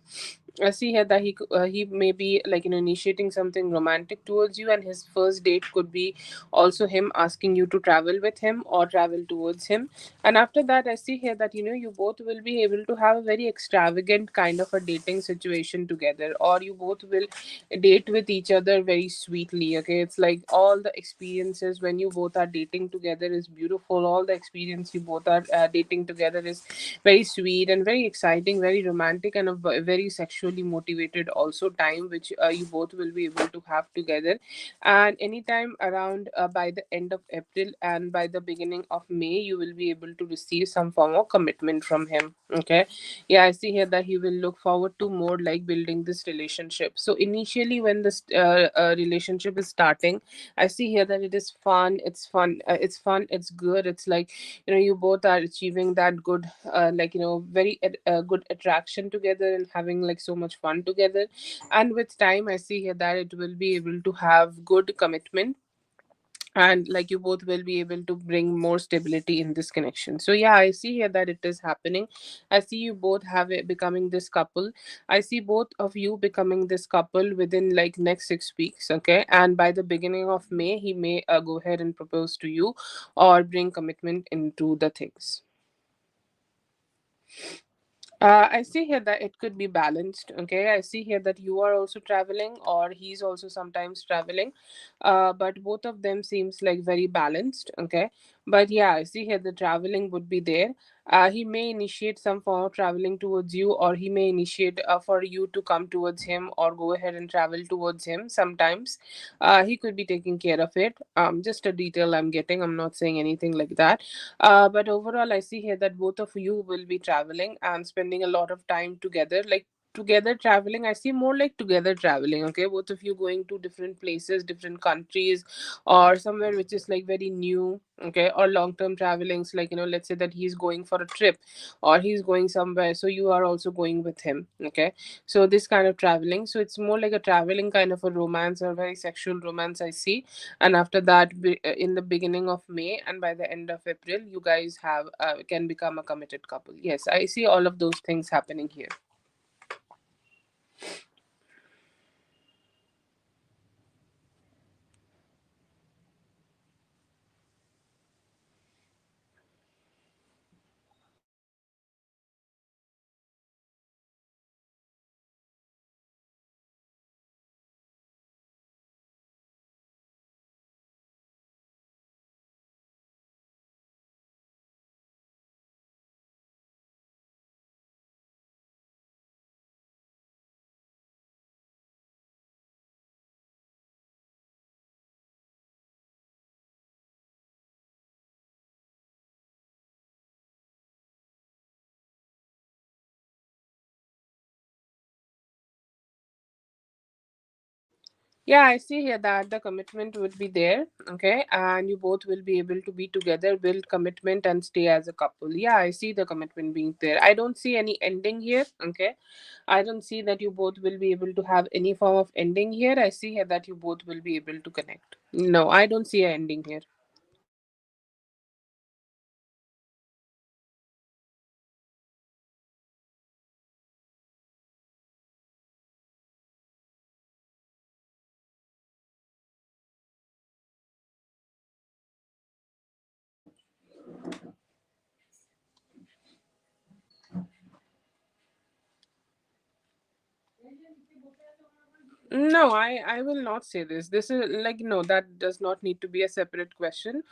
I see here that he may be initiating something romantic towards you, and his first date could be also him asking you to travel with him or travel towards him. And after that, I see here that you both will be able to have a very extravagant kind of a dating situation together, or you both will date with each other very sweetly. Okay, it's like all the experiences when you both are dating together is beautiful. All the experience you both are dating together is very sweet and very exciting, very romantic, and a very sexually motivated also time, which you both will be able to have together. And anytime around by the end of April and by the beginning of May, you will be able to receive some form of commitment from him, okay. Yeah, I see here that he will look forward to more like building this relationship. So initially when this relationship is starting, I see here that it is fun, it's fun, it's good. It's like you both are achieving that good very good attraction together, and having like so so much fun together. And with time, I see here that it will be able to have good commitment, and like you both will be able to bring more stability in this connection. So yeah, I see here that it is happening. I see you both have it becoming this couple. I see both of you becoming this couple within like next 6 weeks, okay? And by the beginning of May, he may go ahead and propose to you or bring commitment into the things. I see here that it could be balanced. Okay, I see here that you are also traveling, or he's also sometimes traveling, but both of them seems like very balanced. Okay, but yeah, I see here the traveling would be there. He may initiate some form of traveling towards you, or he may initiate for you to come towards him, or go ahead and travel towards him. Sometimes, he could be taking care of it. Just a detail I'm getting. I'm not saying anything like that, but overall, I see here that both of you will be traveling and spending a lot of time together. Like together traveling, I see more like together traveling. Okay, both of you going to different places, different countries, or somewhere which is like very new. Okay, or long term travelings, like let's say that he's going for a trip or he's going somewhere, so you are also going with him. Okay, so this kind of traveling, so it's more like a traveling kind of a romance or very sexual romance, I see. And after that, in the beginning of May and by the end of April, you guys have can become a committed couple. Yes, I see all of those things happening here. Yeah, I see here that the commitment would be there. Okay, and you both will be able to be together, build commitment, and stay as a couple. Yeah, I see the commitment being there. I don't see any ending here. Okay, I don't see that you both will be able to have any form of ending here. I see here that you both will be able to connect. No, I don't see an ending here. No, I will not say this. This is like, no, that does not need to be a separate question.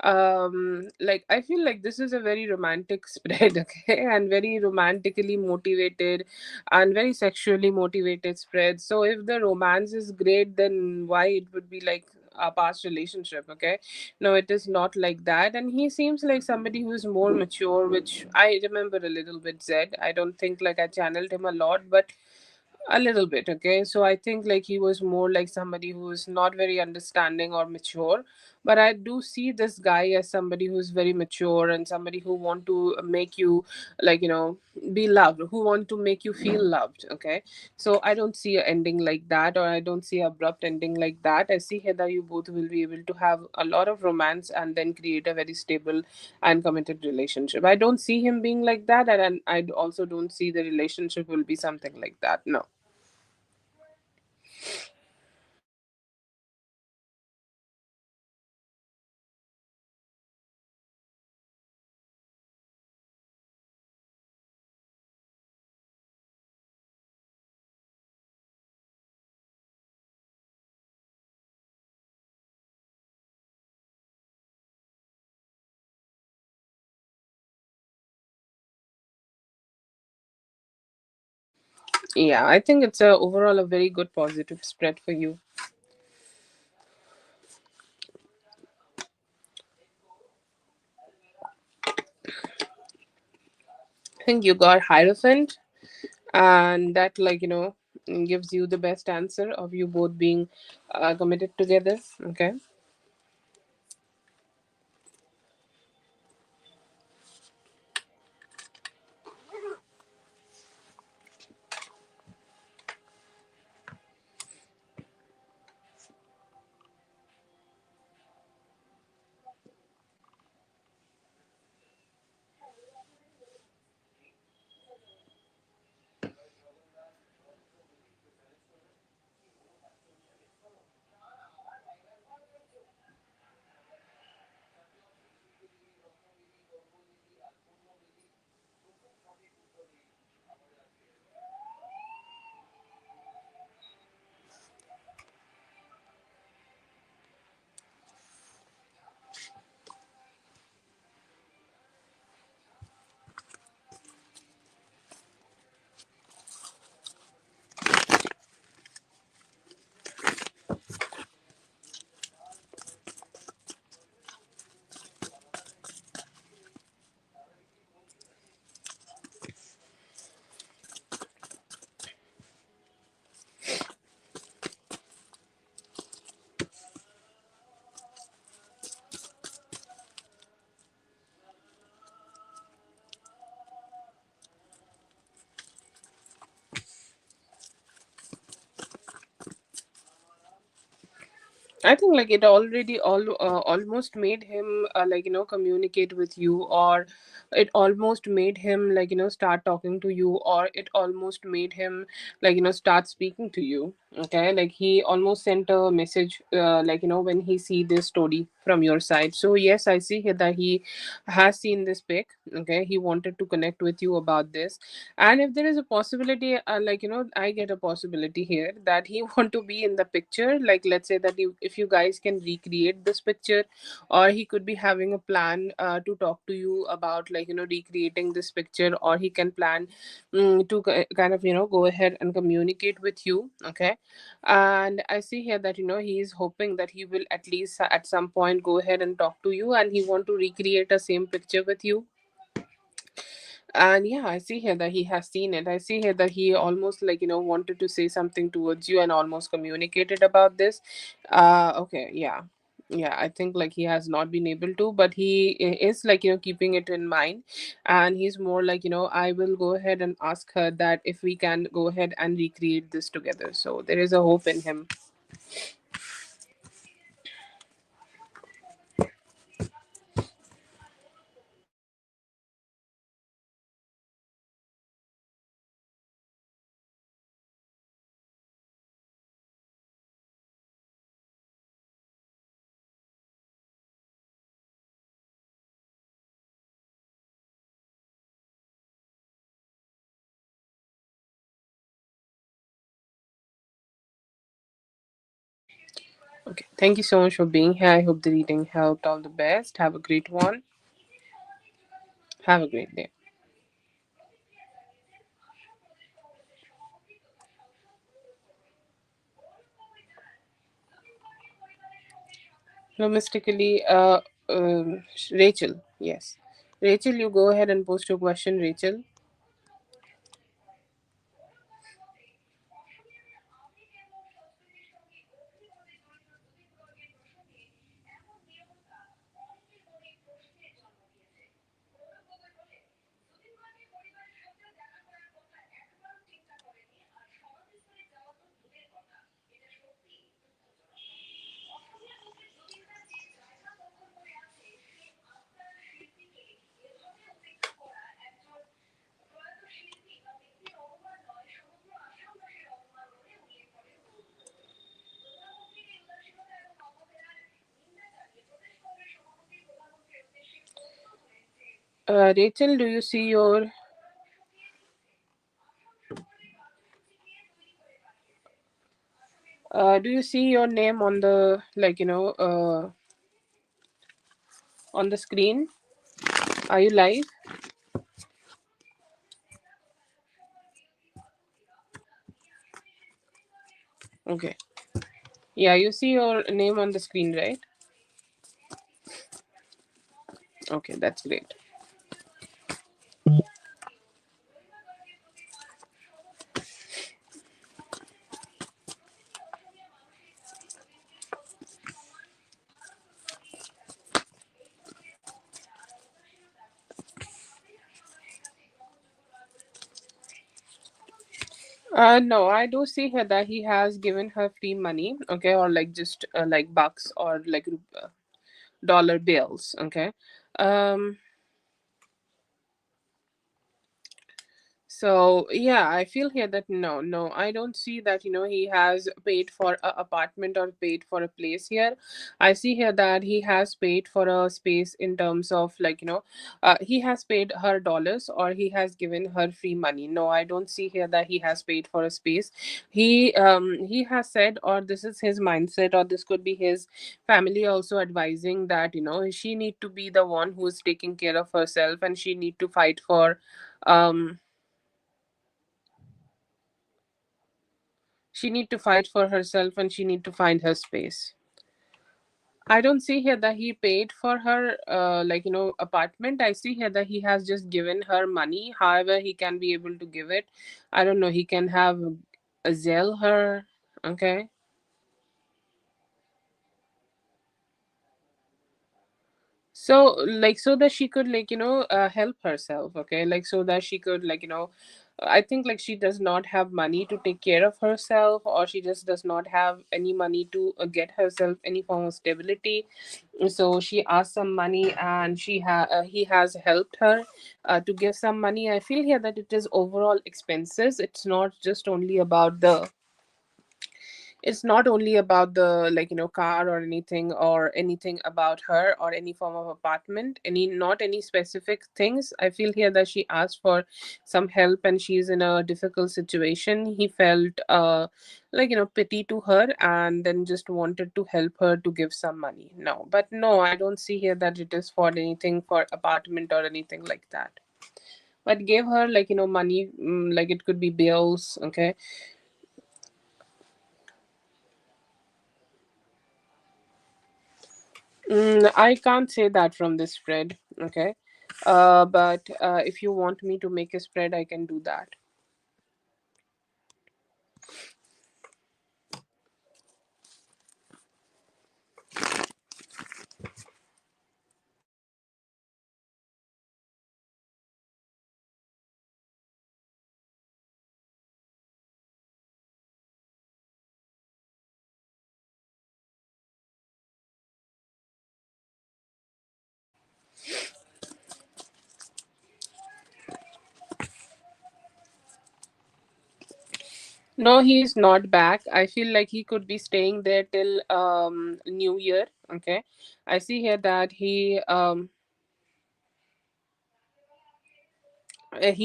Like I feel like this is a very romantic spread, okay, and very romantically motivated and very sexually motivated spread. So if the romance is great, then why it would be like a past relationship, okay? No, it is not like that. And he seems like somebody who is more mature, which I remember a little bit. Zed, I don't think like I channeled him a lot, but a little bit. Okay, so I think like he was more like somebody who is not very understanding or mature, but I do see this guy as somebody who's very mature and somebody who want to make you like be loved, who want to make you feel loved. Okay, so I don't see a ending like that, or I don't see abrupt ending like that. I see here that you both will be able to have a lot of romance and then create a very stable and committed relationship. I don't see him being like that, and I also don't see the relationship will be something like that. No. Yeah, I think it's a overall a very good positive spread for you. I think you got Hierophant, and that gives you the best answer of you both being committed together. Okay. I think like it already almost made him like communicate with you, or it almost made him like start talking to you, or it almost made him like start speaking to you. Okay, like he almost sent a message like when he see this story from your side. So yes, I see here that he has seen this pic. Okay, he wanted to connect with you about this, and if there is a possibility like I get a possibility here that he want to be in the picture, like let's say that you, if you guys can recreate this picture, or he could be having a plan to talk to you about like recreating this picture, or he can plan to kind of go ahead and communicate with you. Okay, and I see here that he is hoping that he will at least at some point go ahead and talk to you, and he want to recreate a same picture with you. And yeah, I see here that he has seen it. I see here that he almost like wanted to say something towards you and almost communicated about this. Okay, yeah. Yeah, I think like he has not been able to, but he is like keeping it in mind, and he's more like I will go ahead and ask her that if we can go ahead and recreate this together. So there is a hope in him. Okay, thank you so much for being here. I hope the reading helped. All the best. Have a great one. Have a great day. Domestically, Rachel, yes. Rachel, you go ahead and post your question, Rachel. Rachel, do you see your name on the like on the screen? Are you live? Okay. Yeah, you see your name on the screen, right? Okay, that's great. No, I do see here that he has given her free money, okay, or like just like bucks or like dollar bills, okay. Um, So yeah, I feel here that no, I don't see that he has paid for a apartment or paid for a place here. I see here that he has paid for a space in terms of like he has paid her dollars or he has given her free money. No, I don't see here that he has paid for a space. He has said, or this is his mindset, or this could be his family also advising that she need to be the one who is taking care of herself, and she need to fight for um she need to fight for herself, and she need to find her space. I don't see here that he paid for her like apartment. I see here that he has just given her money, however he can be able to give it. I don't know, he can have a Zelle her. Okay, so like so that she could like help herself. Okay, like so that she could like I think like she does not have money to take care of herself, or she just does not have any money to get herself any form of stability. So she asked some money, and he has helped her to give some money. I feel here that it is overall expenses. It's not only about the, like, car or anything, or anything about her, or any form of apartment, not any specific things. I feel here that she asked for some help, and she's in a difficult situation. He felt like, pity to her, and then just wanted to help her to give some money. No, but no, I don't see here that it is for anything for apartment or anything like that. But gave her, like, money, like it could be bills. Okay. I can't say that from this spread. Okay. But if you want me to make a spread, I can do that. No, he's not back. I feel like he could be staying there till New Year. Okay. I see here that he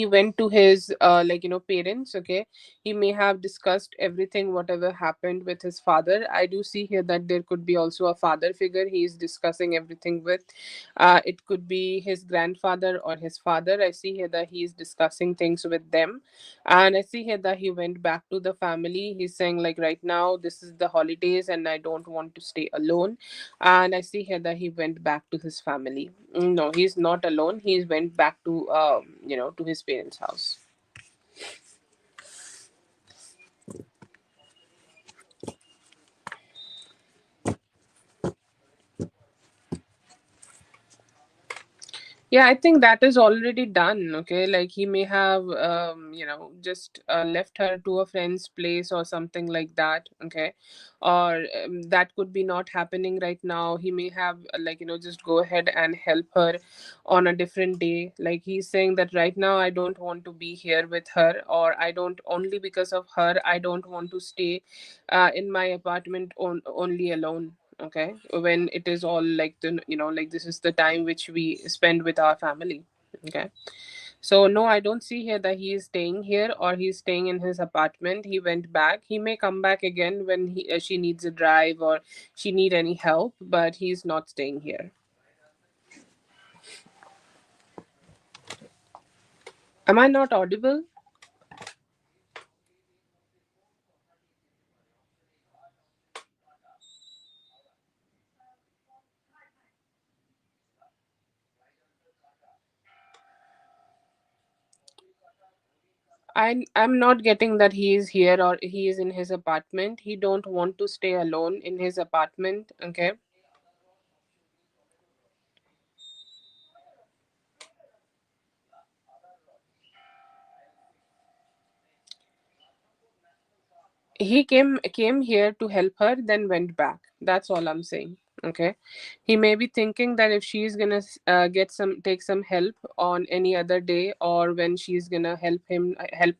went to his like, parents. Okay. He may have discussed everything whatever happened with his father. I do see here that there could be also a father figure he is discussing everything with. It could be his grandfather or his father. I see here that he is discussing things with them. And I see here that he went back to the family. He's saying like, right now this is the holidays and I don't want to stay alone. And I see here that he went back to his family. No, he's not alone. He went back to to his parents' house. Yeah, I think that is already done. Okay, like he may have, just left her to a friend's place or something like that. Okay, or that could be not happening right now. He may have, like, just go ahead and help her on a different day. Like he's saying that right now I don't want to be here with her, or I don't, only because of her, I don't want to stay in my apartment only alone. Okay, when it is all like like this is the time which we spend with our family. Okay, so no, I don't see here that he is staying here or he's staying in his apartment. He went back. He may come back again when she needs a drive or she need any help, but he's not staying here. Am I not audible? I'm not getting that he is here or he is in his apartment. He don't want to stay alone in his apartment. Okay. He came here to help her, then went back. That's all I'm saying. Okay. He may be thinking that if she's gonna get some take some help on any other day, or when she's gonna help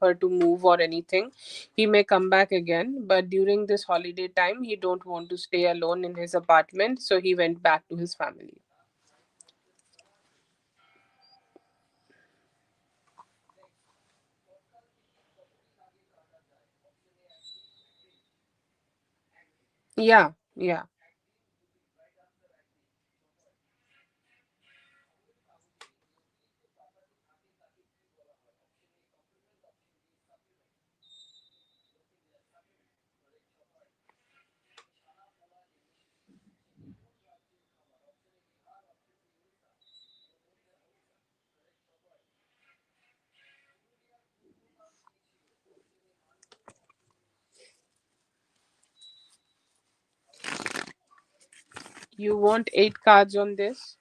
her to move or anything, he may come back again. But during this holiday time, he don't want to stay alone in his apartment, so he went back to his family. Yeah, yeah. You want 8 cards on this?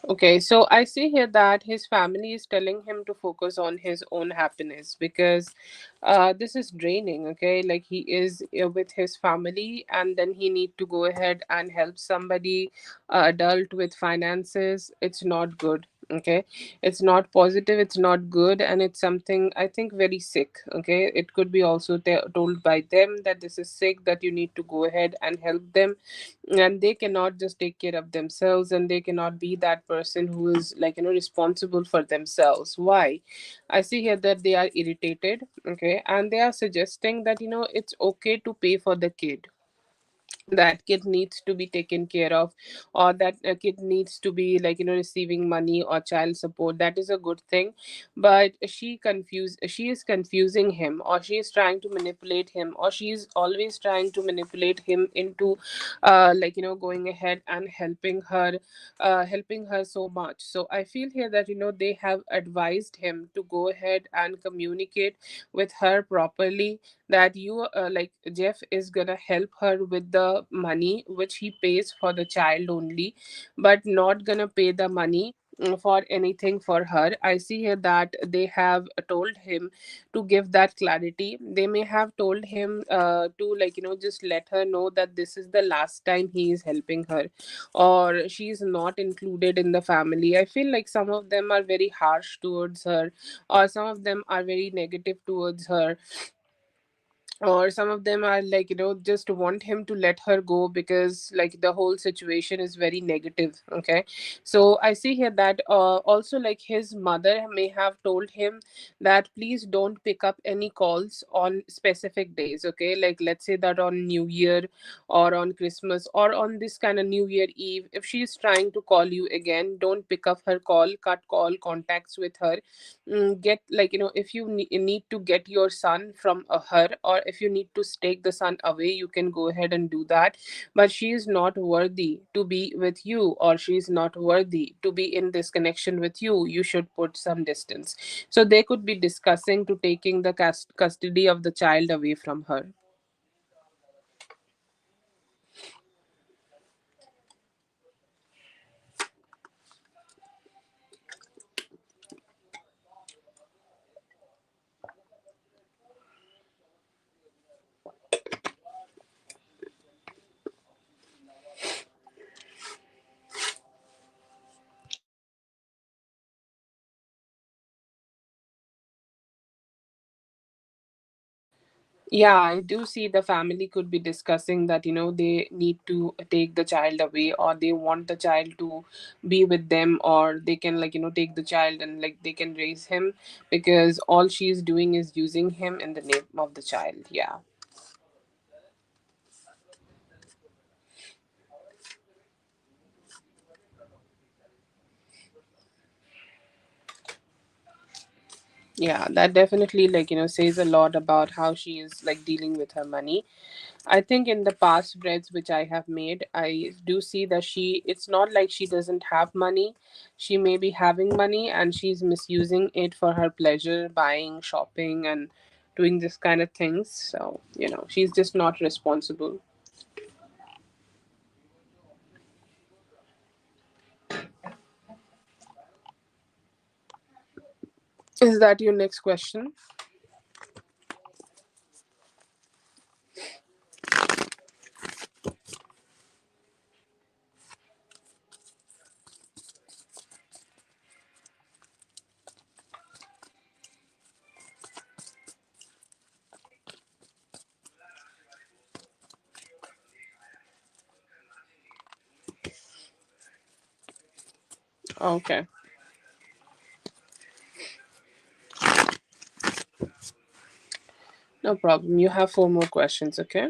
Okay, so I see here that his family is telling him to focus on his own happiness because this is draining. Okay, like he is with his family, and then he need to go ahead and help somebody adult with finances. It's not good. Okay, it's not positive. It's not good, and it's something I think very sick. Okay, it could be also told by them that this is sick, that you need to go ahead and help them, and they cannot just take care of themselves, and they cannot be that person who is like responsible for themselves. Why? I see here that they are irritated. Okay, and they are suggesting that it's okay to pay for the kid, that kid needs to be taken care of, or that a kid needs to be like receiving money or child support. That is a good thing, but she is confusing him, or she is trying to manipulate him, or she is always trying to manipulate him into going ahead and helping her so much. So I feel here that they have advised him to go ahead and communicate with her properly, that Jeff is gonna help her with the money which he pays for the child only, but not gonna pay the money for anything for her. I see here that they have told him to give that clarity. They may have told him to just let her know that this is the last time he is helping her, or she is not included in the family. I feel like some of them are very harsh towards her, or some of them are very negative towards her, or some of them are just want him to let her go because like the whole situation is very negative. Okay, so I see here that also like his mother may have told him that please don't pick up any calls on specific days. Okay, like let's say that on New Year, or on Christmas, or on this kind of New Year Eve, if she is trying to call you again, don't pick up her call, cut call contacts with her. Get if you need to get your son from her, or if you need to take the son away, you can go ahead and do that, but she is not worthy to be with you, or she is not worthy to be in this connection with you. You should put some distance. So they could be discussing to taking the custody of the child away from her. Yeah, I do see the family could be discussing that, they need to take the child away, or they want the child to be with them, or they can, take the child and like they can raise him, because all she's doing is using him in the name of the child. Yeah. Yeah, that definitely says a lot about how she is like dealing with her money. I think in the past spreads which I have made, I do see that it's not like she doesn't have money. She may be having money and she's misusing it for her pleasure, buying, shopping, and doing this kind of things. So, she's just not responsible. Is that your next question? Okay, no problem. You have four more questions, okay?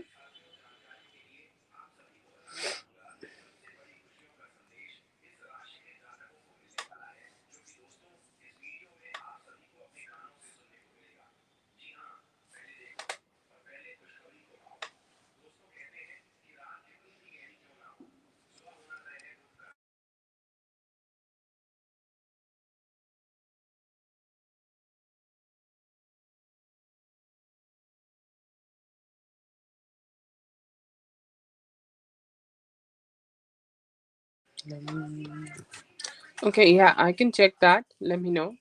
Okay, yeah, I can check that. Let me know.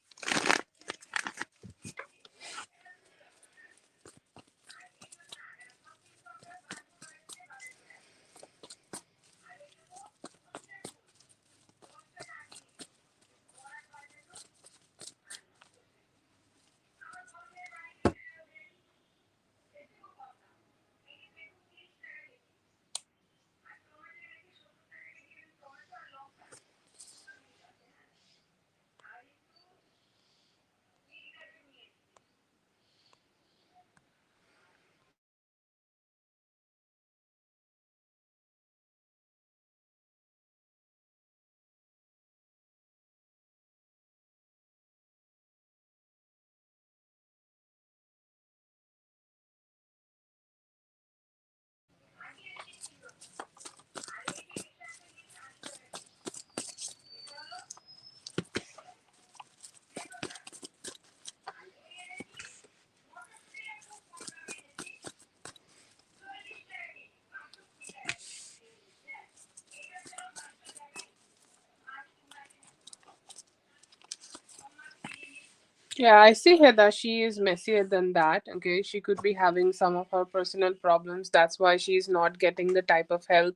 Yeah, I see here that she is messier than that. Okay, she could be having some of her personal problems. That's why she's not getting the type of help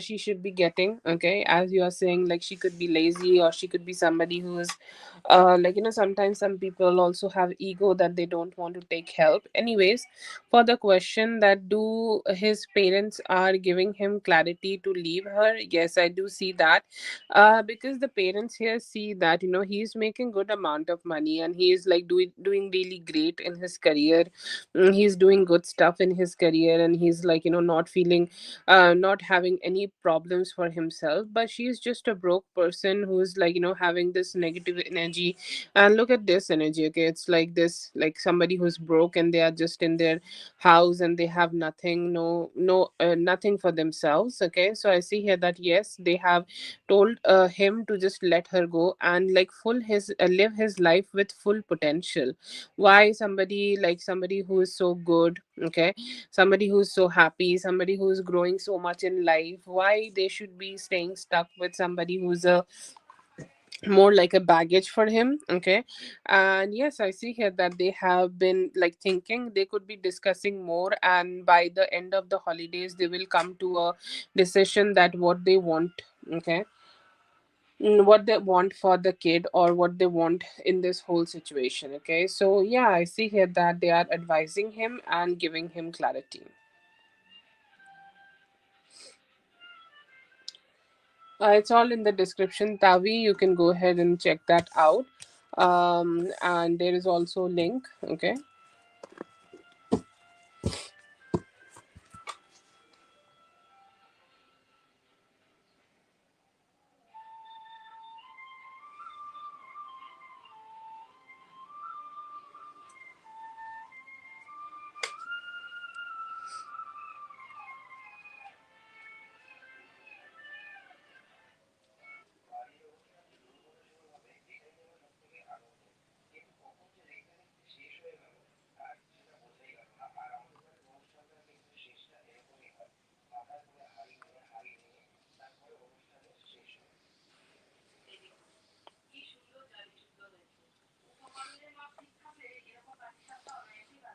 she should be getting. Okay, as you are saying, like she could be lazy, or she could be somebody who is, like, sometimes some people also have ego that they don't want to take help. Anyways, for the question that do his parents are giving him clarity to leave her, yes, I do see that, because the parents here see that he's making good amount of money, and he is like doing really great in his career. He's doing good stuff in his career, and he's like not feeling, not having any problems for himself. But she's just a broke person who's like having this negative energy. And look at this energy. Okay, it's like this, like somebody who's broke and they are just in their house and they have nothing, nothing for themselves. Okay, so I see here that yes, they have told him to just let her go and like full his live his life with full potential. Why somebody, like somebody who is so good, okay, somebody who's so happy, somebody who's growing so much in life, why they should be staying stuck with somebody who's a more like a baggage for him. Okay, and yes, I see here that they have been like thinking, they could be discussing more, and by the end of the holidays they will come to a decision that what they want. Okay, what they want for the kid, or what they want in this whole situation. Okay, so yeah, I see here that they are advising him and giving him clarity. It's all in the description, Tavi. You can go ahead and check that out. And there is also a link. Okay.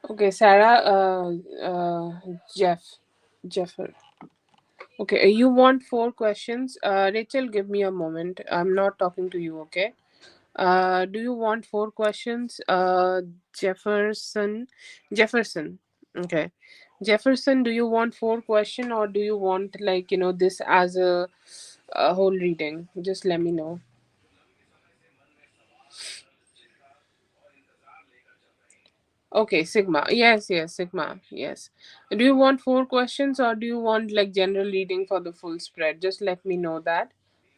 Okay, Sarah, Jeff, Jeffer. Okay, you want four questions? Rachel, give me a moment. I'm not talking to you. Okay. Do you want four questions? Jefferson. Okay. Jefferson, do you want four question, or do you want like this as a whole reading? Just let me know. Okay, Sigma. Yes, yes, Sigma. Yes. Do you want four questions, or do you want like general reading for the full spread? Just let me know that.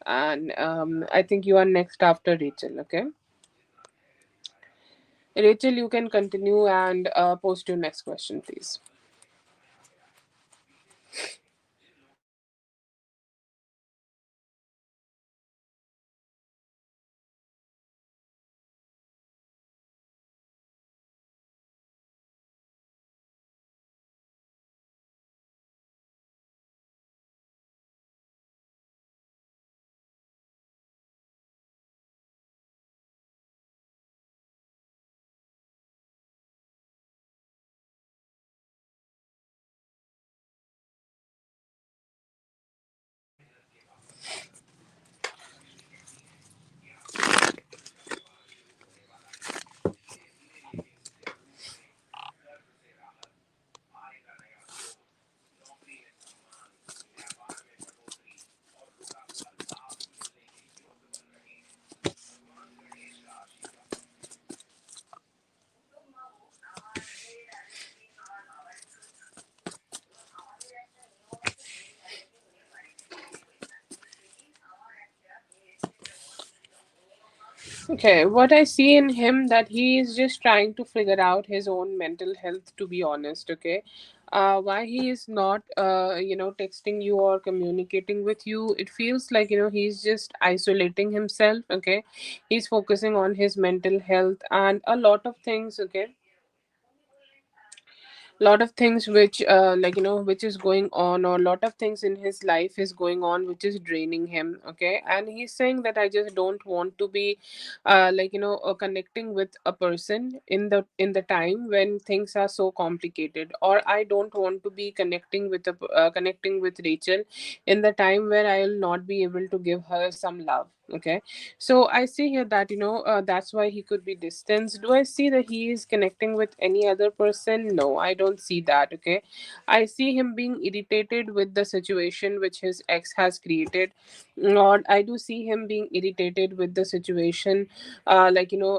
And I think you are next after Rachel. Okay. Rachel, you can continue and post your next question, please. Okay, what I see in him that he is just trying to figure out his own mental health, to be honest. Okay, why he is not texting you or communicating with you, it feels like he's just isolating himself. Okay, he's focusing on his mental health and a lot of things. Okay, lot of things which which is going on, or lot of things in his life is going on which is draining him. Okay, and he's saying that I just don't want to be connecting with a person in the time when things are so complicated, or I don't want to be connecting with Rachel in the time where I will not be able to give her some love. Okay, so I see here that that's why he could be distanced. Do I see that he is connecting with any other person? No, I don't see that. Okay, I see him being irritated with the situation which his ex has created, or I do see him being irritated with the situation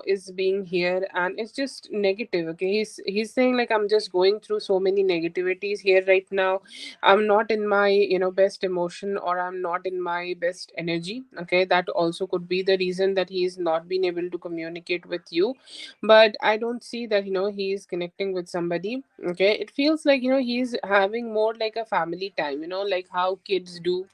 is being here, and it's just negative. Okay, he's saying like, I'm just going through so many negativities here right now. I'm not in my best emotion, or I'm not in my best energy. Okay, that also could be the reason that he is not being able to communicate with you. But I don't see that he is connecting with somebody. Okay, it feels like he's having more like a family time, like how kids do,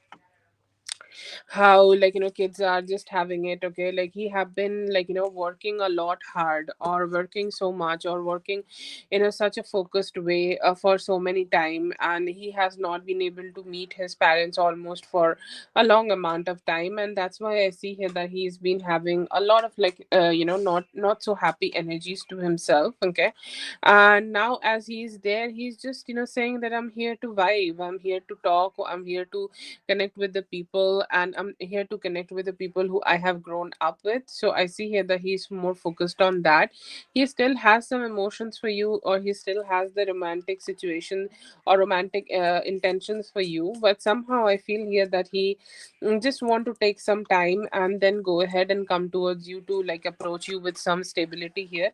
how kids are just having it. Okay, like he have been working a lot hard, or working so much, or working in such a focused way for so many time, and he has not been able to meet his parents almost for a long amount of time. And that's why I see here that he's been having a lot of not so happy energies to himself. Okay, and now as he's there, he's just saying that I'm here to vibe, I'm here to talk, I'm here to connect with the people, and I'm here to connect with the people who I have grown up with. So I see here that he's more focused on that. He still has some emotions for you, or he still has the romantic situation or romantic intentions for you, but somehow I feel here that he just want to take some time and then go ahead and come towards you to approach you with some stability here.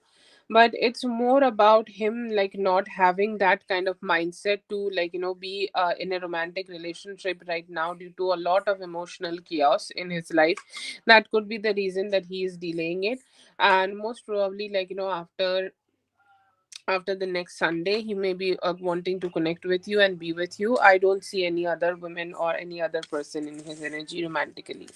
But it's more about him not having that kind of mindset to be in a romantic relationship right now, due to a lot of emotional chaos in his life. That could be the reason that he is delaying it. And most probably after the next Sunday, he may be wanting to connect with you and be with you. I don't see any other women or any other person in his energy romantically.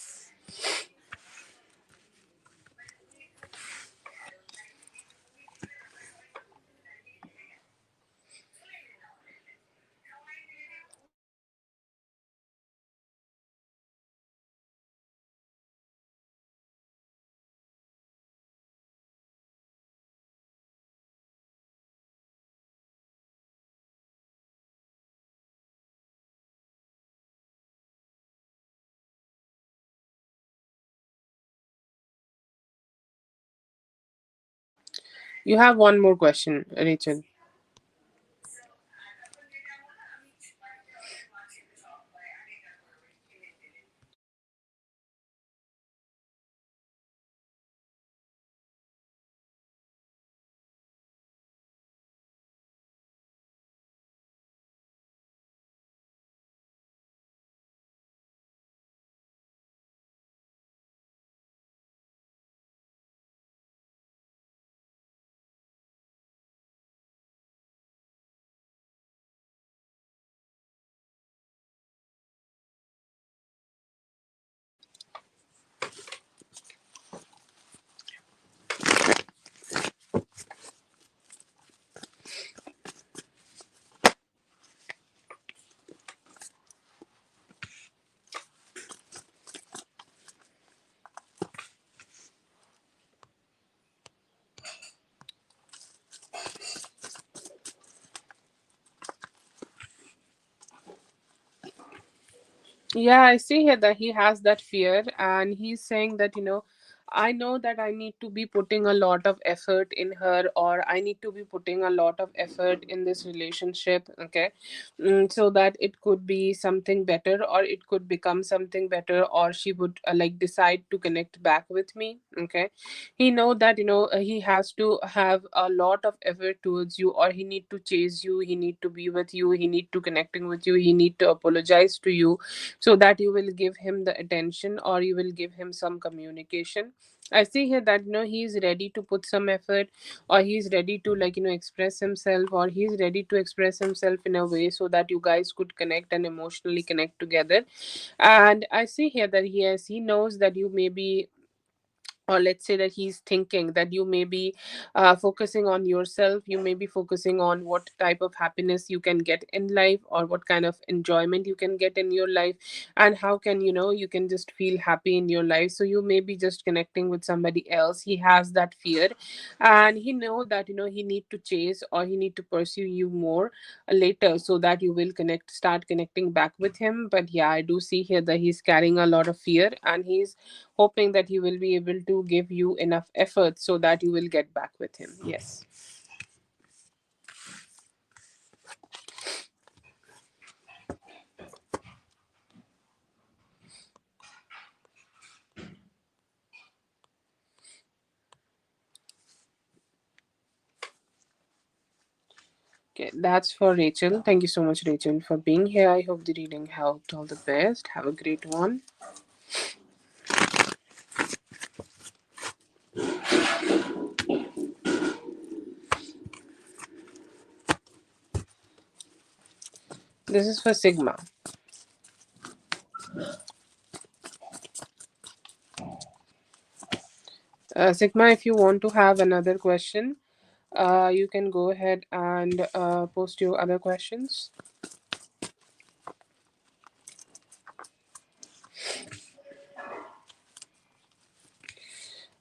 You have one more question, Rachel. Yeah, I see here that he has that fear, and he's saying that, I know that I need to be putting a lot of effort in her, or I need to be putting a lot of effort in this relationship. Okay, so that it could be something better, or it could become something better, or she would decide to connect back with me. Okay, he know that he has to have a lot of effort towards you, or he need to chase you, he need to be with you, he need to connecting with you, he need to apologize to you, so that you will give him the attention, or you will give him some communication. I see here that he's ready to put some effort, or he's ready to express himself, or he's ready to express himself in a way so that you guys could connect and emotionally connect together. And I see here that he knows that you may be, or let's say that he's thinking that you may be focusing on yourself, you may be focusing on what type of happiness you can get in life, or what kind of enjoyment you can get in your life, and how can you can just feel happy in your life. So you may be just connecting with somebody else. He has that fear, and he know that he need to chase, or he need to pursue you more later, so that you will start connecting back with him. But yeah, I do see here that he's carrying a lot of fear, and he's hoping that he will be able to give you enough effort so that you will get back with him. Yes. Okay, that's for Rachel. Thank you so much, Rachel, for being here. I hope the reading helped. All the best. Have a great one. This is for Sigma. Sigma, if you want to have another question, you can go ahead and post your other questions.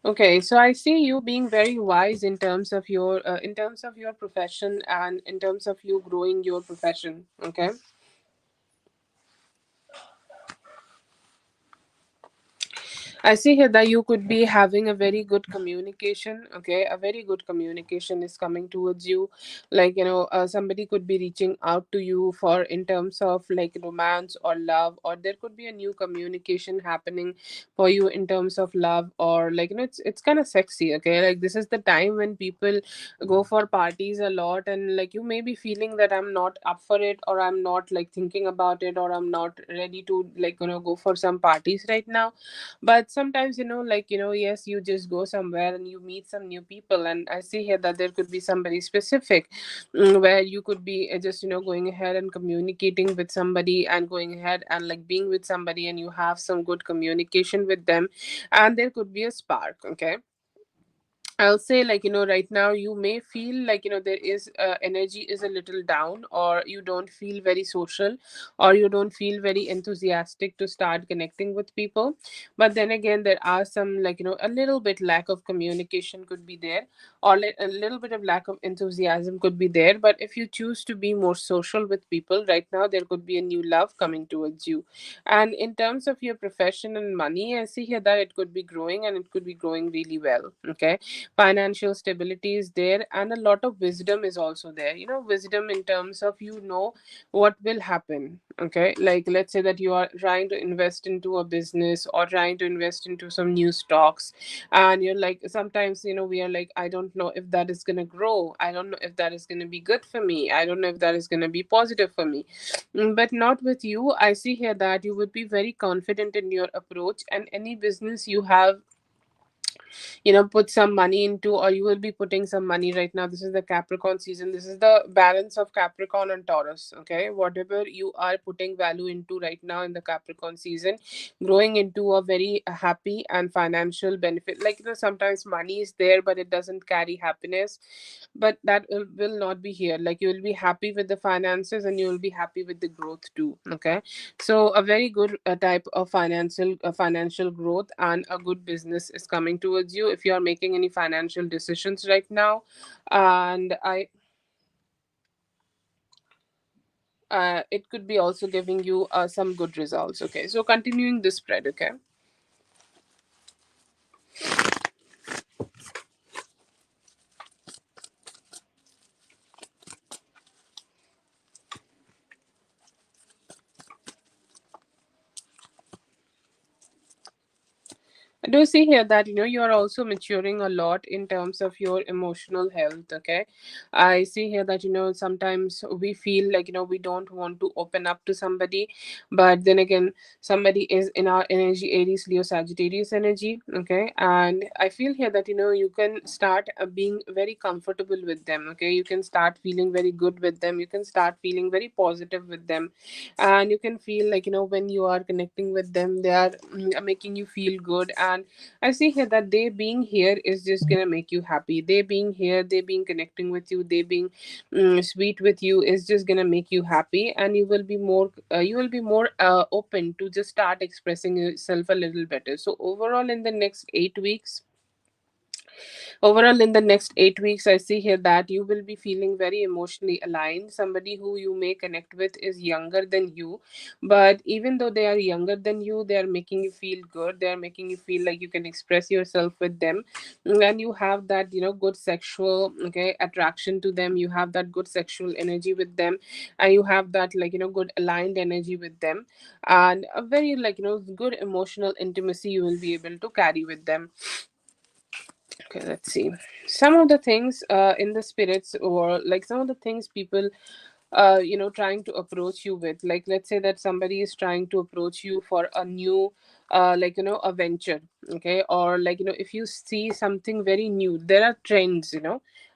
Okay, so I see you being very wise in terms of your profession, and in terms of you growing your profession. Okay. I see here that you could be having a very good communication. Okay, a very good communication is coming towards you. Like, somebody could be reaching out to you for in terms of like romance or love, or there could be a new communication happening for you in terms of love, or like, it's kind of sexy. Okay, like this is the time when people go for parties a lot, and like you may be feeling that I'm not up for it, or I'm not like thinking about it, or I'm not ready to like go for some parties right now. But sometimes like yes, you just go somewhere and you meet some new people, and I see here that there could be somebody specific, where you could be just going ahead and communicating with somebody, and going ahead and like being with somebody, and you have some good communication with them, and there could be a spark. Okay, I'll say like right now you may feel like there is energy is a little down, or you don't feel very social, or you don't feel very enthusiastic to start connecting with people. But then again, there are some like a little bit lack of communication could be there, or a little bit of lack of enthusiasm could be there. But if you choose to be more social with people right now, there could be a new love coming towards you. And in terms of your profession and money, I see here that it could be growing, and it could be growing really well. Okay, financial stability is there, and a lot of wisdom is also there. Wisdom in terms of what will happen. Okay, like let's say that you are trying to invest into a business, or trying to invest into some new stocks, and you're like, sometimes we are like, I don't know if that is going to grow, I don't know if that is going to be good for me, I don't know if that is going to be positive for me. But not with you. I see here that you would be very confident in your approach, and any business you have put some money into, or you will be putting some money right now. This is the Capricorn season, this is the balance of Capricorn and Taurus. Okay, whatever you are putting value into right now in the Capricorn season, growing into a very happy and financial benefit. Like sometimes money is there, but it doesn't carry happiness. But that will not be here. Like you will be happy with the finances, and you will be happy with the growth too. Okay, so a very good type of financial growth, and a good business is coming towards you if you are making any financial decisions right now. And it could be also giving you some good results. Okay, so continuing this spread. Okay. I do see here that you are also maturing a lot in terms of your emotional health. Okay, I see here that sometimes we feel like we don't want to open up to somebody, but then again somebody is in our energy, Aries, Leo, Sagittarius energy. Okay, and I feel here that you can start being very comfortable with them. Okay, you can start feeling very good with them. You can start feeling very positive with them, and you can feel like when you are connecting with them, they are making you feel good. And I see here that they being here is just gonna make you happy. They being here, they being connecting with you, they being sweet with you is just gonna make you happy, and you will be more open to just start expressing yourself a little better. So overall, in the next 8 weeks, overall, in the next 8 weeks, I see here that you will be feeling very emotionally aligned. Somebody who you may connect with is younger than you, but even though they are younger than you, they are making you feel good. They are making you feel like you can express yourself with them, and you have that good sexual attraction to them. You have that good sexual energy with them, and you have that good aligned energy with them, and a very good emotional intimacy you will be able to carry with them. Okay, let's see. Some of the things in the spirits, or like some of the things people trying to approach you with, like let's say that somebody is trying to approach you for a new a venture. Okay, or if you see something very new, there are trends.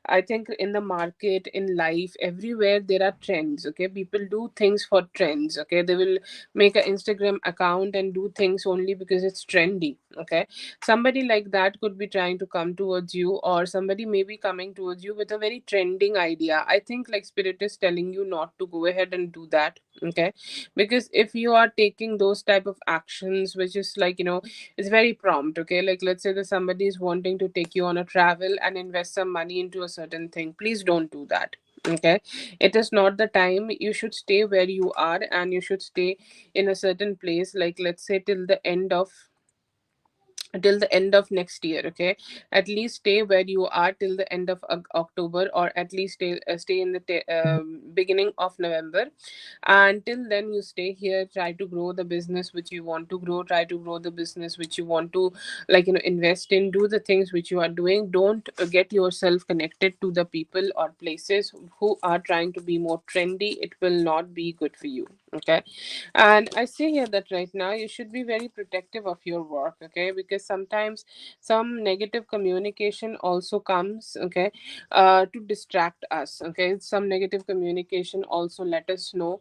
I think in the market, in life, everywhere there are trends. Okay, people do things for trends. Okay, they will make an Instagram account and do things only because it's trendy. Okay, somebody like that could be trying to come towards you, or somebody may be coming towards you with a very trending idea. I think like spirit is telling you not to go ahead and do that. Okay, because if you are taking those type of actions, which is it's very prompt. Okay, like let's say that somebody is wanting to take you on a travel and invest some money into a certain thing, please don't do that. Okay, it is not the time. You should stay where you are, and you should stay in a certain place, like let's say till the end of next year. Okay, at least stay where you are till the end of October, or at least stay in the beginning of November. And till then you stay here, try to grow the business which you want to grow, try to grow the business which you want to invest in, do the things which you are doing. Don't get yourself connected to the people or places who are trying to be more trendy. It will not be good for you. Okay, and I say here that right now you should be very protective of your work. Okay, because sometimes some negative communication also comes. Okay, to distract us. Okay, some negative communication also let us know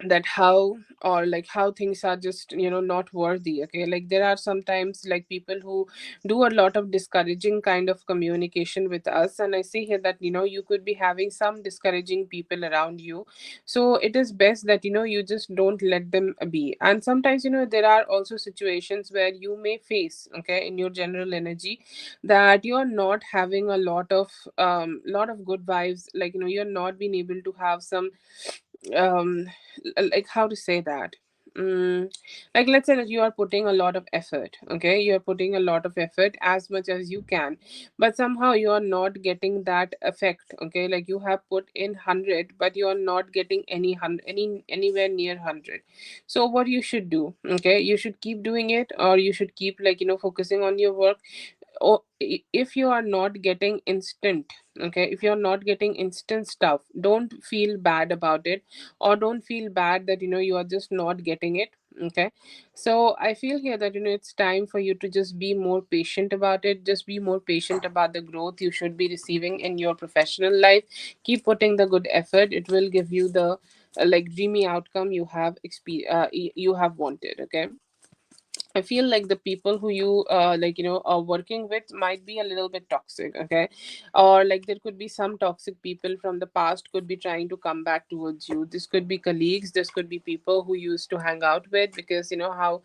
that how, or like how things are just not worthy. Okay, like there are sometimes like people who do a lot of discouraging kind of communication with us, and I see here that you could be having some discouraging people around you. So it is best that you just don't let them be. And sometimes there are also situations where you may face, okay, in your general energy, that you are not having a lot of good vibes. Like you're not being able to have some um like how to say that. mm, like let's say that you are putting a lot of effort. Okay, you are putting a lot of effort as much as you can, but somehow you are not getting that effect. Okay, like you have put in 100, but you are not getting anywhere near 100. So what you should do, okay, you should keep doing it, or you should keep focusing on your work. Or if you are not getting instant, okay, if you're not getting instant stuff, don't feel bad about it, or don't feel bad that you are just not getting it. Okay, so I feel here that it's time for you to just be more patient about it. Just be more patient about the growth you should be receiving in your professional life. Keep putting the good effort. It will give you the dreamy outcome you have you have wanted. Okay, I feel like the people who you are working with might be a little bit toxic. Okay, or like there could be some toxic people from the past could be trying to come back towards you. This could be colleagues. This could be people who used to hang out with, because how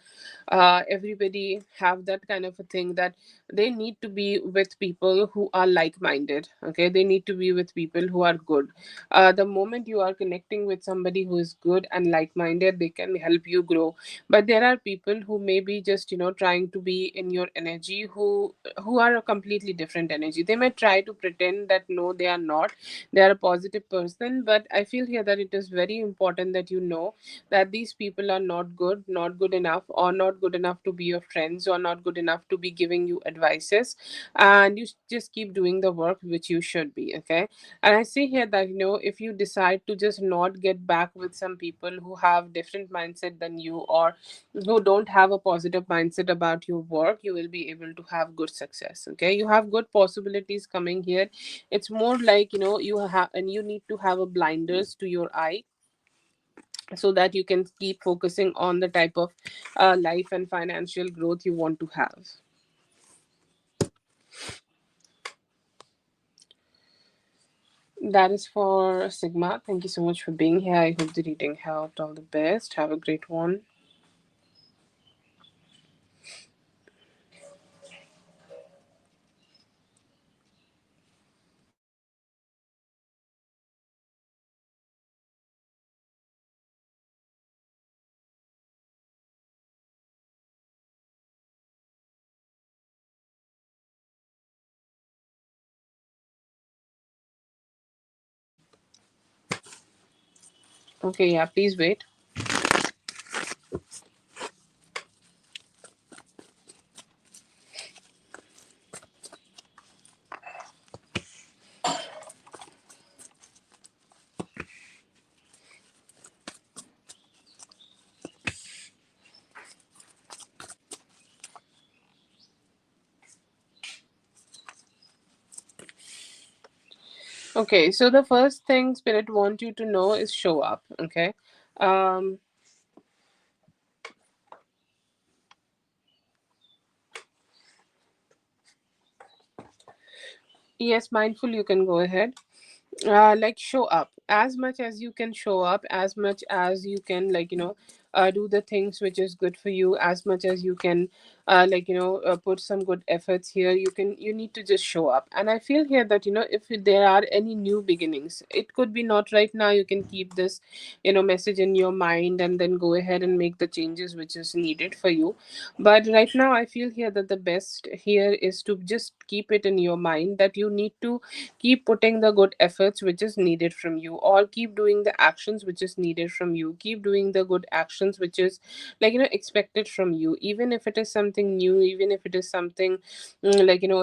everybody have that kind of a thing that they need to be with people who are like-minded. Okay, they need to be with people who are good. The moment you are connecting with somebody who is good and like-minded, they can help you grow. But there are people who may be simply just trying to be in your energy, who are a completely different energy. They may try to pretend that no, they are not, they are a positive person, but I feel here that it is very important that you know that these people are not good, not good enough, or not good enough to be your friends, or not good enough to be giving you advices. And you just keep doing the work which you should be. Okay. And I see here that if you decide to just not get back with some people who have different mindset than you, or who don't have a positive mindset about your work, you will be able to have good success. Okay, you have good possibilities coming here. It's more like you have, and you need to have a blinders to your eye, so that you can keep focusing on the type of life and financial growth you want to have. That is for Sigma. Thank you so much for being here. I hope the reading helped. All the best. Have a great one. Okay, yeah, please wait. Okay, so the first thing Spirit want you to know is show up. Okay. Um, yes, mindful, you can go ahead. Like show up as much as you can, show up as much as you can, like do the things which is good for you, as much as you can, put some good efforts here. You need to just show up. And I feel here that if there are any new beginnings, it could be not right now, you can keep this message in your mind and then go ahead and make the changes which is needed for you. But right now I feel here that the best here is to just keep it in your mind that you need to keep putting the good efforts which is needed from you, or keep doing the actions which is needed from you, keep doing the good actions which is expected from you, even if it is something new, even if it is something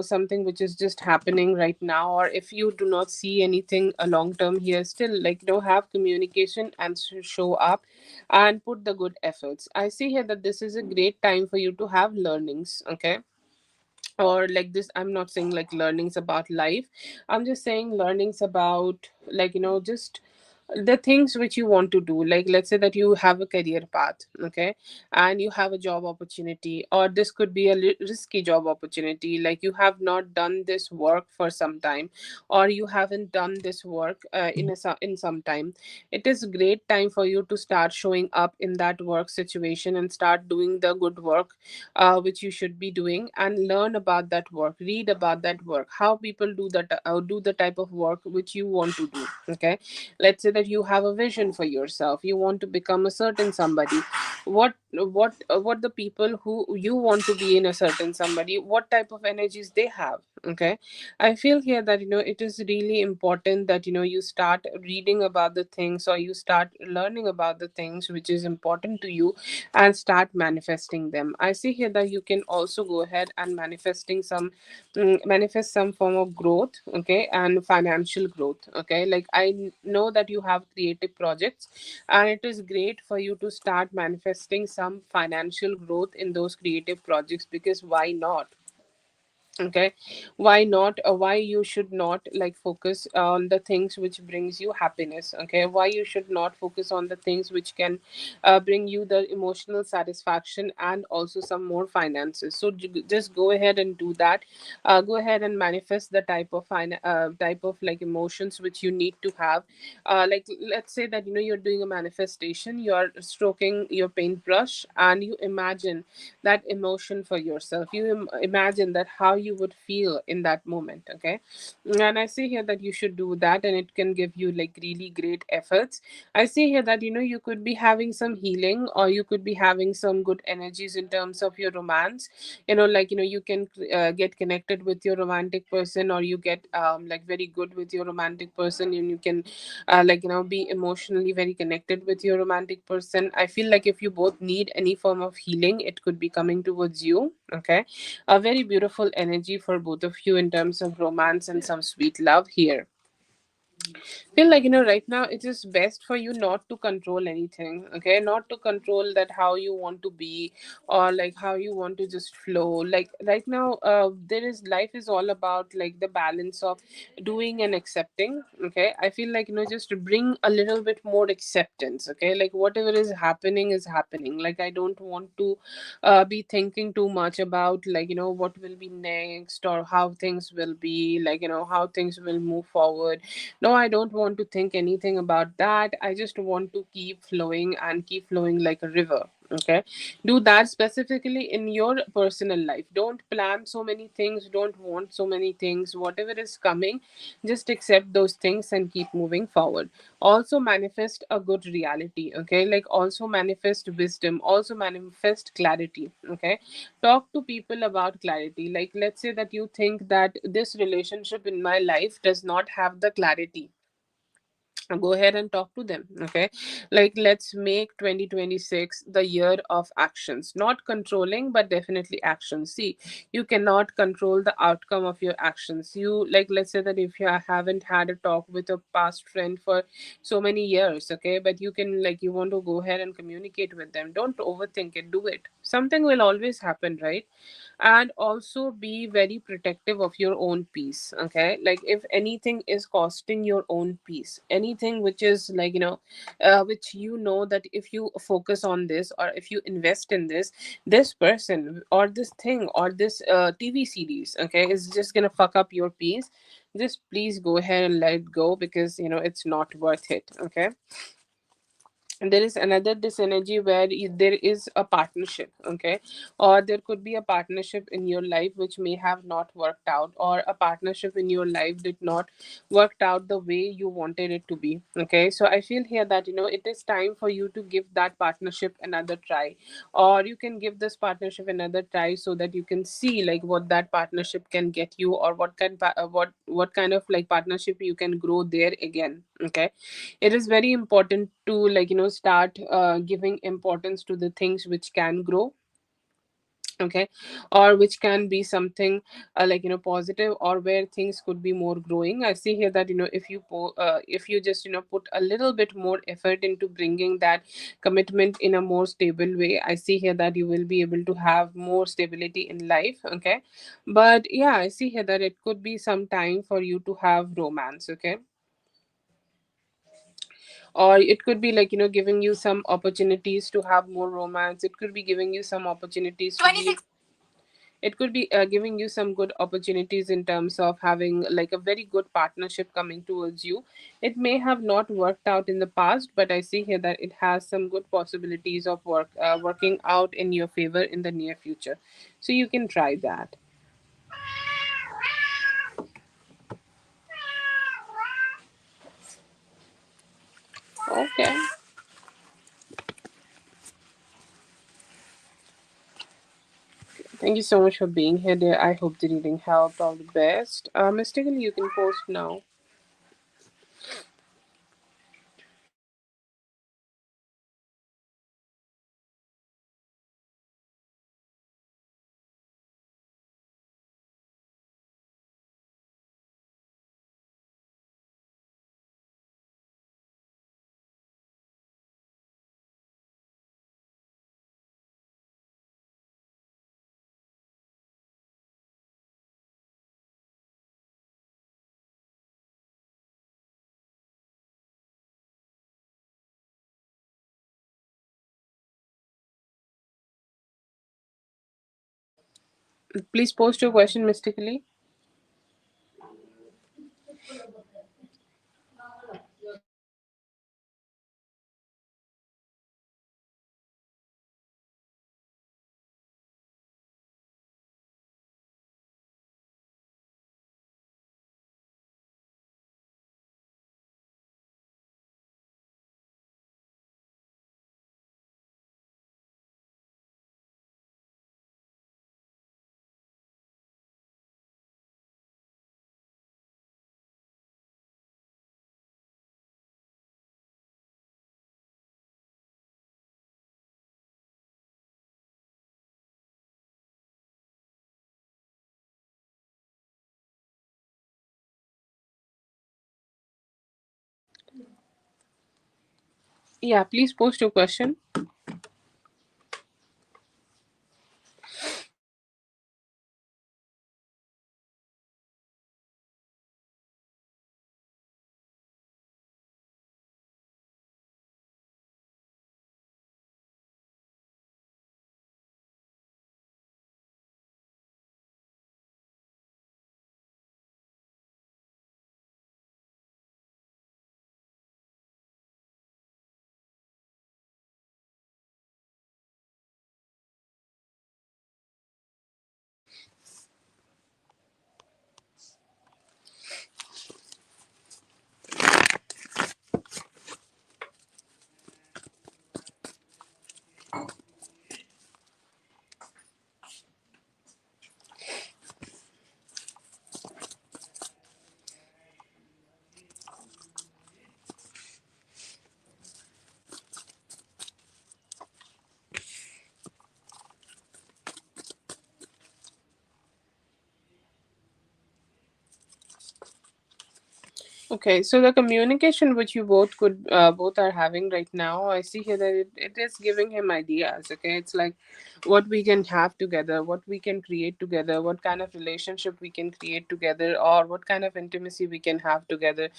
something which is just happening right now, or if you do not see anything a long term here, still have communication and show up and put the good efforts. I see here that this is a great time for you to have learnings. Okay. Or like this, I'm not saying like learnings about life, I'm just saying learnings about just the things which you want to do. Like let's say that you have a career path. Okay. And you have a job opportunity, or this could be a risky job opportunity, like you have not done this work for some time, or you haven't done this work in some time. It is a great time for you to start showing up in that work situation and start doing the good work which you should be doing, and learn about that work, read about that work, how people do that, do the type of work which you want to do. Okay. Let's say that you have a vision for yourself, you want to become a certain somebody. What the people who you want to be in a certain somebody, what type of energies they have. Okay. I feel here that it is really important that you start reading about the things, or you start learning about the things which is important to you, and start manifesting them. I see here that you can also go ahead and manifest some form of growth. Okay. And financial growth. Okay. Like know that you have creative projects, and it is great for you to start manifesting some financial growth in those creative projects, because why not? Okay. Why not? Why you should not like focus on the things which brings you happiness? Okay. Why you should not focus on the things which can bring you the emotional satisfaction and also some more finances? So just go ahead and do that. Go ahead and manifest the type of like emotions which you need to have. Like let's say that you're doing a manifestation, you're stroking your paintbrush, and you imagine that emotion for yourself. You imagine that how you would feel in that moment. Okay, and I see here that you should do that, and it can give you like really great efforts. I see here that you could be having some healing, or you could be having some good energies in terms of your romance. Like you can get connected with your romantic person, or you get like very good with your romantic person, and you can like be emotionally very connected with your romantic person. I feel like if you both need any form of healing, it could be coming towards you. Okay, a very beautiful energy for both of you in terms of romance and some sweet love here. Feel like right now it is best for you not to control anything. Okay, not to control that how you want to be, or like how you want to just flow. Like right now, there is life is all about like the balance of doing and accepting. Okay, I feel like just bring a little bit more acceptance. Okay, like whatever is happening. Like I don't want to be thinking too much about like what will be next, or how things will be, like how things will move forward. No, I don't want to think anything about that. I just want to keep flowing and keep flowing like a river. Okay. Do that specifically in your personal life. Don't plan so many things. Don't want so many things. Whatever is coming, just accept those things and keep moving forward. Also, manifest a good reality. Okay. Like, also manifest wisdom. Also, manifest clarity. Okay. Talk to people about clarity. Like, let's say that you think that this relationship in my life does not have the clarity. Go ahead and talk to them. Okay, like let's make 2026 the year of actions, not controlling but definitely actions. See, you cannot control the outcome of your actions. You, like, let's say that if you haven't had a talk with a past friend for so many years, okay, but you can, like, you want to go ahead and communicate with them. Don't overthink it, do it. Something will always happen, right? And also be very protective of your own peace. Okay, like if anything is costing your own peace, anything which is like which that if you focus on this, or if you invest in this person or this thing or this TV series, okay, is just gonna fuck up your peace, just please go ahead and let it go, because it's not worth it. Okay, there is another disenergy where there is a partnership. Okay, or there could be a partnership in your life which may have not worked out, or a partnership in your life did not worked out the way you wanted it to be. Okay, so I feel here that it is time for you to give that partnership another try, or you can give this partnership another try, so that you can see like what that partnership can get you, or what kind of like partnership you can grow there again. Okay, it is very important to like start giving importance to the things which can grow. Okay, or which can be something like positive, or where things could be more growing. I see here that if you just put a little bit more effort into bringing that commitment in a more stable way, I see here that you will be able to have more stability in life. Okay, but yeah, I see here that it could be some time for you to have romance. Okay, or it could be like giving you some opportunities to have more romance. It could be giving you some opportunities to be 26. it could be giving you some good opportunities in terms of having like a very good partnership coming towards you. It may have not worked out in the past, but I see here that it has some good possibilities of working out in your favor in the near future, so you can try that. Okay, thank you so much for being here, dear. I hope the reading helped. All the best. Mystically, you can post now. Please post your question mystically. Yeah, please post your question. Okay, so the communication which you both are having right now, I see here that it is giving him ideas. Okay, it's like what we can have together, what we can create together, what kind of relationship we can create together, or what kind of intimacy we can have together.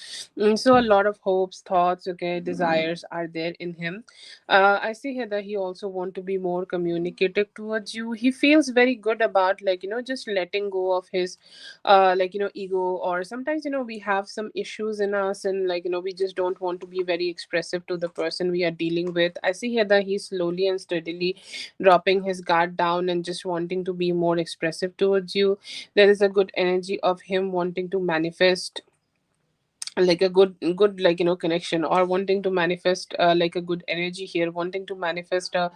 So a lot of hopes, thoughts, okay, desires are there in him. I see here that he also want to be more communicative towards you. He feels very good about, like, just letting go of his ego, or sometimes we have some issues in us, and like we just don't want to be very expressive to the person we are dealing with. I see here that he's slowly and steadily dropping his guard down and just wanting to be more expressive towards you. There is a good energy of him wanting to manifest like a good connection, or wanting to manifest like a good energy here, wanting to manifest a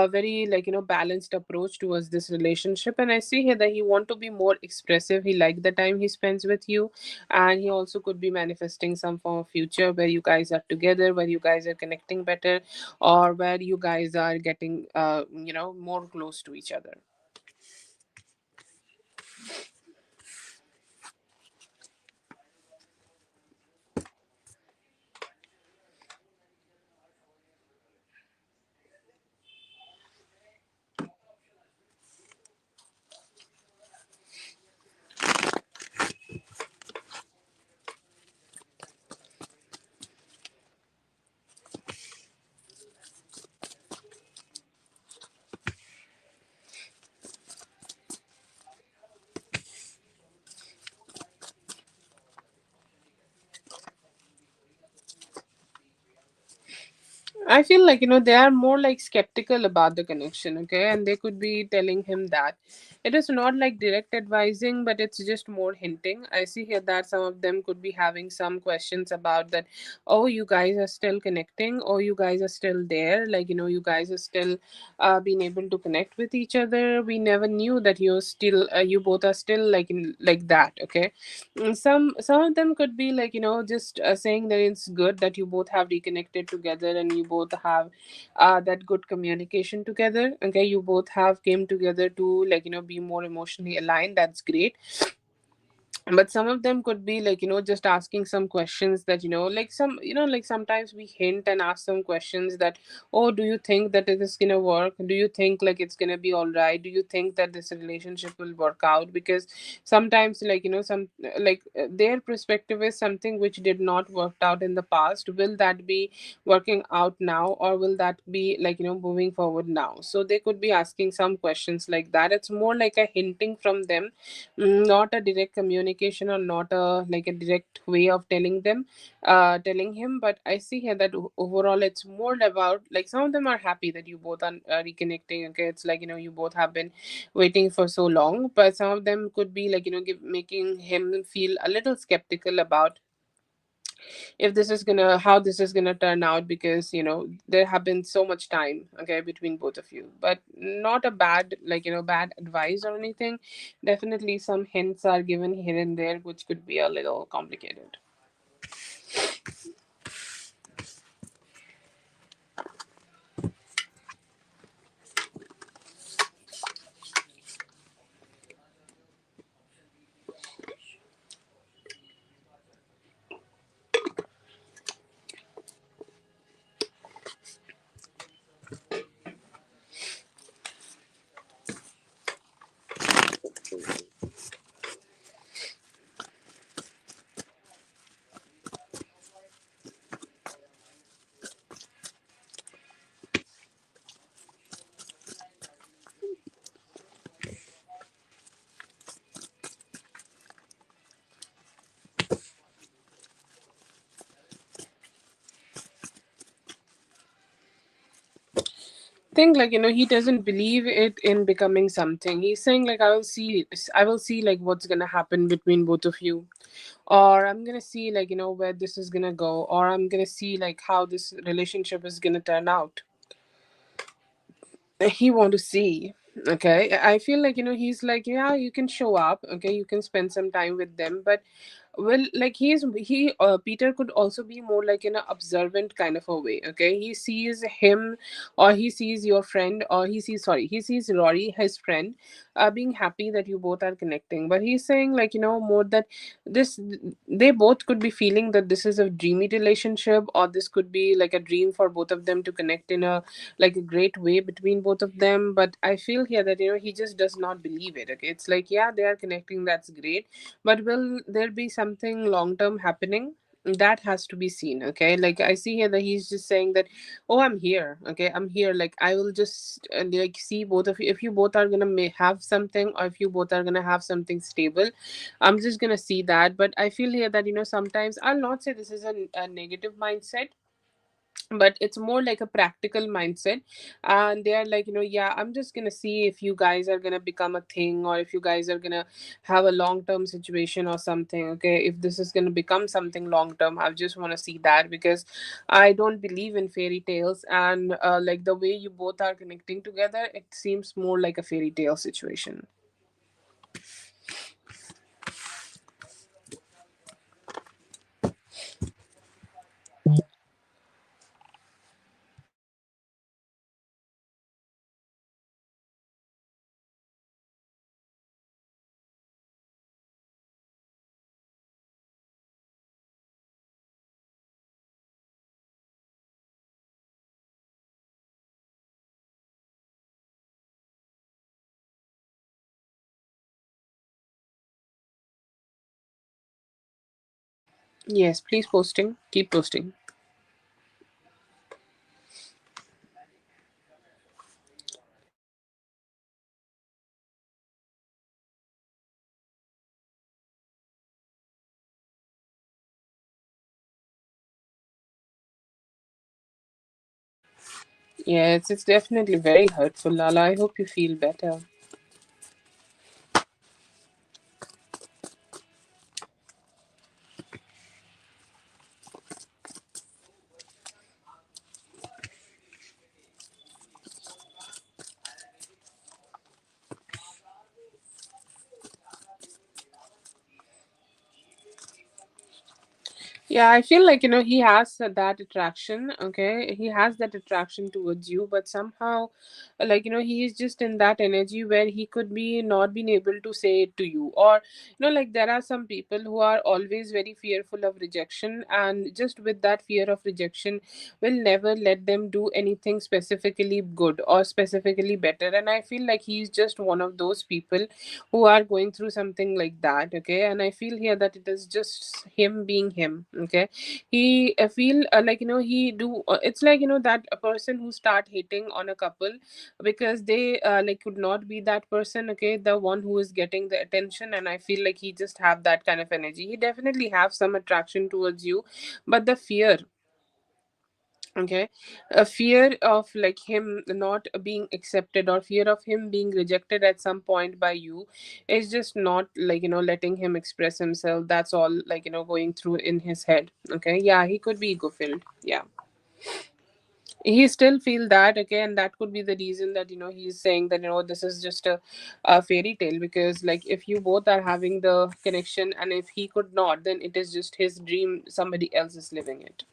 very balanced approach towards this relationship. And I see here that he want to be more expressive. He like the time he spends with you, and he also could be manifesting some form of future where you guys are together, where you guys are connecting better, or where you guys are getting more close to each other. I feel like, they are more like skeptical about the connection, okay? And they could be telling him that. It is not like direct advising, but it's just more hinting. I see here that some of them could be having some questions about that. Oh, you guys are still connecting, or you guys are still there. Like, you guys are still being able to connect with each other. We never knew that you both are still like that, okay? Some of them could be like just saying that it's good that you both have reconnected together, and you both have that good communication together. Okay, you both have came together to be more emotionally aligned. That's great. But some of them could be like just asking some questions that like sometimes we hint and ask some questions that, oh, do you think that it is gonna work? Do you think like it's gonna be all right? Do you think that this relationship will work out? Because sometimes some their perspective is something which did not work out in the past. Will that be working out now, or will that be moving forward now? So they could be asking some questions like that. It's more like a hinting from them, not a direct communication, or not a like a direct way of telling him. But I see here that overall it's more about like some of them are happy that you both are reconnecting. Okay, it's like you both have been waiting for so long. But some of them could be like making him feel a little skeptical about if this is gonna how this is gonna turn out, because there have been so much time, okay, between both of you. But not a bad bad advice or anything. Definitely some hints are given here and there which could be a little complicated. think like he doesn't believe it in becoming something. He's saying like I will see like what's gonna happen between both of you, or I'm gonna see like where this is gonna go, or I'm gonna see like how this relationship is gonna turn out. He want to see. Okay, I feel like he's like, yeah, you can show up, okay, you can spend some time with them, but well, like Peter could also be more like in an observant kind of a way. Okay, he sees him, or he sees your friend, or he sees Rory, his friend, being happy that you both are connecting, but he's saying like more that this they both could be feeling that this is a dreamy relationship, or this could be like a dream for both of them to connect in a like a great way between both of them. But I feel here that he just does not believe it. Okay, it's like, yeah, they are connecting, that's great, but will there be something long term happening? That has to be seen. Okay, like I see here that he's just saying that, oh, I'm here, okay, I'm here, like I will just like see both of you, if you both are gonna have something, or if you both are gonna have something stable, I'm just gonna see that. But I feel here that sometimes I'll not say this is a negative mindset, but it's more like a practical mindset. And they are like, yeah, I'm just gonna see if you guys are gonna become a thing, or if you guys are gonna have a long term situation or something. Okay, if this is gonna become something long term, I just want to see that, because I don't believe in fairy tales. And like the way you both are connecting together, it seems more like a fairy tale situation. Yes, please posting, keep posting. Yeah, it's definitely very hurtful, Lala. I hope you feel better. Yeah, I feel like he has that attraction. Okay, he has that attraction towards you, but somehow, like he is just in that energy where he could be not being able to say it to you, or like there are some people who are always very fearful of rejection, and just with that fear of rejection, will never let them do anything specifically good or specifically better. And I feel like he's just one of those people who are going through something like that. Okay, and I feel here that it is just him being him. Okay, he I feel like he do it's like that a person who start hating on a couple because they like could not be that person, okay, the one who is getting the attention. And I feel like he just have that kind of energy. He definitely have some attraction towards you, but the fear, okay, a fear of like him not being accepted, or fear of him being rejected at some point by you, is just not like letting him express himself. That's all, like going through in his head. Okay, yeah, he could be ego filled. Yeah, he still feel that. Okay, and that could be the reason that he's saying that this is just a fairy tale, because like if you both are having the connection, and if he could not, then it is just his dream, somebody else is living it.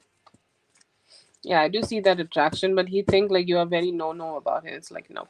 Yeah, I do see that attraction, but he think like you are very no about it. It's like no.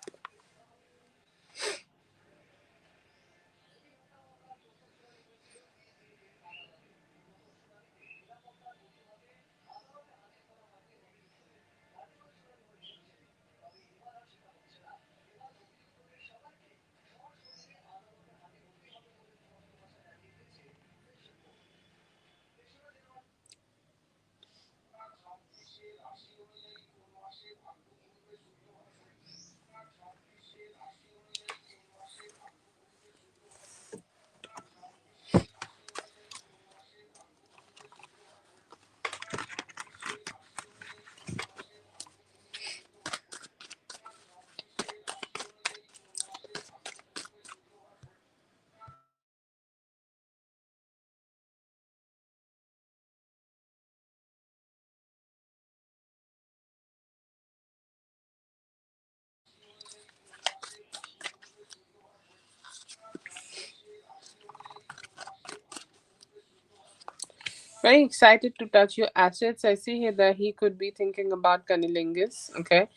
Very excited to touch your assets. I see here that he could be thinking about cunnilingus. Okay,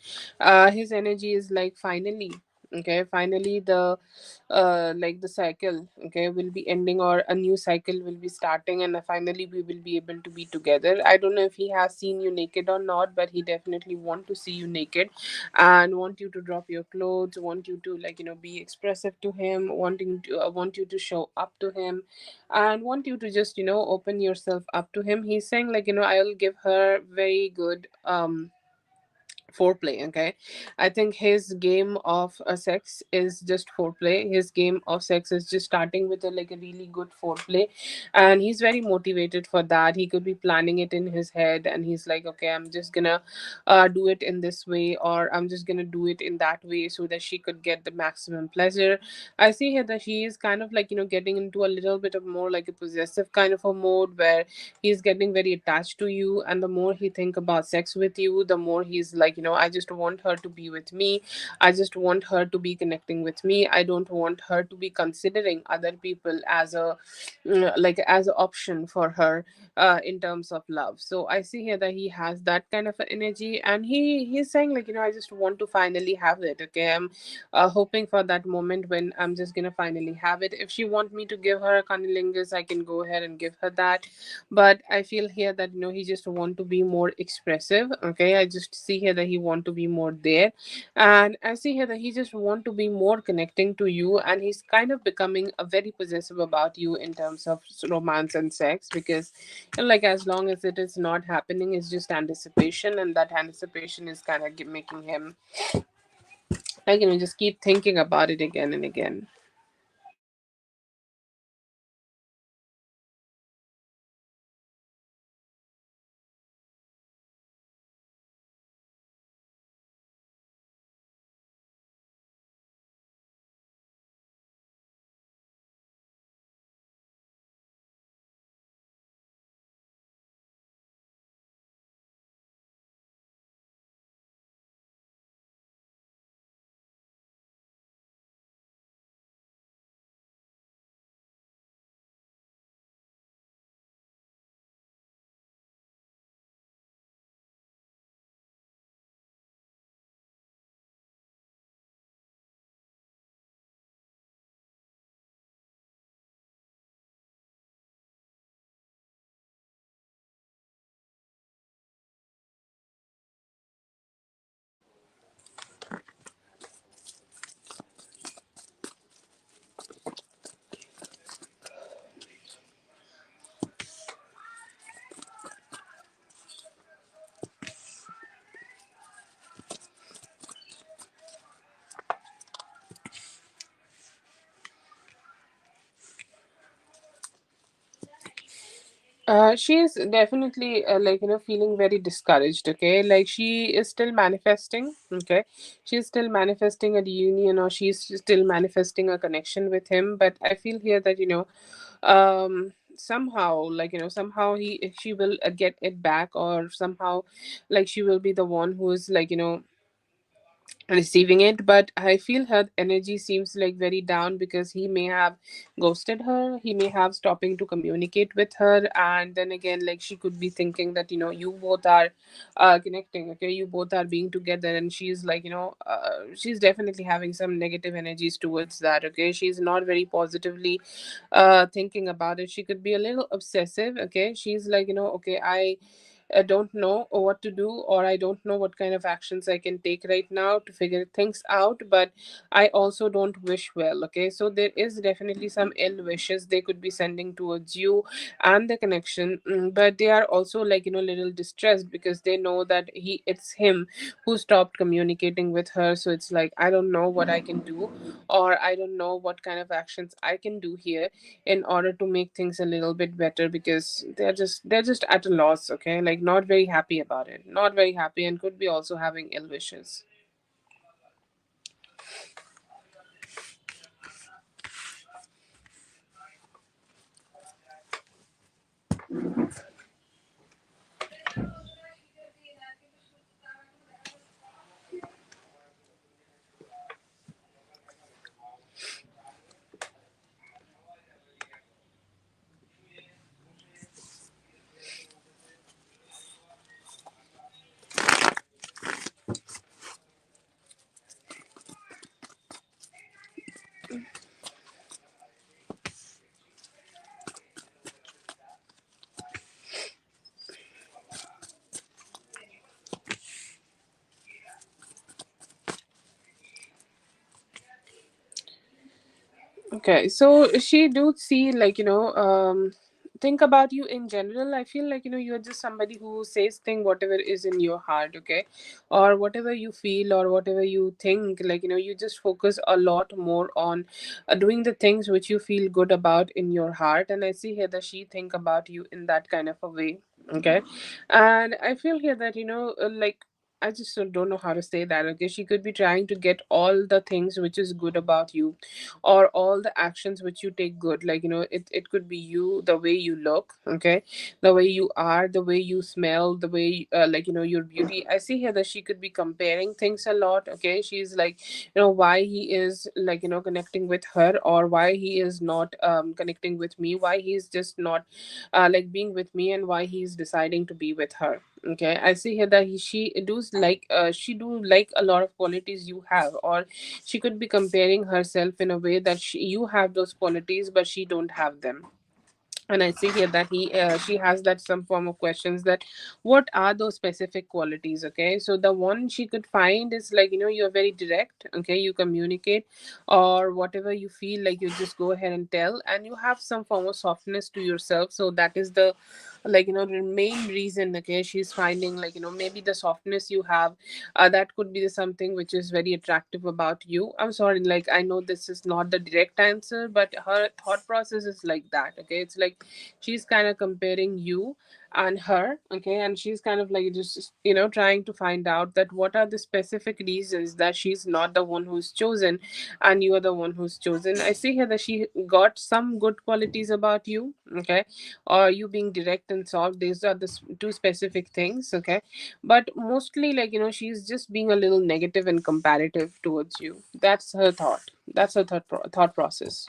his energy is like finally. Okay, finally the like the cycle, okay, will be ending, or a new cycle will be starting, and finally we will be able to be together. I don't know if he has seen you naked or not, but he definitely want to see you naked and want you to drop your clothes, want you to, like, be expressive to him, wanting to want you to show up to him, and want you to just, open yourself up to him. He's saying, like, I'll give her very good foreplay. Okay, I think his game of sex is just foreplay. His game of sex is just starting with a really good foreplay, and he's very motivated for that. He could be planning it in his head, and he's like, okay, I'm just gonna do it in this way, or I'm just gonna do it in that way, so that she could get the maximum pleasure. I see here that he is kind of like, getting into a little bit of more like a possessive kind of a mode, where he's getting very attached to you, and the more he think about sex with you, the more he's like, I just want her to be with me, I just want her to be connecting with me, I don't want her to be considering other people as a like as an option for her in terms of love. So I see here that he has that kind of a energy, and he's saying, like, I just want to finally have it. Okay, I'm hoping for that moment when I'm just gonna finally have it. If she want me to give her a cunnilingus, I can go ahead and give her that, but I feel here that, he just want to be more expressive. Okay, I just see here that he want to be more there, and I see here that he just want to be more connecting to you, and he's kind of becoming a very possessive about you in terms of romance and sex, because, like, as long as it is not happening, it's just anticipation, and that anticipation is kind of making him, like, just keep thinking about it again and again. She is definitely like, feeling very discouraged. Okay, like she is still manifesting. Okay, she's still manifesting a reunion, or she's still manifesting a connection with him. But I feel here that, somehow, like, somehow she will get it back, or somehow, like, she will be the one who is, like, receiving it. But I feel her energy seems like very down, because he may have ghosted her, he may have stopping to communicate with her, and then again, like, she could be thinking that, you both are connecting. Okay, you both are being together, and she's like, she's definitely having some negative energies towards that. Okay, she's not very positively thinking about it. She could be a little obsessive. Okay, she's like, okay, I don't know what to do, or I don't know what kind of actions I can take right now to figure things out, but I also don't wish well. Okay, so there is definitely some ill wishes they could be sending towards you and the connection. But they are also, like, little distressed, because they know that it's him who stopped communicating with her. So it's like, I don't know what I can do, or I don't know what kind of actions I can do here in order to make things a little bit better, because they're just at a loss. Okay, like, not very happy about it, not very happy, and could be also having ill wishes. Okay, so she do see, like, think about you in general. I feel like, you're just somebody who says thing whatever is in your heart, okay? Or whatever you feel or whatever you think, like, you just focus a lot more on doing the things which you feel good about in your heart. And I see here that she think about you in that kind of a way, okay? And I feel here that, like, I just don't know how to say that. Okay, she could be trying to get all the things which is good about you, or all the actions which you take good, like, it could be you, the way you look, okay, the way you are, the way you smell, the way, like, your beauty. I see here that she could be comparing things a lot, okay? She's like, why he is, like, connecting with her, or why he is not connecting with me, why he's just not like being with me, and why he's deciding to be with her. Okay, I see here that she does like, she do like a lot of qualities you have, or she could be comparing herself in a way that you have those qualities but she don't have them. And I see here that she has that some form of questions that what are those specific qualities. Okay, so the one she could find is, like, you're very direct, okay, you communicate, or whatever you feel, like, you just go ahead and tell, and you have some form of softness to yourself. So that is the, like, the main reason, okay, she's finding, like, maybe the softness you have, that could be the something which is very attractive about you. I'm sorry, like, I know this is not the direct answer, but her thought process is like that. Okay, it's like she's kind of comparing you and her, okay, and she's kind of like just, trying to find out that what are the specific reasons that she's not the one who's chosen and you are the one who's chosen. I see here that she got some good qualities about you, okay, or you being direct and soft. These are the two specific things, okay, but mostly, like, she's just being a little negative and comparative towards you. That's her thought. That's her thought process.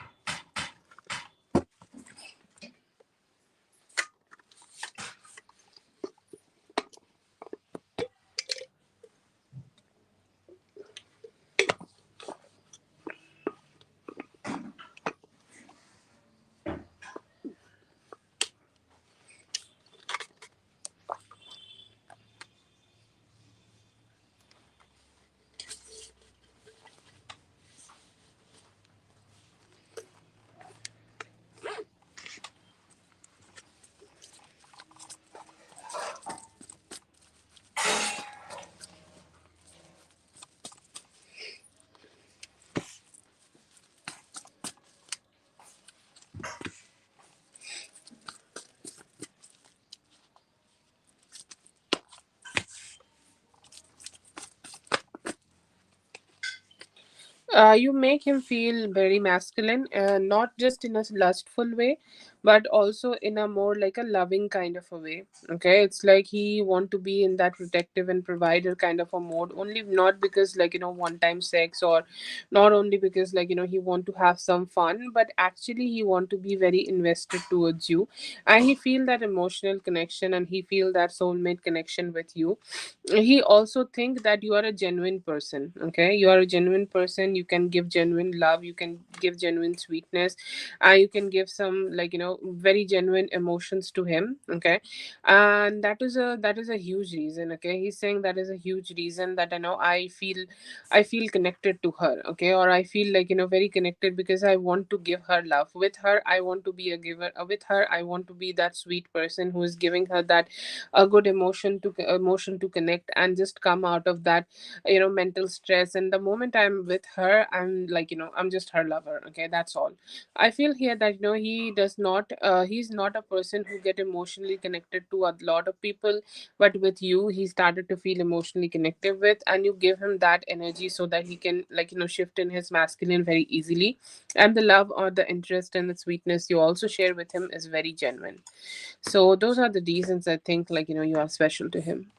You make him feel very masculine, not just in a lustful way, but also in a more like a loving kind of a way. Okay, it's like he want to be in that protective and provider kind of a mode. Only not because, like, one time sex, or not only because, like, he want to have some fun, but actually he want to be very invested towards you, and he feel that emotional connection, and he feel that soulmate connection with you. He also think that you are a genuine person. Okay, you are a genuine person, you can give genuine love, you can give genuine sweetness, you can give some, like, very genuine emotions to him. Okay, and that is a huge reason. Okay, he's saying that is a huge reason that I feel connected to her. Okay, or I feel like, very connected, because I want to give her love. With her I want to be a giver. With her I want to be that sweet person who is giving her that a good emotion to connect and just come out of that, mental stress. And the moment I'm with her, I'm like, I'm just her lover. Okay, that's all. I feel here that, he's not a person who get emotionally connected to a lot of people, but with you he started to feel emotionally connected with, and you give him that energy so that he can, like, shift in his masculine very easily. And the love or the interest and the sweetness you also share with him is very genuine. So those are the reasons I think, like, you are special to him.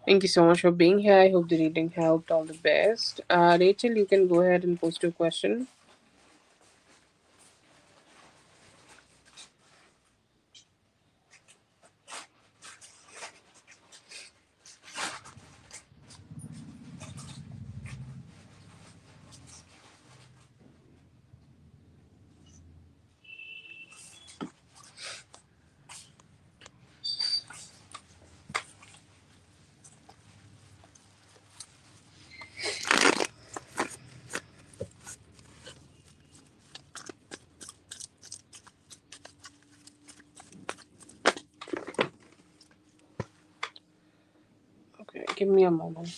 Thank you so much for being here. I hope the reading helped. All the best. Rachel, you can go ahead and post your question. Okay, give me a moment.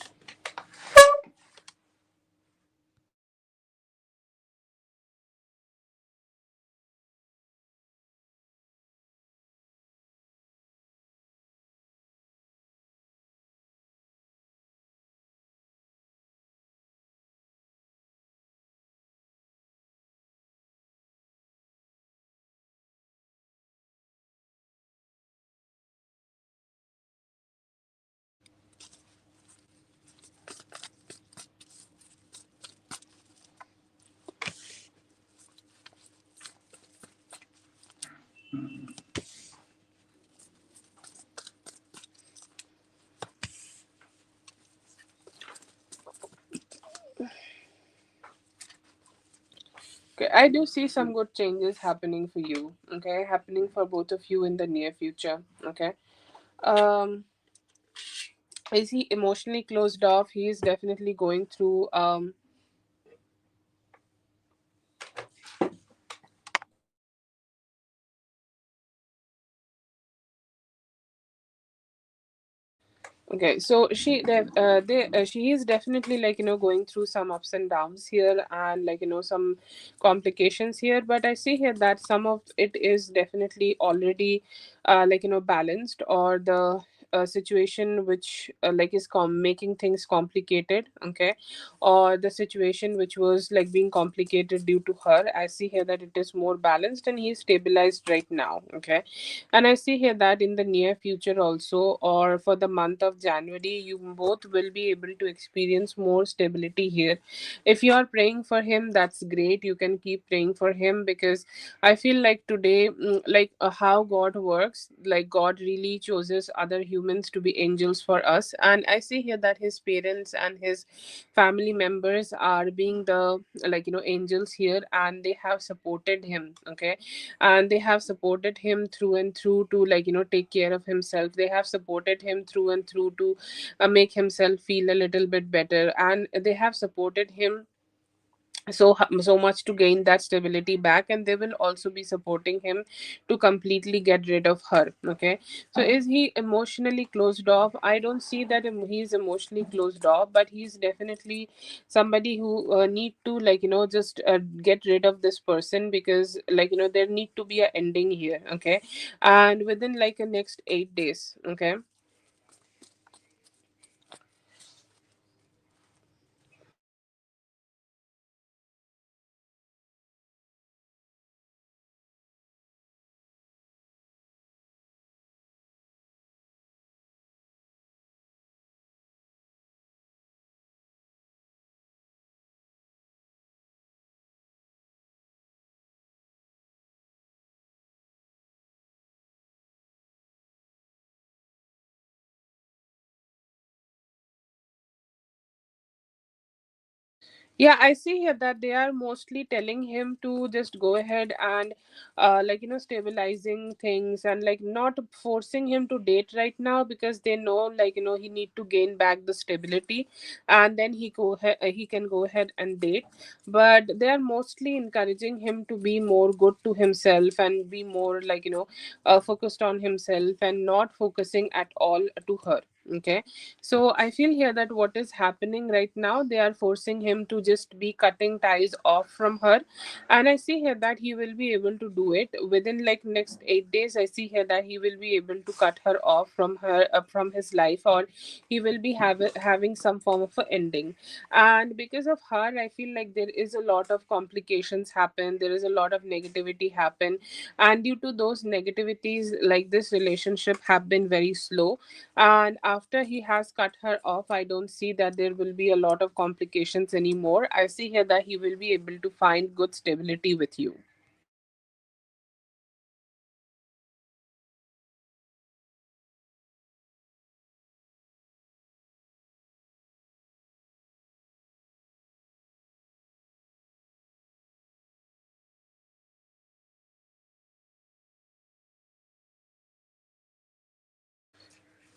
Okay, I do see some good changes happening for you. Okay, happening for both of you in the near future. Okay. Um, is he emotionally closed off? He is definitely going through Okay, so she is definitely like going through some ups and downs here, and like some complications here. But I see here that some of it is definitely already balanced, or the situation which like is making things complicated. Okay, or the situation which was like being complicated due to her. I see here that it is more balanced and he is stabilized right now. Okay, and I see here that in the near future also, or for the month of January, you both will be able to experience more stability here. If you are praying for him, that's great. You can keep praying for him, because I feel like today, how God works, like God really chooses other humans to be angels for us. And I see here that his parents and his family members are being the angels here, and they have supported him. Okay, and they have supported him through and through to take care of himself. They have supported him through and through to make himself feel a little bit better, and they have supported him so much to gain that stability back, and they will also be supporting him to completely get rid of her. Okay, so is he emotionally closed off? I don't see that he's emotionally closed off, but he's definitely somebody who need to just get rid of this person, because there need to be a ending here. Okay, and within like a next 8 days. Okay. Yeah, I see here that they are mostly telling him to just go ahead and stabilizing things, and like not forcing him to date right now, because they know he need to gain back the stability, and then he can go ahead and date. But they are mostly encouraging him to be more good to himself, and be more focused on himself, and not focusing at all to her. Okay, so I feel here that what is happening right now, they are forcing him to just be cutting ties off from her. And I see here that he will be able to do it within like next 8 days. I see here that he will be able to cut her off from her from his life, or he will be having some form of a ending. And because of her, I feel like there is a lot of complications happen, there is a lot of negativity happen, and due to those negativities, like this relationship have been very slow. And after he has cut her off, I don't see that there will be a lot of complications anymore. I see here that he will be able to find good stability with you.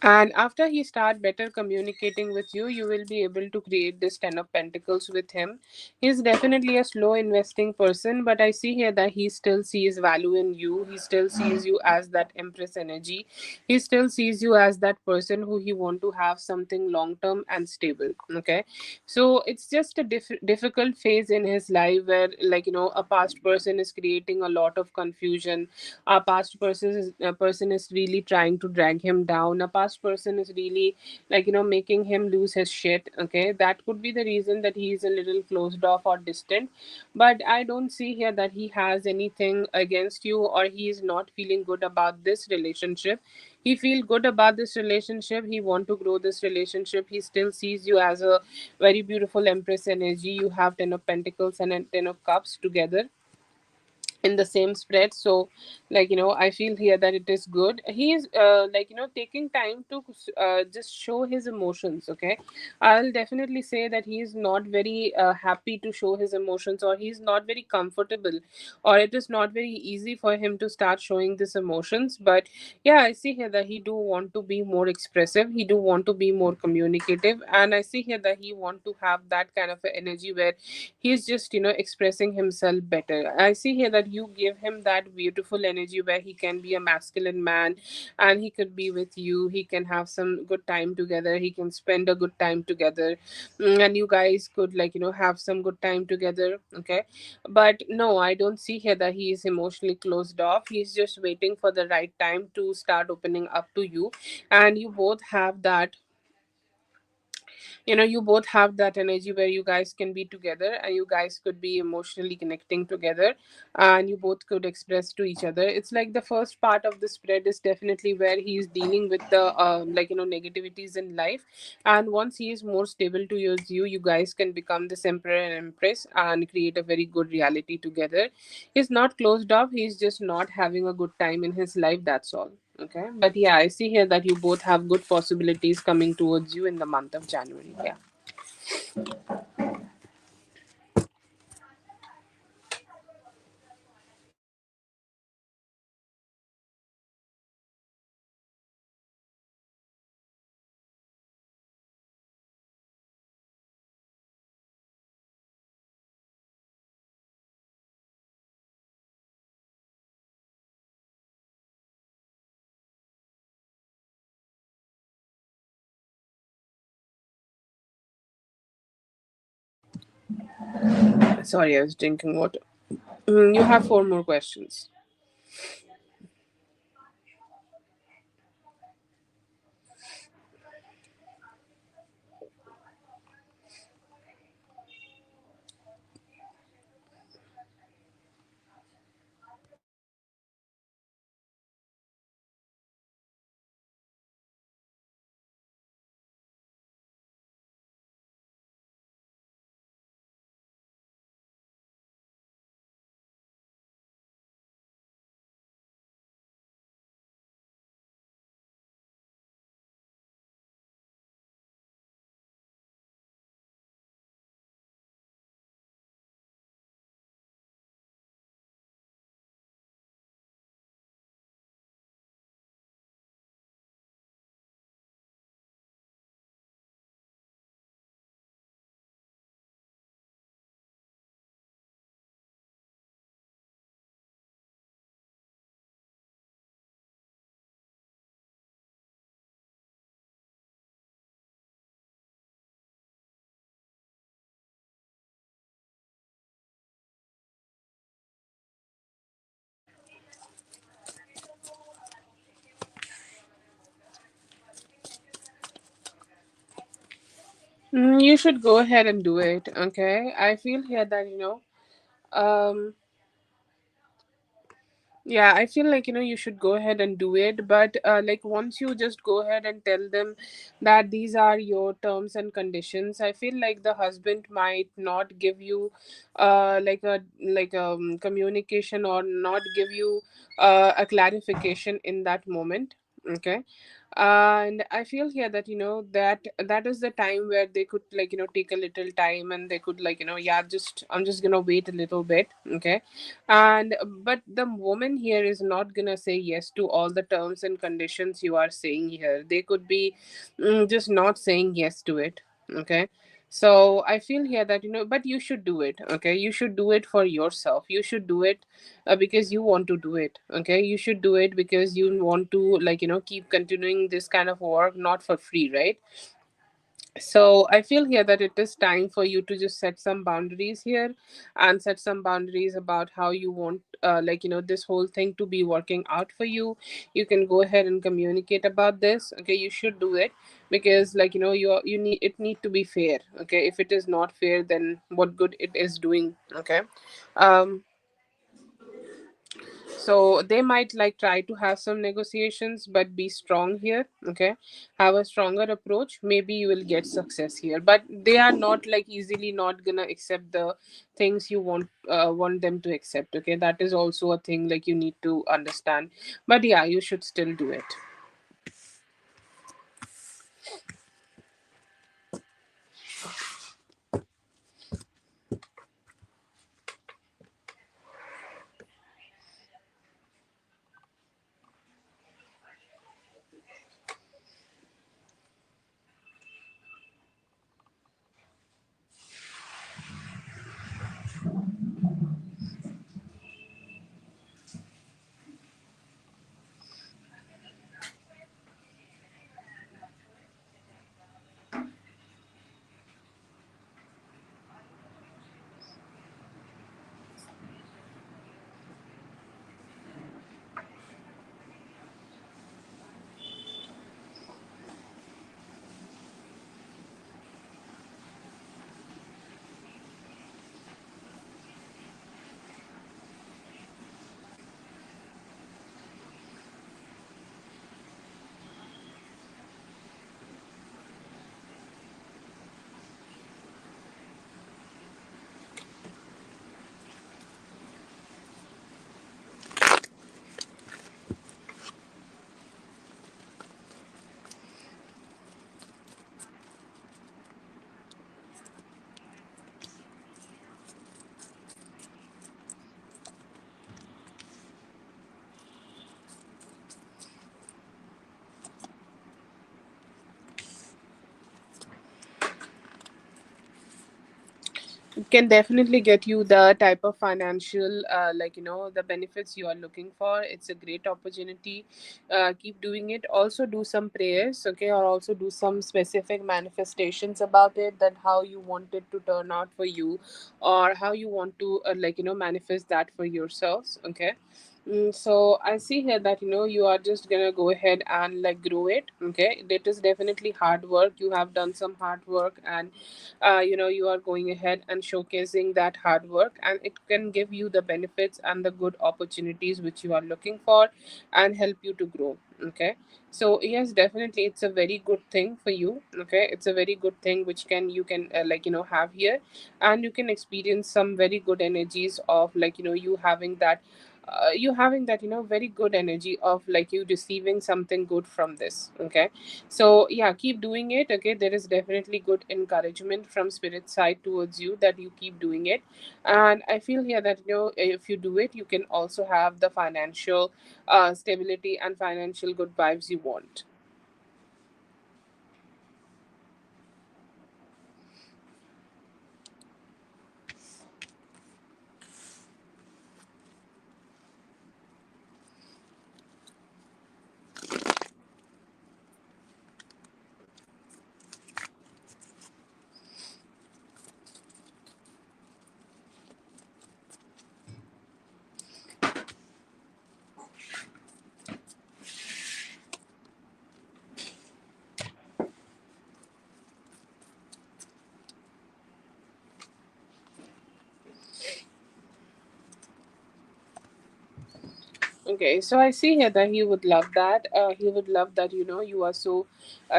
And after he start better communicating with you, you will be able to create this 10 of pentacles with him. He's definitely a slow investing person, but I see here that he still sees value in you. He still sees you as that empress energy. He still sees you as that person who he want to have something long term and stable. Okay, so it's just a difficult phase in his life where, like, a past person is creating a lot of confusion. A past person is really trying to drag him down. A past person is really, like, making him lose his shit. Okay, that could be the reason that he is a little closed off or distant. But I don't see here that he has anything against you, or he is not feeling good about this relationship. He feel good about this relationship. He want to grow this relationship. He still sees you as a very beautiful empress energy. You have 10 of pentacles and a 10 of cups together in the same spread. So, like, I feel here that it is good. He is like, taking time to just show his emotions. Okay, I'll definitely say that he is not very happy to show his emotions, or he's not very comfortable, or it is not very easy for him to start showing these emotions. But yeah, I see here that he do want to be more expressive. He do want to be more communicative, and I see here that he want to have that kind of a energy where he's just, expressing himself better. I see here that you give him that beautiful energy where he can be a masculine man, and he could be with you. He can have some good time together. He can spend a good time together. And you guys could, like, have some good time together. Okay, but no, I don't see here that he is emotionally closed off. He's just waiting for the right time to start opening up to you. And you both have that, you both have that energy where you guys can be together, and you guys could be emotionally connecting together, and you both could express to each other. It's like the first part of the spread is definitely where he is dealing with the like, negativities in life. And once he is more stable towards you, you guys can become this emperor and empress and create a very good reality together. He's not closed off. He's just not having a good time in his life, that's all. Okay, but yeah, I see here that you both have good possibilities coming towards you in the month of January. Yeah. Sorry, I was drinking water. You have four more questions. You should go ahead and do it. Okay, I feel here that, um yeah, I feel like, you should go ahead and do it. But like, once you just go ahead and tell them that these are your terms and conditions, I feel like the husband might not give you like a, communication, or not give you a clarification in that moment. Okay. And I feel here that that is the time where they could take a little time, and they could yeah, just I'm just gonna wait a little bit. Okay. And but the woman here is not gonna say yes to all the terms and conditions you are saying here. They could be just not saying yes to it. Okay. So I feel here that but you should do it. Okay, you should do it for yourself. You should do it because you want to do it. Okay, you should do it because you want to keep continuing this kind of work, not for free, right? So I feel here that it is time for you to just set some boundaries here, and set some boundaries about how you want this whole thing to be working out for you. You can go ahead and communicate about this. Okay, you should do it because you need it need to be fair. Okay, if it is not fair, then what good it is doing. Okay. um so they might try to have some negotiations, but be strong here. Okay, have a stronger approach. Maybe you will get success here, but they are not easily not gonna accept the things you want them to accept. Okay, that is also a thing you need to understand. But yeah, you should still do it. It can definitely get you the type of financial the benefits you are looking for. It's a great opportunity. Keep doing it. Also do some prayers. Okay, or also do some specific manifestations about it, that how you want it to turn out for you, or how you want to manifest that for yourselves. Okay. So I see here that you are just gonna go ahead and grow it. Okay, it is definitely hard work. You have done some hard work, and you are going ahead and showcasing that hard work, and it can give you the benefits and the good opportunities which you are looking for, and help you to grow. Okay, so yes, definitely it's a very good thing for you. Okay, it's a very good thing which can you can have here, and you can experience some very good energies of you having that very good energy of you receiving something good from this. Okay, so yeah, keep doing it. Okay, there is definitely good encouragement from spirit side towards you, that you keep doing it. And I feel here that if you do it, you can also have the financial stability and financial good vibes you want. Okay, so I see here that he would love that. He would love that, you know, you are so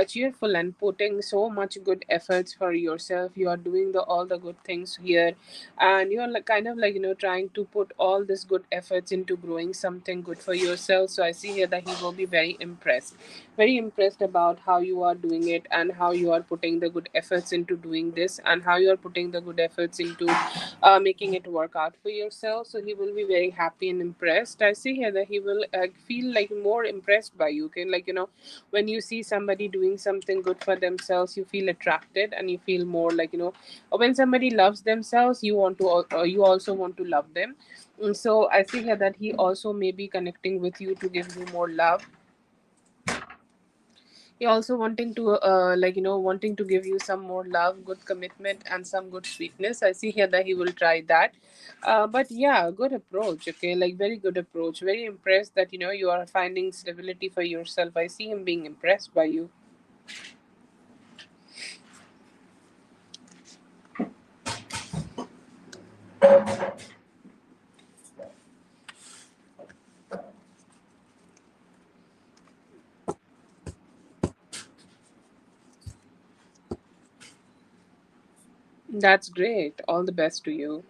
cheerful and putting so much good efforts for yourself. You are doing all the good things here, and you are like, kind of like, you know, trying to put all this good efforts into growing something good for yourself. So I see here that he will be very impressed about how you are doing it and how you are putting the good efforts into doing this and how you are putting the good efforts into making it work out for yourself. So he will be very happy and impressed. I see here that he will feel like more impressed by you. Okay, like, you know, when you see somebody doing something good for themselves, you feel attracted and you feel more like, you know, when somebody loves themselves, you want to you also want to love them. So I see here that he also may be connecting with you to give you more love. He also wanting to like, you know, wanting to give you some more love, good commitment, and some good sweetness. I see here that he will try that. But yeah, good approach. Okay, like very good approach. Very impressed that, you know, you are finding stability for yourself. I see him being impressed by you. That's great. All the best to you.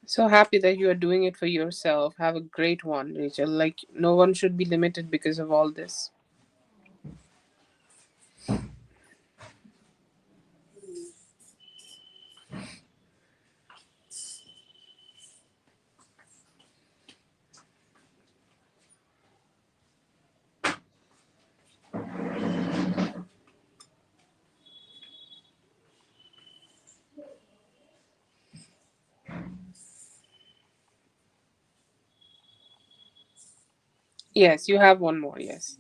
So happy that you are doing it for yourself. Have a great one, Rachel. Like, no one should be limited because of all this. Yes, you have one more. Yes.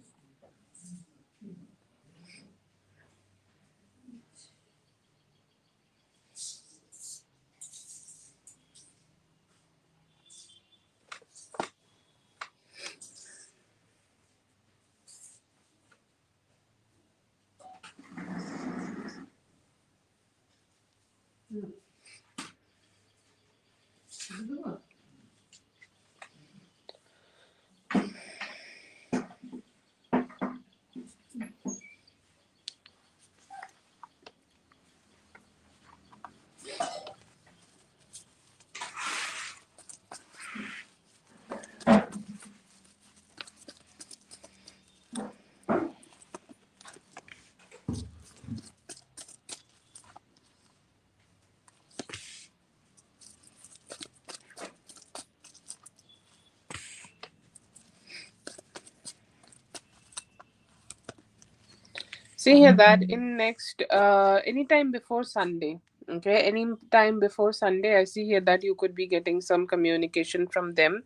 See here that in next anytime before Sunday. Okay, any time before Sunday, I see here that you could be getting some communication from them.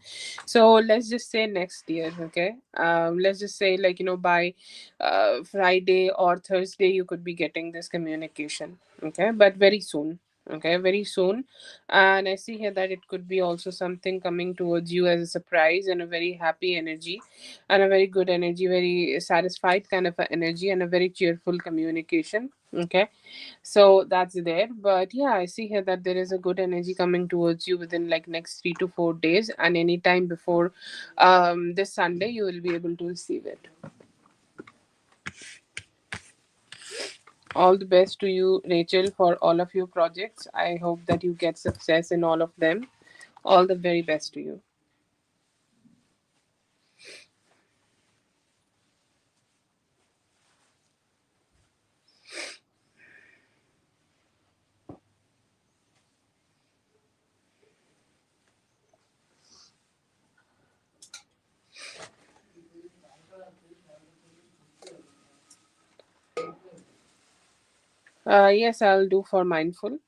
So let's just say next year. Okay, let's just say, like, you know, by Friday or Thursday you could be getting this communication. Okay, but very soon. Okay, very soon. And I see here that it could be also something coming towards you as a surprise and a very happy energy and a very good energy, very satisfied kind of a energy, and a very cheerful communication. Okay, so that's there. But yeah, I see here that there is a good energy coming towards you within like next 3 to 4 days, and anytime before this Sunday, you will be able to receive it. All the best to you, Rachel, for all of your projects. I hope that you get success in all of them. All the very best to you. Yes, I'll do for mindful.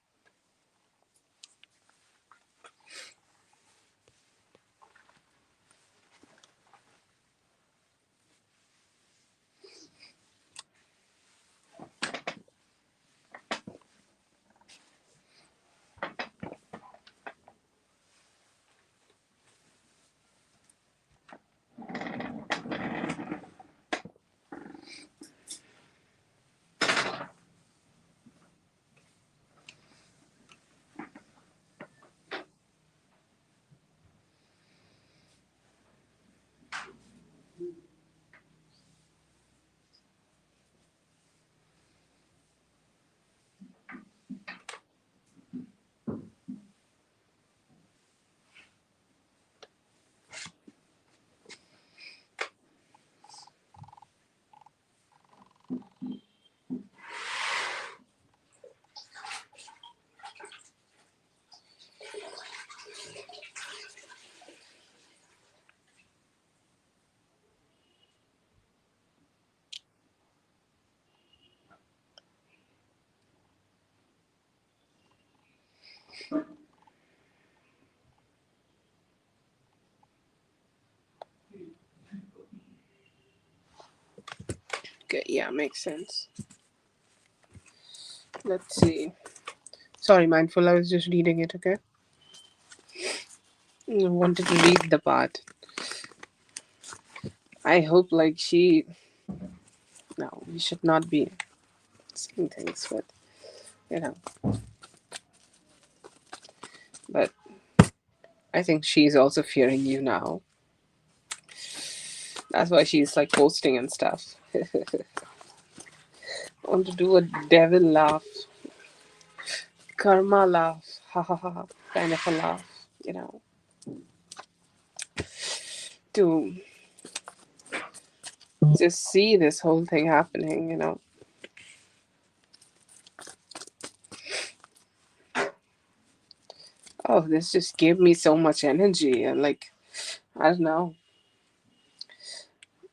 Okay, yeah, makes sense. Let's see. Sorry, mindful. I was just reading it. Okay, I wanted to read the part. I hope like she. No, we should not be saying things, but you know. But I think she's also fearing you now. That's why she's like posting and stuff. Want to do a devil laugh, karma laugh, ha ha ha, kind of a laugh, you know, to just see this whole thing happening, you know. Oh, this just gave me so much energy and like, I don't know.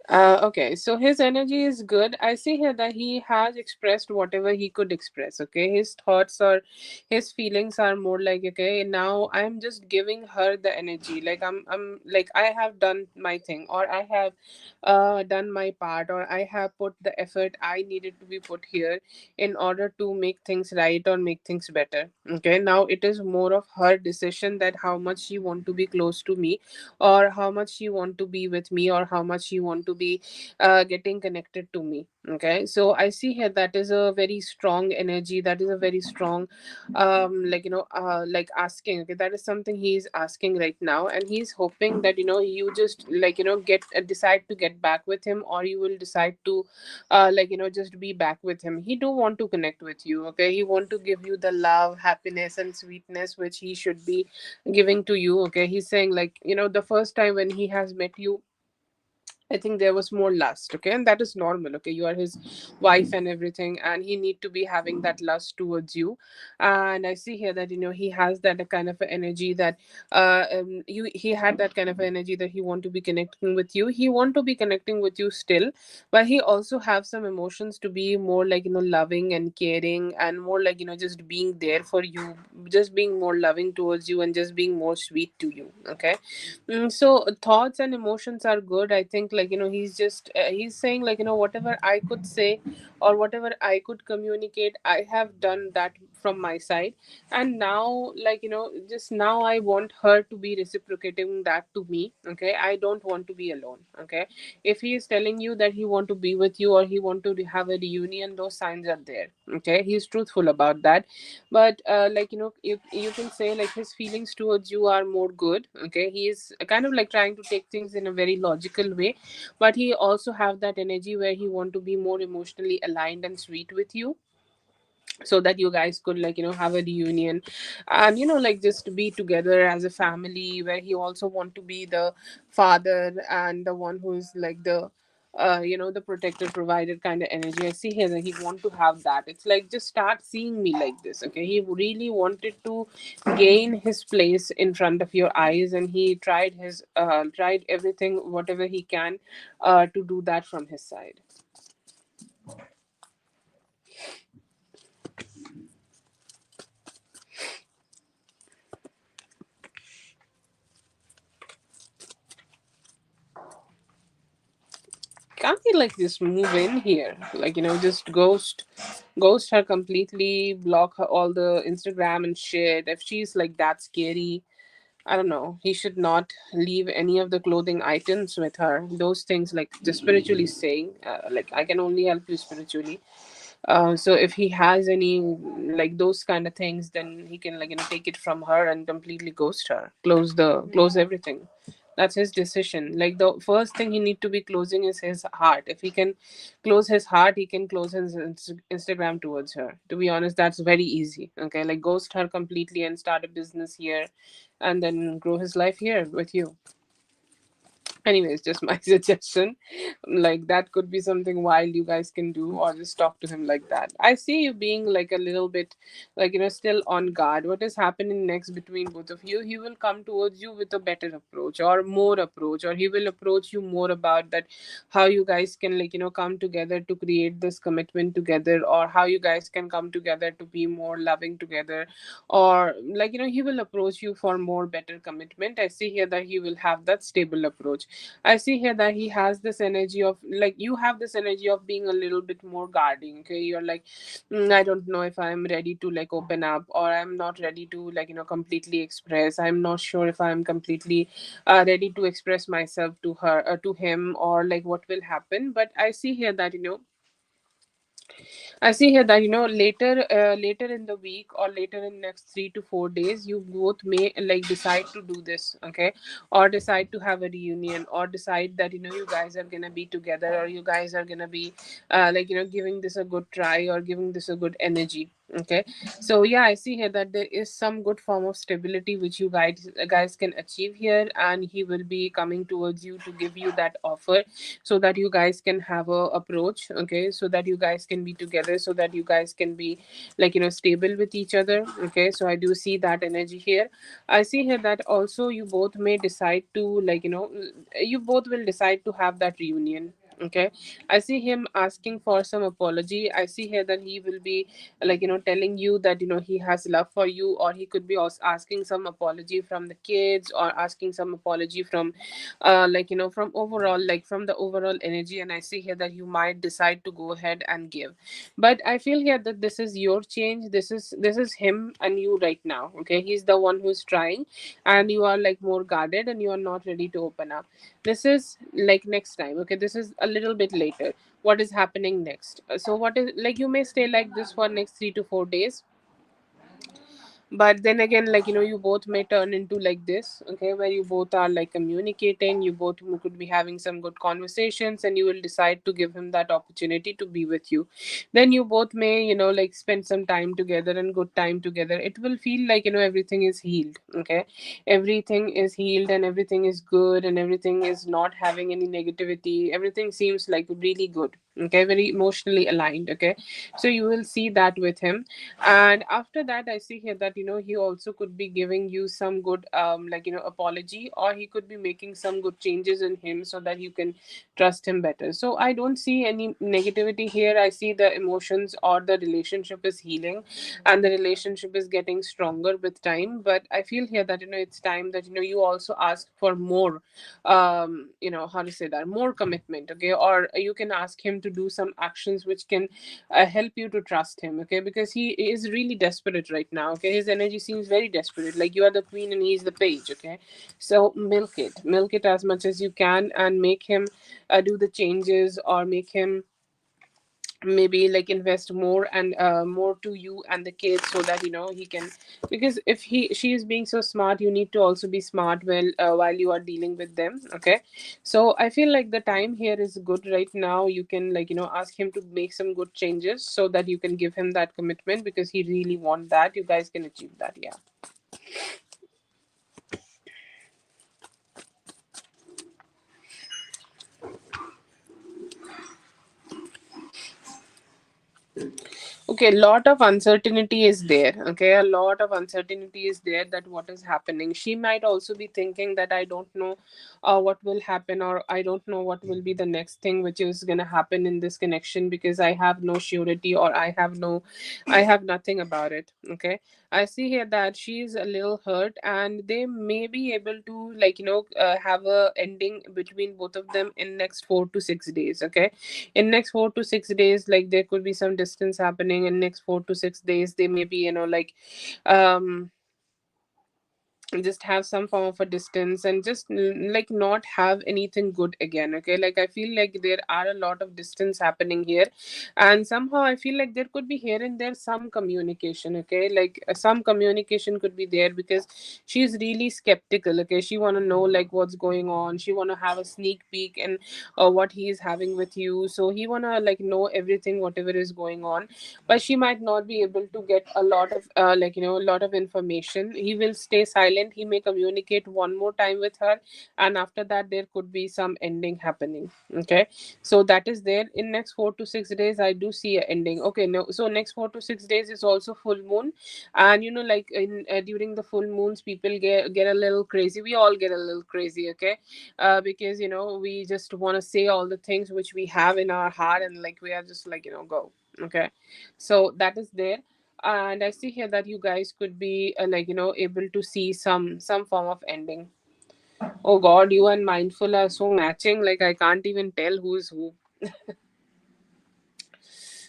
Okay, so his energy is good. I see here that he has expressed whatever he could express. Okay, his thoughts or his feelings are more like, okay, now I'm just giving her the energy. Like I'm like I have done my thing, or I have done my part, or I have put the effort I needed to be put here in order to make things right or make things better. Okay, now it is more of her decision that how much she want to be close to me, or how much you want to be with me, or how much you want to be getting connected to me. Okay, so I see here that is a very strong energy, that is a very strong like like asking. Okay, that is something he's asking right now, and he's hoping that you just like get decide to get back with him, or you will decide to just be back with him. He do want to connect with you. Okay, he want to give you the love, happiness and sweetness which he should be giving to you. Okay, he's saying like the first time when he has met you, I think there was more lust. Okay, and that is normal. Okay, you are his wife and everything, and he need to be having that lust towards you. And I see here that he has that kind of a energy that he had that kind of energy that he want to be connecting with you. He want to be connecting with you still, but he also have some emotions to be more like loving and caring, and more like just being there for you, just being more loving towards you, and just being more sweet to you. Okay. So thoughts and emotions are good. I think like he's saying like whatever I could say or whatever I could communicate, I have done that from my side. And now like just now I want her to be reciprocating that to me. Okay, I don't want to be alone. Okay, if he is telling you that he want to be with you, or he want to have a reunion, those signs are there. Okay, he's truthful about that. But like you can say like his feelings towards you are more good. Okay, he is kind of like trying to take things in a very logical way, but he also have that energy where he want to be more emotionally aligned and sweet with you, so that you guys could like have a reunion, and like just be together as a family, where he also want to be the father and the one who is like the the protector provider kind of energy. I see here that he want to have that. It's like just start seeing me like this. Okay, he really wanted to gain his place in front of your eyes, and he tried everything whatever he can to do that from his side. can't he like just move in here, like just ghost her completely, block her all the Instagram and shit if she's like that scary. I don't know. He should not leave any of the clothing items with her. Those things, like just spiritually saying, like I can only help you spiritually. So if he has any like those kind of things, then he can like take it from her and completely ghost her, close everything. That's his decision. Like the first thing he need to be closing is his heart. If he can close his heart, he can close his Instagram towards her. To be honest, that's very easy. Okay, like ghost her completely and start a business here, and then grow his life here with you. Anyways, just my suggestion. Like that could be something wild you guys can do, or just talk to him like that. I see you being like a little bit like still on guard. What is happening next between both of you? He will come towards you with a better approach or more approach, or he will approach you more about that, how you guys can like come together to create this commitment together, or how you guys can come together to be more loving together, or like he will approach you for more better commitment. I see here that he will have that stable approach. I see here that he has this energy of like you have this energy of being a little bit more guarding. Okay, you're like, I don't know if I'm ready to like open up, or I'm not ready to like completely express. I'm not sure if I'm completely ready to express myself to her, to him, or like what will happen. But I see here that later in the week, or later in next 3 to 4 days, you both may like decide to do this, okay, or decide to have a reunion, or decide that you guys are gonna be together, or you guys are gonna be like giving this a good try, or giving this a good energy. Okay, so yeah, I see here that there is some good form of stability which you guys can achieve here, and he will be coming towards you to give you that offer, so that you guys can have a approach. Okay, so that you guys can be together, so that you guys can be like stable with each other. Okay, so I do see that energy here. I see here that also you both may decide to like you both will decide to have that reunion. Okay, I see him asking for some apology. I see here that he will be like telling you that he has love for you, or he could be also asking some apology from the kids, or asking some apology from like from overall, like from the overall energy. And I see here that you might decide to go ahead and give, but I feel here that this is your change. This is him and you right now. Okay, he's the one who's trying, and you are like more guarded, and you are not ready to open up. This is like next time. Okay, this is a little bit later. What is happening next? So what is like, you may stay like this for next 3 to 4 days, but then again, like you both may turn into like this. Okay, where you both are like communicating, you both could be having some good conversations, and you will decide to give him that opportunity to be with you. Then you both may like spend some time together, and good time together. It will feel like everything is healed. Okay, everything is healed, and everything is good, and everything is not having any negativity. Everything seems like really good. Okay, very emotionally aligned. Okay, so you will see that with him. And after that, I see here that he also could be giving you some good like apology, or he could be making some good changes in him, so that you can trust him better. So I don't see any negativity here. I see the emotions, or the relationship is healing, and the relationship is getting stronger with time. But I feel here that it's time that you also ask for more, how to say that, more commitment. Okay, or you can ask him to do some actions which can help you to trust him. Okay, because he is really desperate right now. Okay, his energy seems very desperate, like you are the queen and he's the page. Okay, so milk it as much as you can, and make him do the changes, or make him maybe like invest more and more to you and the kids, so that he can, because if she is being so smart, you need to also be smart while you are dealing with them. Okay, so I feel like the time here is good right now. You can like ask him to make some good changes, so that you can give him that commitment, because he really want that. You guys can achieve that. Yeah. Okay, a lot of uncertainty is there. Okay, a lot of uncertainty is there that what is happening. She might also be thinking that I don't know what will happen, or I don't know what will be the next thing which is going to happen in this connection, because I have no surety, or I have nothing about it. Okay, I see here that she is a little hurt, and they may be able to, like, have a ending between both of them in next 4 to 6 days. Okay, in next 4 to 6 days, like, there could be some distance happening in next 4 to 6 days. They may be, um just have some form of a distance, and just like not have anything good again. Okay, like I feel like there are a lot of distance happening here, and somehow I feel like there could be here and there some communication. Okay, like some communication could be there, because she's really skeptical. Okay, she want to know like what's going on. She want to have a sneak peek and what he is having with you, so he want to like know everything whatever is going on. But she might not be able to get a lot of a lot of information. He will stay silent. He may communicate one more time with her, and after that there could be some ending happening. Okay, so that is there in next 4 to 6 days. I do see a ending. Okay, no, so next 4 to 6 days is also full moon, and like in during the full moons, people get a little crazy. We all get a little crazy. Okay, because we just want to say all the things which we have in our heart, and like we are just like go. Okay, so that is there. And I see here that you guys could be able to see some form of ending. Oh god, you and mindful are so matching, like I can't even tell who is who.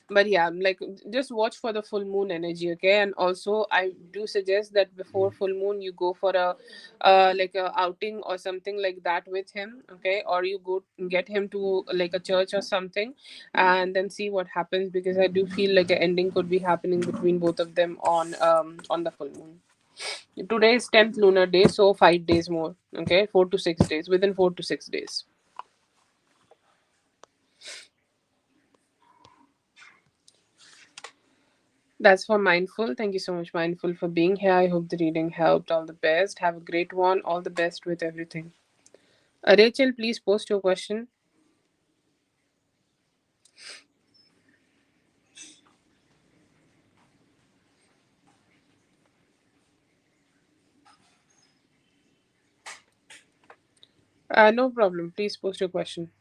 But yeah, like, just watch for the full moon energy. Okay, and also I do suggest that before full moon you go for a like a outing or something like that with him. Okay, or you go get him to like a church or something, and then see what happens, because I do feel like an ending could be happening between both of them on the full moon. Today is 10th lunar day, so 5 days more. Okay, 4 to 6 days, within 4 to 6 days. That's for Mindful. Thank you so much, Mindful, for being here. I hope the reading helped. All the best. Have a great one. All the best with everything. Rachel, please post your question. No problem. Please post your question.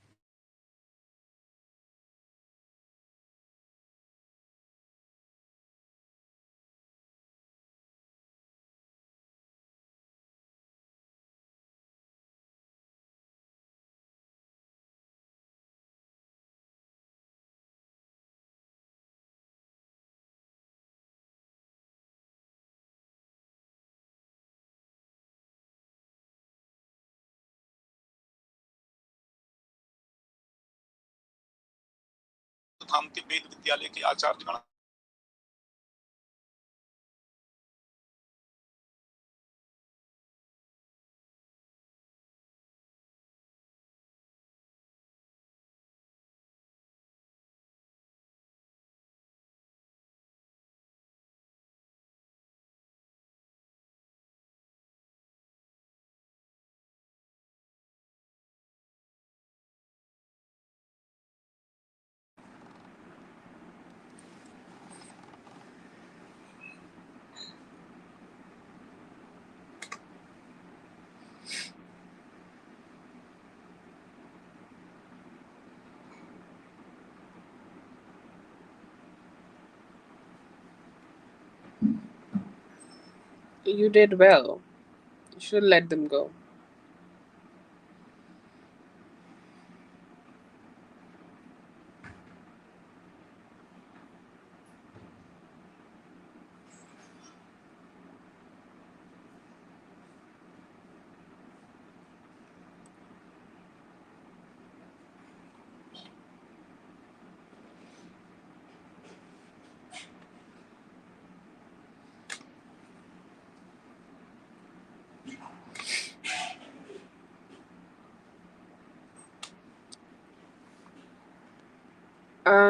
धाम के वेद विद्यालय के आचार्य You did well. You should let them go.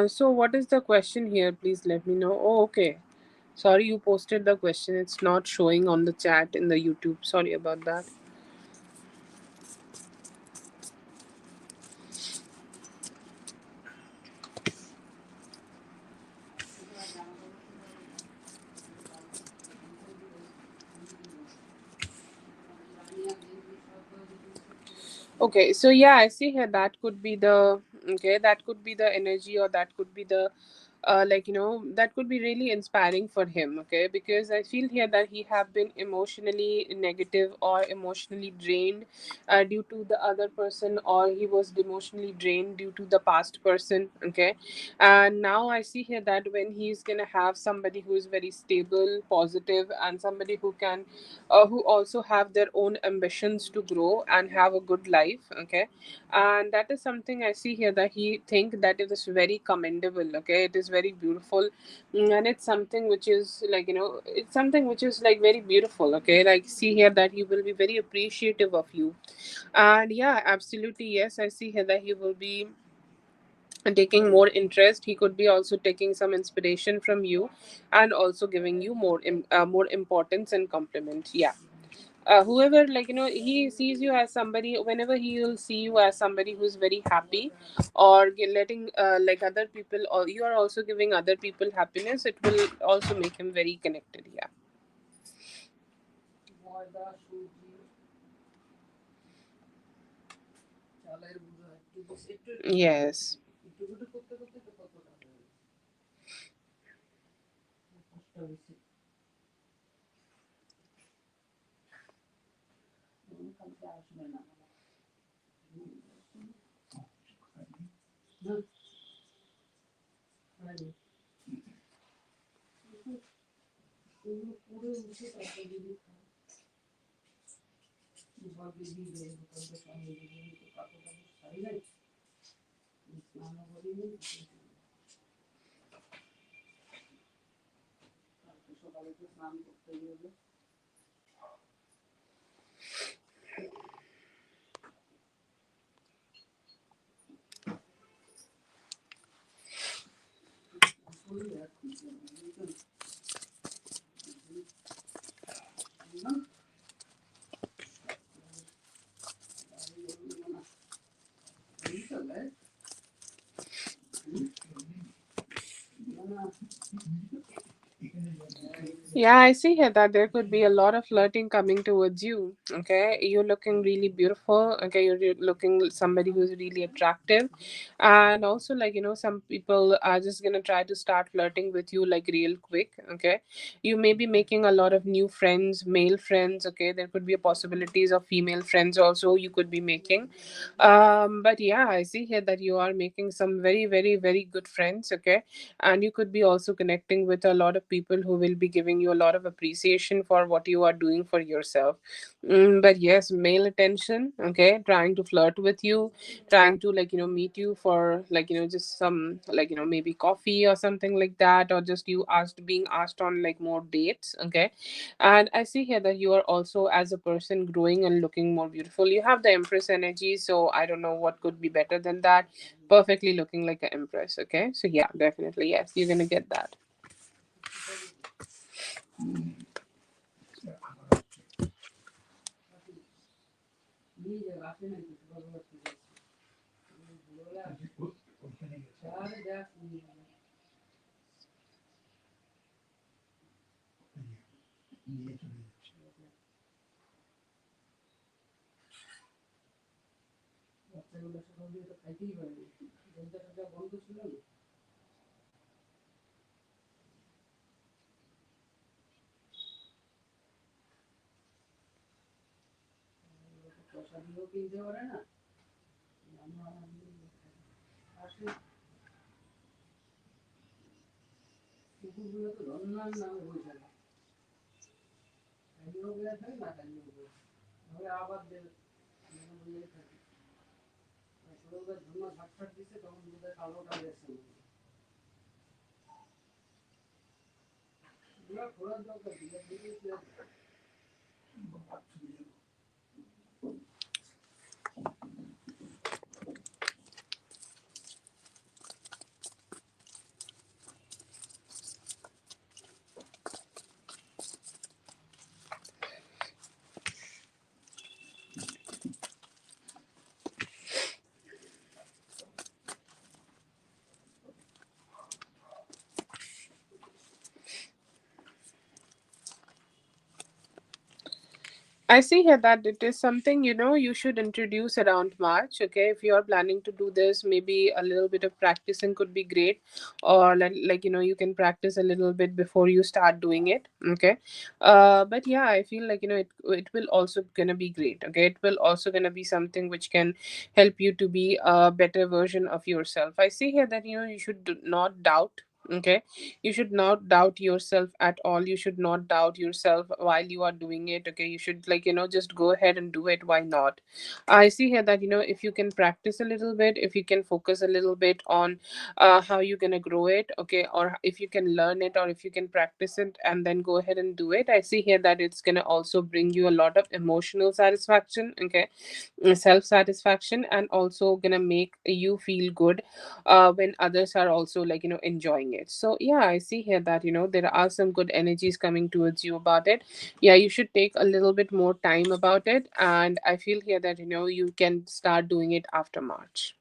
So what is the question here? Please let me know. Oh, okay. Sorry, you posted the question. It's not showing on the chat in the YouTube. Sorry about that. Okay, so yeah, I see here that could be the okay, that could be the energy, or that could be the like, that could be really inspiring for him. Okay, because I feel here that he have been emotionally negative or emotionally drained due to the other person, or he was emotionally drained due to the past person. Okay, and now I see here that when he's gonna have somebody who is very stable, positive, and somebody who can who also have their own ambitions to grow and have a good life. Okay, and that is something I see here, that he think that it is very commendable. Okay, it is very beautiful. And it's something which is like, it's something which is like very beautiful. Okay, like, see here that he will be very appreciative of you. And yeah, absolutely, yes, I see here that he will be taking more interest. He could be also taking some inspiration from you, and also giving you more importance and compliment. Yeah, whoever, like, he sees you as somebody, whenever he will see you as somebody who's very happy, or letting like other people, or you are also giving other people happiness, it will also make him very connected. Yeah. Yes. Yeah, I see here that there could be a lot of flirting coming towards you. Okay, you're looking really beautiful. Okay, you're looking somebody who's really attractive, and also, like, some people are just gonna try to start flirting with you like real quick. Okay, you may be making a lot of new friends, male friends. Okay, there could be a possibilities of female friends also you could be making. But yeah, I see here that you are making some very, very, very good friends. Okay, and you could be also connecting with a lot of people who will be giving you a lot of appreciation for what you are doing for yourself. But yes, male attention. Okay, trying to flirt with you, trying to, like, meet you for, like, just some, like, maybe coffee or something like that, or just you asked being asked on like more dates. Okay, and I see here that you are also, as a person, growing and looking more beautiful. You have the empress energy, so I don't know what could be better than that. Perfectly looking like an empress. Okay, so yeah, definitely, yes, you're gonna get that. I see here that it is something, you should introduce around March. Okay, if you are planning to do this, maybe a little bit of practicing could be great, or like you can practice a little bit before you start doing it. Okay, but yeah, I feel like it will also gonna be great. Okay, it will also gonna be something which can help you to be a better version of yourself. I see here that you should not doubt. Okay, you should not doubt yourself at all. You should not doubt yourself while you are doing it. Okay, you should just go ahead and do it. Why not? I see here that if you can practice a little bit, if you can focus a little bit on how you're gonna grow it. Okay, or if you can learn it, or if you can practice it and then go ahead and do it, I see here that it's gonna also bring you a lot of emotional satisfaction. Okay, self satisfaction, and also gonna make you feel good when others are also enjoying it. So yeah, I see here that there are some good energies coming towards you about it. Yeah, you should take a little bit more time about it, and I feel here that you can start doing it after March.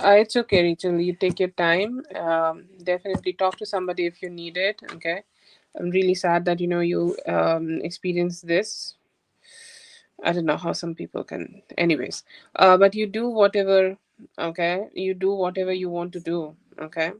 It's okay, Rachel. You take your time. Definitely talk to somebody if you need it. Okay, I'm really sad that you experienced this. I don't know how some people can. Anyways, but you do whatever. Okay, you do whatever you want to do. Okay.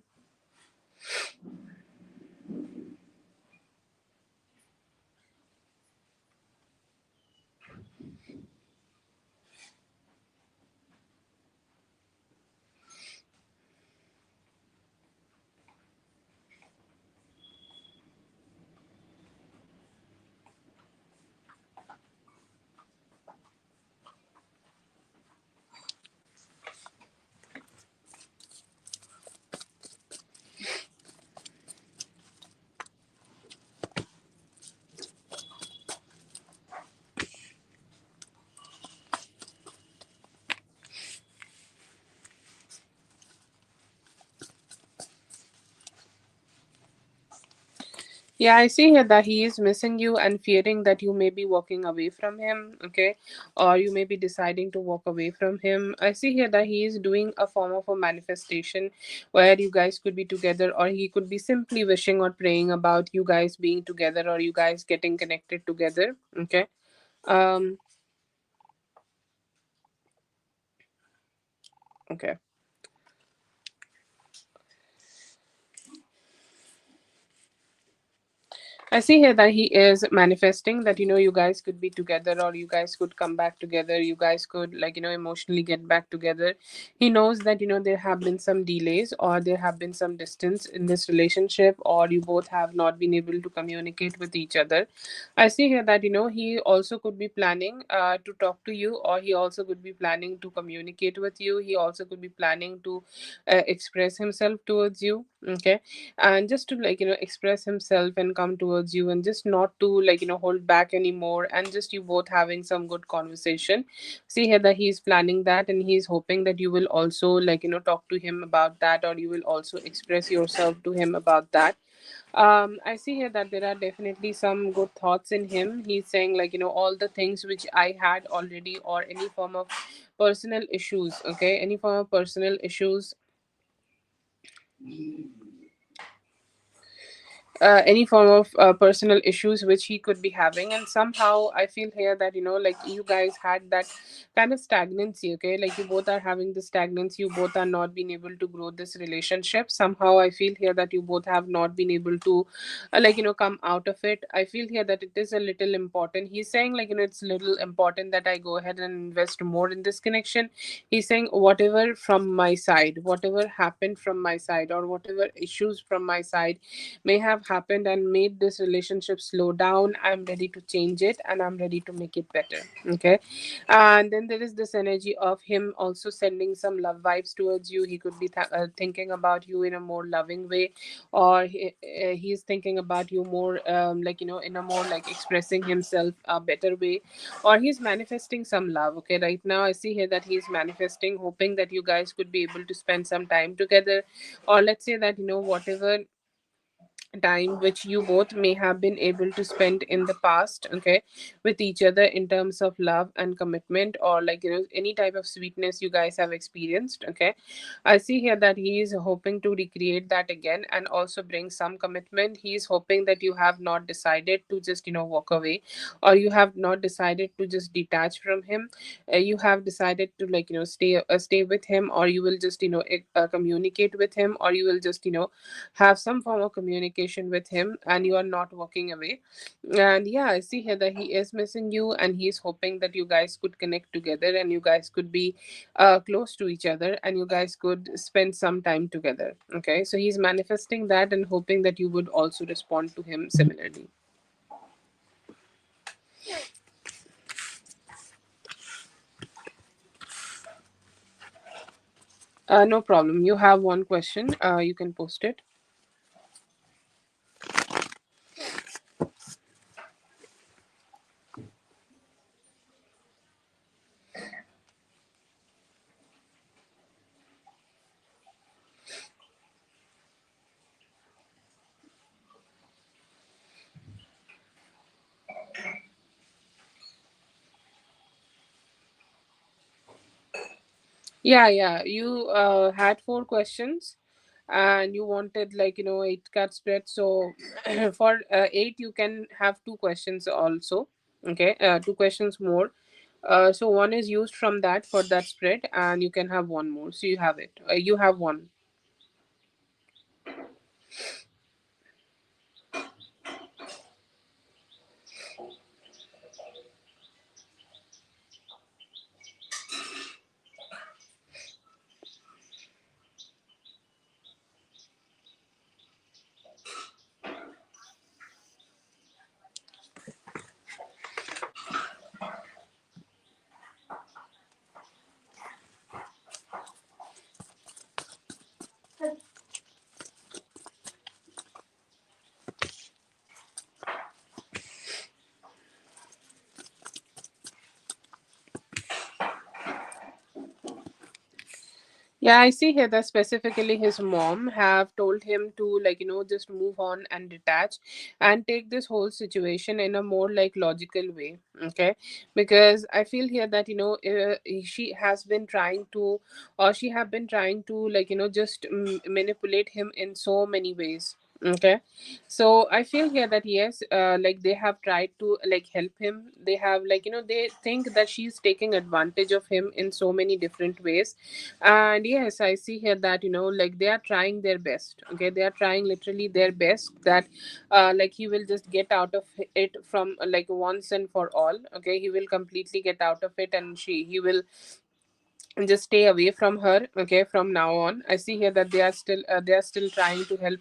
Yeah, I see here that he is missing you and fearing that you may be walking away from him, okay? Or you may be deciding to walk away from him. I see here that he is doing a form of a manifestation where you guys could be together, or he could be simply wishing or praying about you guys being together, or you guys getting connected together, okay? Um, okay. I see here that he is manifesting that you guys could be together, or you guys could come back together. You guys could emotionally get back together. He knows that there have been some delays, or there have been some distance in this relationship, or you both have not been able to communicate with each other. I see here that he also could be planning to talk to you, or he also could be planning to communicate with you. He also could be planning to express himself towards you. Okay, and just to express himself and come towards you, and just not to hold back anymore, and just you both having some good conversation. See here that he's planning that, and he's hoping that you will also talk to him about that, or you will also express yourself to him about that. I see here that there are definitely some good thoughts in him. He's saying all the things which I had already, or any form of personal issues. Okay, any form of personal issues, any form of personal issues which he could be having. And somehow I feel here that you guys had that kind of stagnancy. Okay, like you both are having the stagnancy, you both are not being able to grow this relationship. Somehow I feel here that you both have not been able to come out of it. I feel here that it is a little important. He's saying it's little important that I go ahead and invest more in this connection. He's saying whatever from my side, whatever happened from my side, or whatever issues from my side may have happened and made this relationship slow down, I'm ready to change it, and I'm ready to make it better. Okay, and then there is this energy of him also sending some love vibes towards you. He could be thinking about you in a more loving way, or he's thinking about you more in a more expressing himself a better way, or he's manifesting some love. Okay, right now I see here that he's manifesting, hoping that you guys could be able to spend some time together, or let's say that whatever time which you both may have been able to spend in the past, okay, with each other in terms of love and commitment, or like, any type of sweetness you guys have experienced, okay. I see here that he is hoping to recreate that again and also bring some commitment. He is hoping that you have not decided to just, walk away, or you have not decided to just detach from him. You have decided to, like, stay with him, or you will just, communicate with him, or you will just, have some form of communication with him, and you are not walking away. And yeah, I see here that he is missing you, and he is hoping that you guys could connect together, and you guys could be close to each other, and you guys could spend some time together, okay. So he's manifesting that and hoping that you would also respond to him similarly. No problem, you have one question, you can post it. Yeah, yeah. You had four questions, and you wanted, like, eight card spread. So for eight, you can have two questions also. Okay, two questions more. So one is used from that for that spread, and you can have one more. So you have it. You have one. Yeah, I see here that specifically his mom have told him to, like, just move on and detach and take this whole situation in a more like logical way. Okay, because I feel here that, she has been trying to, or she have been trying to, like, just manipulate him in so many ways. Okay, so I feel here that yes, like they have tried to like help him. They have, like, they think that she's taking advantage of him in so many different ways. And yes, I see here that, like they are trying their best. Okay, they are trying literally their best that like he will just get out of it from like once and for all. Okay, he will completely get out of it, and he will just stay away from her. Okay, from now on, I see here that they are still trying to help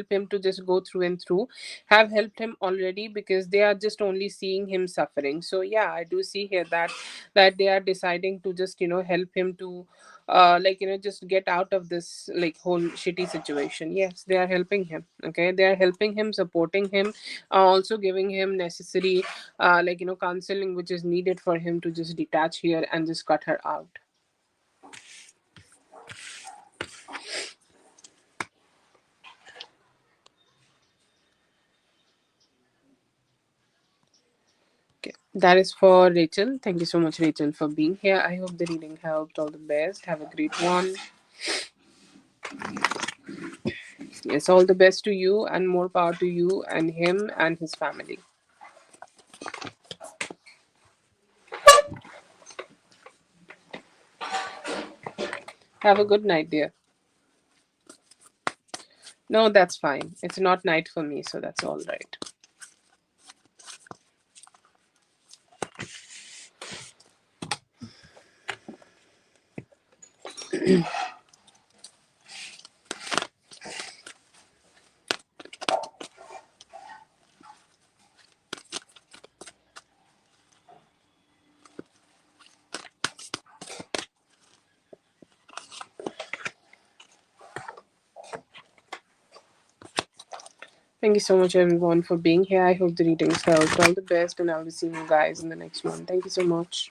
him to just go through and through, have helped him already, because they are just only seeing him suffering. So yeah, I do see here that they are deciding to just, help him to like, just get out of this like whole shitty situation. Yes, they are helping him. Okay, they are helping him, supporting him, also giving him necessary like, counseling which is needed for him to just detach here and just cut her out. Okay, that is for Rachel. Thank you so much, Rachel, for being here. I hope the reading helped. All the best. Have a great one. Yes, all the best to you, and more power to you and him and his family. Have a good night, dear. No, that's fine. It's not night for me, so that's all right. Thank you so much, everyone, for being here. I hope the readings helped. All the best, and I'll be seeing you guys in the next one. Thank you so much.